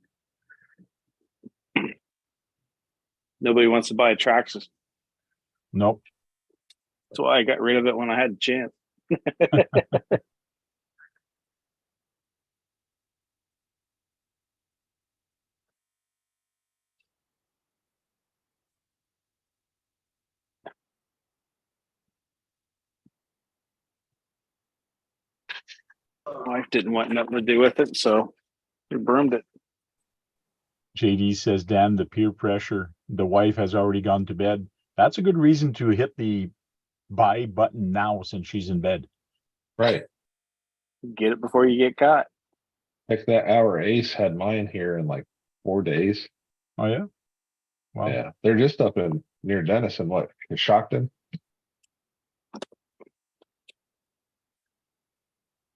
nobody wants to buy a Traxxas. Nope. That's why I got rid of it when I had a chance. Wife didn't want nothing to do with it, so we broomed it. JD says, Dan, the peer pressure. The wife has already gone to bed. That's a good reason to hit the buy button now since she's in bed. Right. Get it before you get caught. Heck, that Hour Ace had mine here in like 4 days. Oh yeah. Wow. Yeah, they're just up in near Denison, what, Coshocton?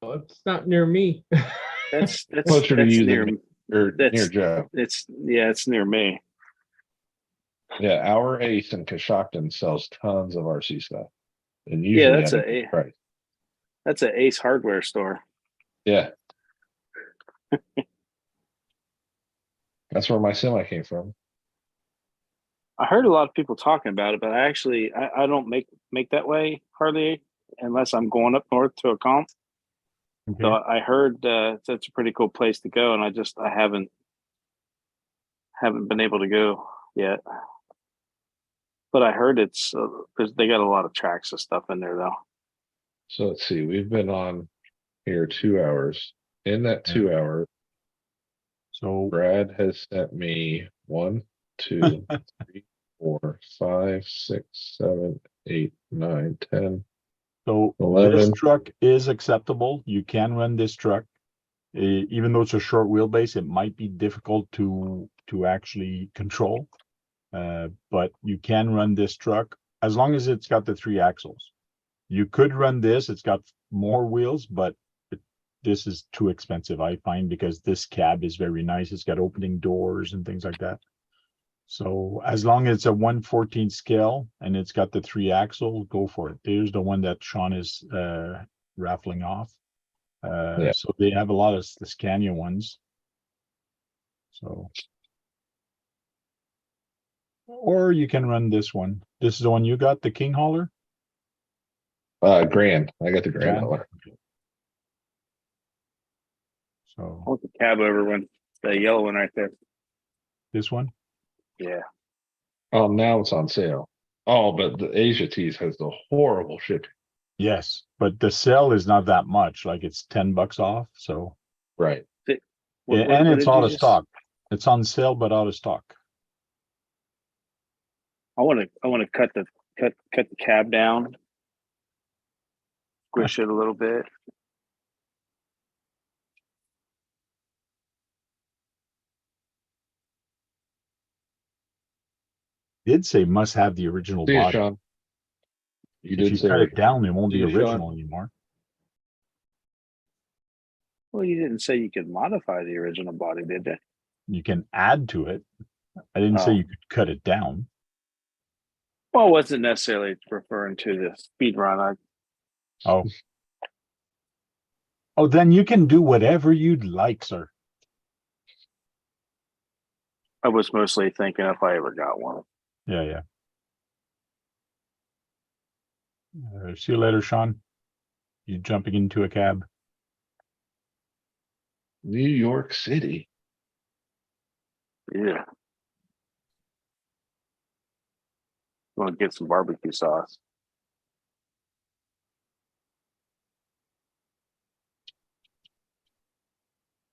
Well, it's not near me. That's Closer to you near. than or That's near Joe. It's near me. Yeah, Hour Ace in Coshocton sells tons of RC stuff. And Yeah, usually that's at a good price. That's an Ace hardware store. Yeah. That's where my semi came from. I heard a lot of people talking about it, but I don't make that way hardly unless I'm going up north to a comp. Okay. So I heard that's a pretty cool place to go, and I haven't been able to go yet. But I heard it's they got a lot of Traxxas stuff in there though. So let's see, we've been on here 2 hours. In that Yeah. 2 hours, So Brad has sent me 1, 2, 3, 4, 5, 6, 7, 8, 9, 10. So 11. this truck is acceptable. You can run this truck. Even though it's a short wheelbase, it might be difficult to actually control. But you can run this truck as long as it's got the 3 axles. You could run this, it's got more wheels, but this is too expensive, I find, because this cab is very nice. It's got opening doors and things like that. So as long as it's a 1/14 scale and it's got the 3 axle, go for it. There's the one that Sean is raffling off. Yeah. So they have a lot of the Scania ones. So, or you can run this one. This is the one you got, the King Hauler. Grand. I got the Grand Grand? Hauler. I So want the cab over one, the yellow one right there. this one. Yeah. Oh, now it's on sale. Oh, but the Asia Tees has the horrible shipping. Yes, but the sale is not that much. Like it's $10 off. So Right. yeah, and it's out of stock. It's on sale, but out of stock. I want to cut the cab down, squish it a little bit. Did say must have the original See you, body. Sean. You If did you say cut it down, it won't be See you, Sean. original anymore. Well, you didn't say you could modify the original body, did you? You can add to it. I didn't say Oh. you could cut it down. Well, I wasn't necessarily referring to the speed run. Oh. Oh, then you can do whatever you'd like, sir. I was mostly thinking if I ever got one. Yeah, yeah. See you later, Sean. You jumping into a cab. New York City. Yeah. Want to get some barbecue sauce.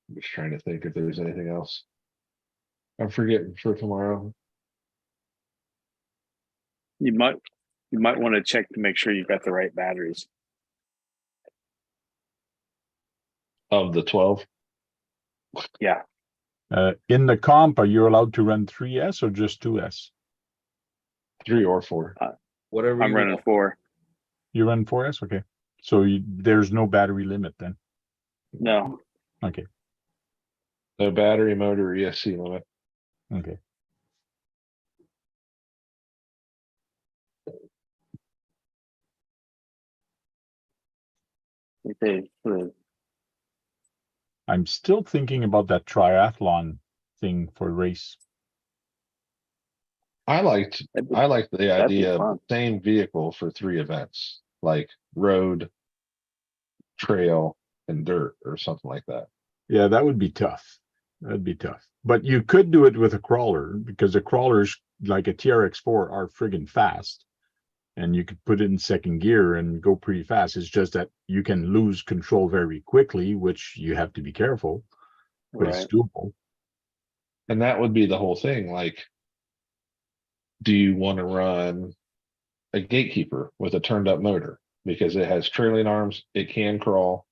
I'm just trying to think if there's anything else. I'm forgetting for tomorrow. You might want to check to make sure you got the right batteries. Of the 12, Yeah, In the comp, are you allowed to run 3S or just 2S? 3 or 4. Whatever I'm you running want. 4. You run 4S? Okay. So there's no battery limit then. No, Okay. No battery, motor, ESC limit. Okay. they, I'm still thinking about that triathlon thing for race. I liked that'd be- the be idea of fun. the same vehicle for 3 events, like road, trail, and dirt, or something like that. Yeah, that would be tough. That'd be tough. But you could do it with a crawler because the crawlers like a TRX4 are friggin' fast. And you could put it in second gear and go pretty fast. It's just that you can lose control very quickly, which you have to be careful, but it's Right. doable. And that would be the whole thing. Like, do you want to run a gatekeeper with a turned up motor because it has trailing arms, it can crawl,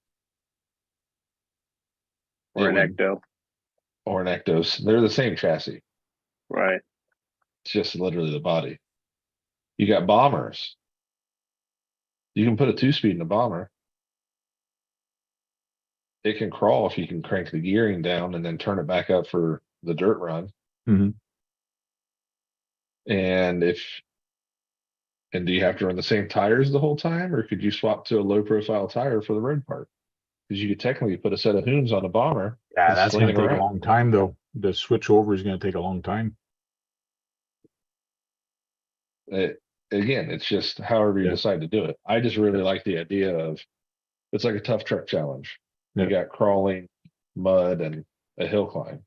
Or it an would- ecto. or an Ectos? They're the same chassis. Right. It's just literally the body. You got bombers. You can put a 2-speed in a bomber. It can crawl if you can crank the gearing down and then turn it back up for the dirt run. Mhm. And do you have to run the same tires the whole time, or could you swap to a low profile tire for the road part? Because you could technically put a set of hoons on a bomber. Yeah, and that's sling going to it take a around. long time, though. The switch over is going to take a long time. Again, it's just however you Yeah. decide to do it. I just really like the idea of it's like a tough truck challenge. Yeah. You got crawling, mud, and a hill climb.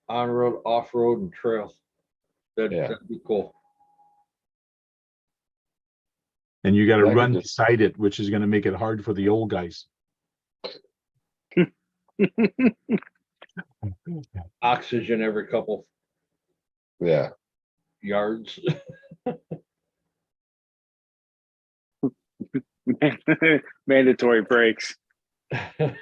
On road, off road, and trail. Yeah. That'd be cool. And you got to That could run just- beside it, which is going to make it hard for the old guys. Oxygen every couple Yeah. yards. Mandatory brakes.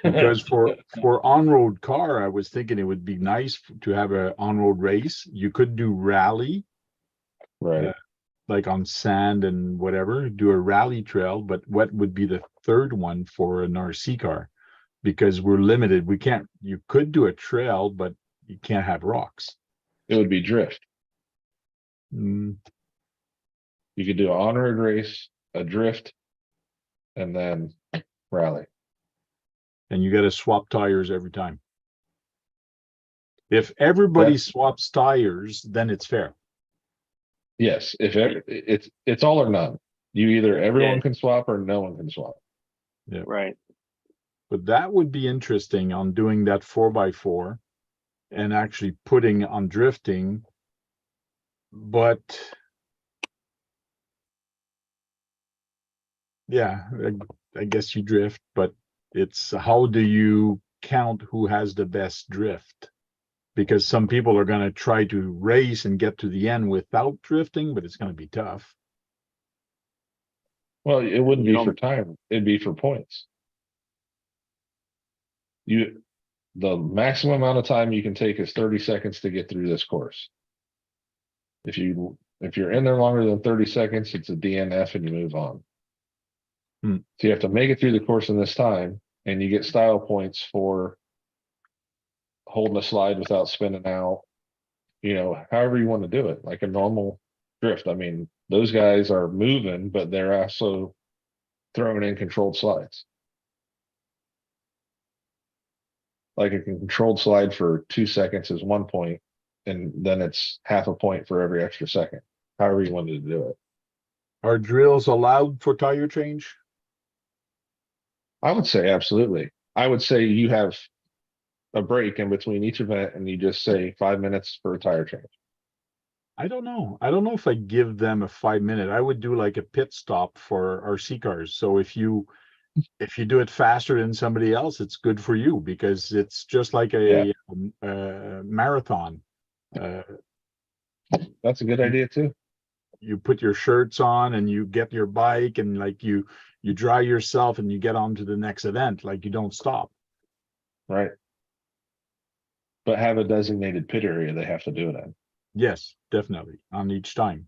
Because for on-road car, I was thinking it would be nice to have a on-road race. You could do rally, Right. like on sand and whatever, do a rally trail. But what would be the third one for an RC car? Because we're limited. We can't, you could do a trail, but you can't have rocks. It would be drift. Mm, You could do an on-road race, a drift, and then rally. and you got to swap tires every time. If everybody That- swaps tires, then it's fair. Yes, it's all or none. You either everyone Yeah. can swap or no one can swap. Right. But that would be interesting on doing that 4x4 and actually putting on drifting. But yeah, I guess you drift, but it's how do you count who has the best drift? Because some people are going to try to race and get to the end without drifting, but it's going to be tough. Well, it wouldn't You be don't- for time, it'd be for points. The maximum amount of time you can take is 30 seconds to get through this course. If you're in there longer than 30 seconds, it's a DNF and you move on. Hmm. So you have to make it through the course in this time, and you get style points for holding a slide without spinning out. However you want to do it, like a normal drift. I mean, those guys are moving, but they're also throwing in controlled slides. Like a controlled slide for 2 seconds is 1 point, and then it's half a point for every extra second, however you wanted to do it. Are drills allowed for tire change? I would say absolutely. I would say you have a break in between each event and you just say 5 minutes for a tire change. I don't know. I don't know if I give them a 5 minute. I would do like a pit stop for RC cars. So if you do it faster than somebody else, it's good for you because it's just like a marathon. That's a good idea too. you put your shirts on and you get your bike and like you dry yourself and you get on to the next event. Like you don't stop. Right. But have a designated pit area they have to do it in. Yes, definitely on each time.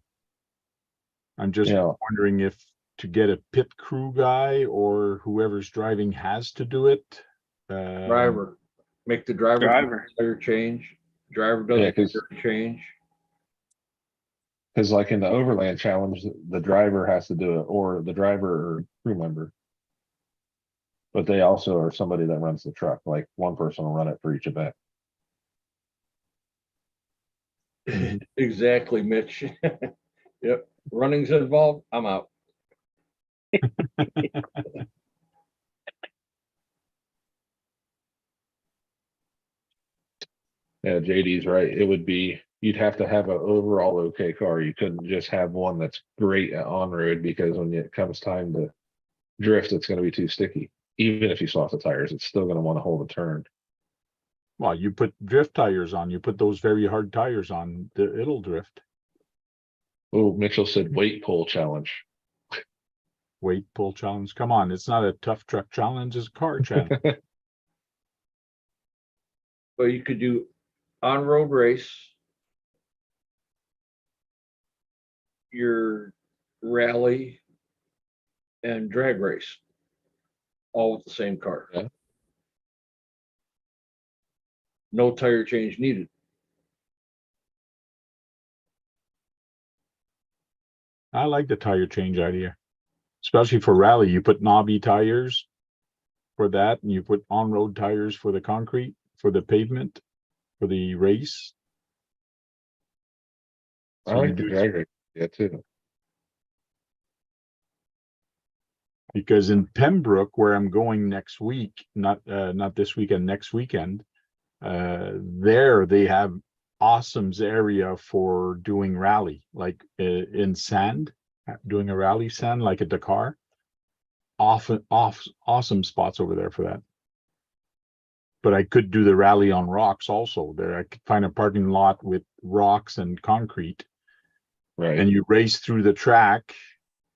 I'm just Yeah. wondering if to get a pit crew guy or whoever's driving has to do it. Driver, make the driver. Driver. Tire change. Driver Yeah, doesn't 'cause- tire change. Because like in the overland challenge, the driver has to do it, or the driver or crew member. But they also are somebody that runs the truck, like one person will run it for each event. Exactly, Mitch. Yep, running's involved, I'm out. Yeah, JD's right. It would be, you'd have to have an overall okay car. You couldn't just have one that's great at on road, because when it comes time to drift, it's gonna be too sticky. Even if you swap the tires, it's still gonna wanna hold a turn. Well, you put drift tires on, you put those very hard tires on, it'll drift. Oh, Mitchell said weight pull challenge. Weight pull challenge. Come on, it's not a tough truck challenge, it's a car challenge. But you could do on-road race. Your rally and drag race. All with the same car. Yeah. No tire change needed. I like the tire change idea. Especially for rally, you put knobby tires for that, and you put on-road tires for the concrete, for the pavement, for the race. I So you like the do- drag race, yeah, too. Because in Pembroke, where I'm going next week, not this weekend, next weekend, there they have awesome's area for doing rally, like in sand, doing a rally sand like at Dakar. Awesome spots over there for that. But I could do the rally on rocks also. There I could find a parking lot with rocks and concrete, Right, and you race through the track,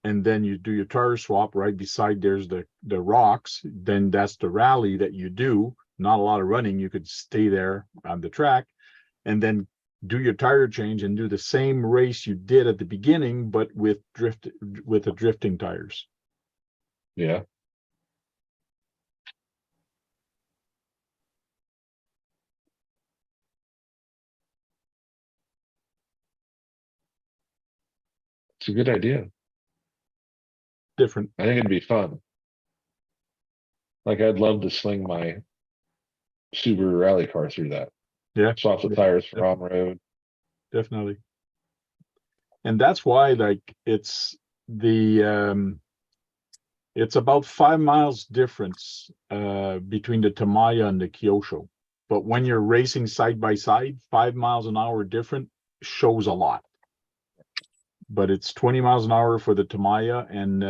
and then you do your tire swap right beside there's the rocks. Then that's the rally that you do. Not a lot of running. You could stay there on the track and then do your tire change and do the same race you did at the beginning, but with the drifting tires. yeah. It's a good idea. Different. I think it'd be fun. Like, I'd love to sling my Subaru rally car through that. Yeah, Swap the tires for on road. definitely. And that's why, like, it's about 5 miles difference between the Tamaya and the Kyosho. But when you're racing side by side, 5 miles an hour different shows a lot. But it's 20 miles an hour for the Tamaya and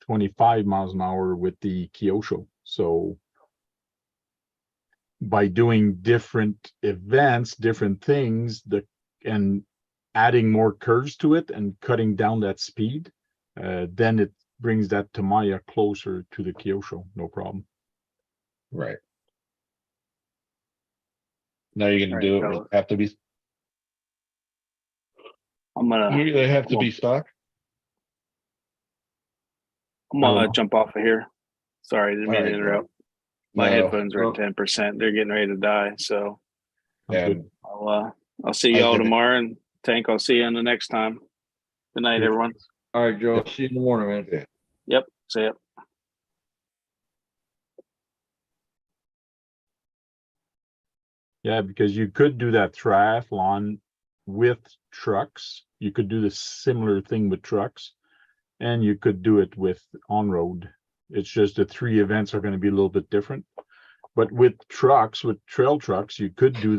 25 miles an hour with the Kyosho. So by doing different events, different things, and adding more curves to it and cutting down that speed, then it brings that Tamaya closer to the Kyosho, no problem. Right. Now you're gonna Right, do it, fellas. with- have to be, I'm gonna they have to be stock? jump off of here. Sorry, didn't mean to Alright, interrupt. My No, headphones are at 10%. They're getting ready to die. So Sounds good. and I'll see I y'all did it. tomorrow, and Tank, I'll see you on the next time. Good night, Good. everyone. All right, Joe, see you in the morning, man. Yeah. Yep. See ya. Yeah, because you could do that triathlon with trucks. You could do the similar thing with trucks, and you could do it with on-road. It's just the 3 events are going to be a little bit different. But with trucks, with trail trucks, you could do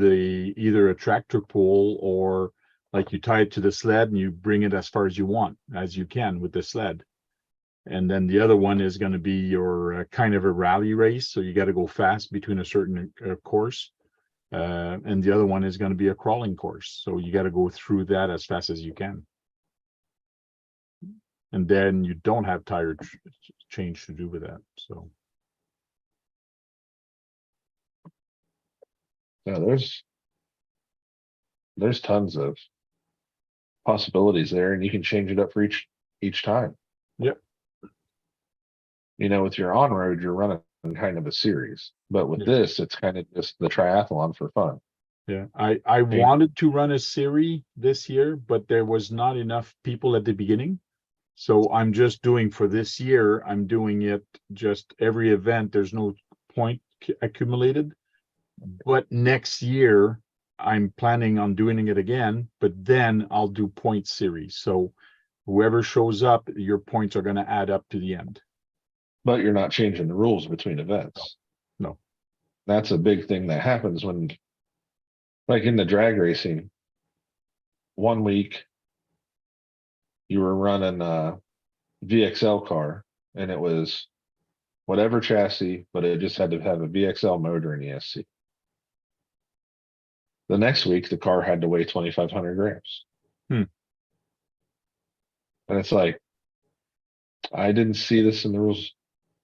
either a tractor pull, or like you tie it to the sled and you bring it as far as you want, as you can with the sled. And then the other one is going to be your kind of a rally race. So you got to go fast between a certain course. And the other one is going to be a crawling course. So you got to go through that as fast as you can. And then you don't have tire change to do with that, so. Yeah, there's tons of possibilities there, and you can change it up for each time. Yep. You know, with your on road, you're running kind of a series, but with Yeah. this, it's kind of just the triathlon for fun. Yeah, I wanted to run a series this year, but there was not enough people at the beginning. So I'm just doing for this year, I'm doing it just every event. There's no point accumulated. But next year, I'm planning on doing it again, but then I'll do point series. So whoever shows up, your points are going to add up to the end. But you're not changing the rules between events. No. That's a big thing that happens when, like in the drag racing, 1 week you were running a VXL car and it was whatever chassis, but it just had to have a VXL motor and ESC. The next week, the car had to weigh 2,500 grams. Hmm. And it's like, I didn't see this in the rules.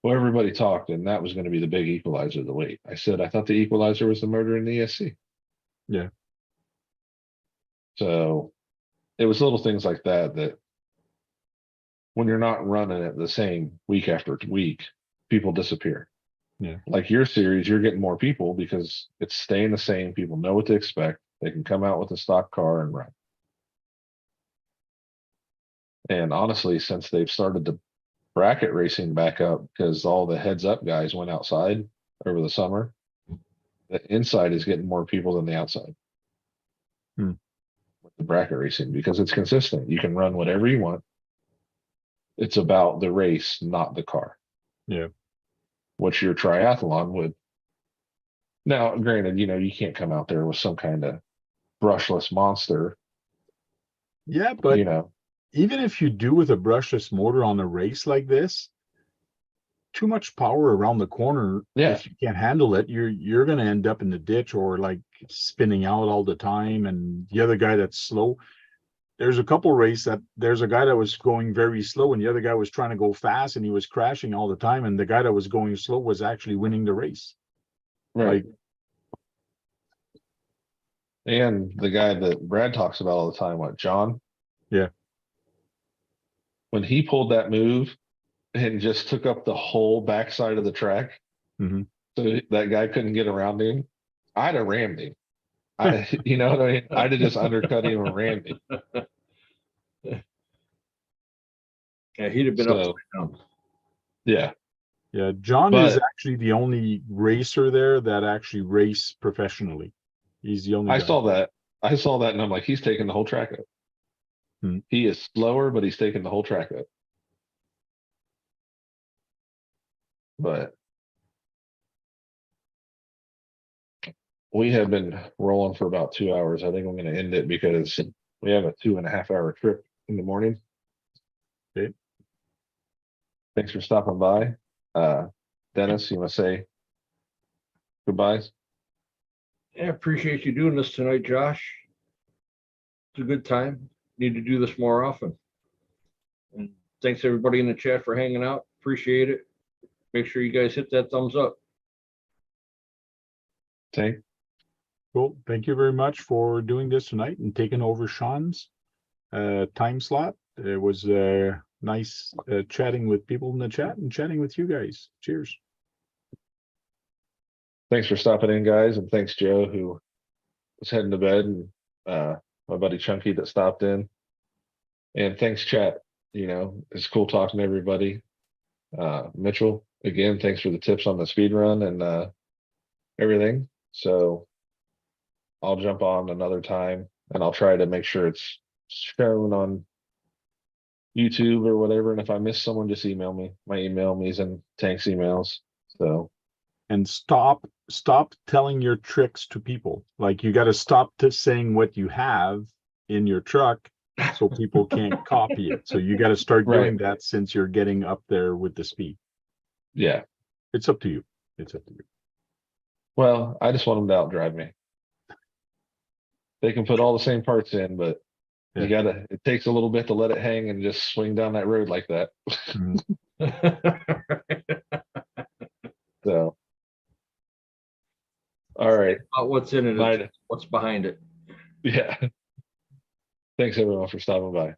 Well, everybody talked, and that was going to be the big equalizer, the weight. I said, I thought the equalizer was the motor and the ESC. Yeah. So it was little things like that that when you're not running it the same week after week, people disappear. Yeah. Like your series, you're getting more people because it's staying the same. People know what to expect. They can come out with a stock car and run. And honestly, since they've started the bracket racing back up, because all the heads up guys went outside over the summer, the inside is getting more people than the outside. Hmm. With the bracket racing, because it's consistent. You can run whatever you want. It's about the race, not the car. Yeah. What your triathlon would. Now, granted, you know, you can't come out there with some kind of brushless monster, Yeah, but you know. even if you do with a brushless motor on a race like this, too much power around the corner. Yeah. If you can't handle it, you're going to end up in the ditch or like spinning out all the time. And the other guy that's slow, there's a couple races that there's a guy that was going very slow and the other guy was trying to go fast and he was crashing all the time. And the guy that was going slow was actually winning the race. Right. Like, and the guy that Brad talks about all the time, what, John? Yeah. When he pulled that move and just took up the whole backside of the track, Mhm. so that guy couldn't get around him, I'd have rammed him. You know what I mean? I'd have just undercut him and rammed him. Yeah, he'd have been So, upside down. yeah. Yeah, John is But- actually the only racer there that actually race professionally. He's the only I guy. saw that. I saw that and I'm like, he's taking the whole track up. Hmm. He is slower, but he's taking the whole track up. But we have been rolling for about 2 hours. I think I'm going to end it because we have a 2.5 hour trip in the morning. Okay. Thanks for stopping by. Dennis, you want to say goodbyes? Yeah, appreciate you doing this tonight, Josh. It's a good time. Need to do this more often. And thanks everybody in the chat for hanging out. Appreciate it. Make sure you guys hit that thumbs up. Tank? Cool. Thank you very much for doing this tonight and taking over Sean's time slot. It was nice chatting with people in the chat and chatting with you guys. Cheers. Thanks for stopping in, guys, and thanks Joe, who was heading to bed, and my buddy Chunky that stopped in. And thanks, chat. You know, it's cool talking to everybody. Mitchell, again, thanks for the tips on the speed run and everything. So I'll jump on another time and I'll try to make sure it's shown on YouTube or whatever. And if I miss someone, just email me. My email is in Tank's emails. So And stop telling your tricks to people. Like you got to stop to saying what you have in your truck so people can't copy it. So you got to start doing that since you're getting up there with the speed. yeah. It's up to you. It's up to you. Well, I just want them to outdrive me. They can put all the same parts in, but You gotta, it takes a little bit to let it hang and just swing down that road like that. Mm. So. All right, Not what's in it, it's night. what's behind it. Yeah. Thanks everyone for stopping by.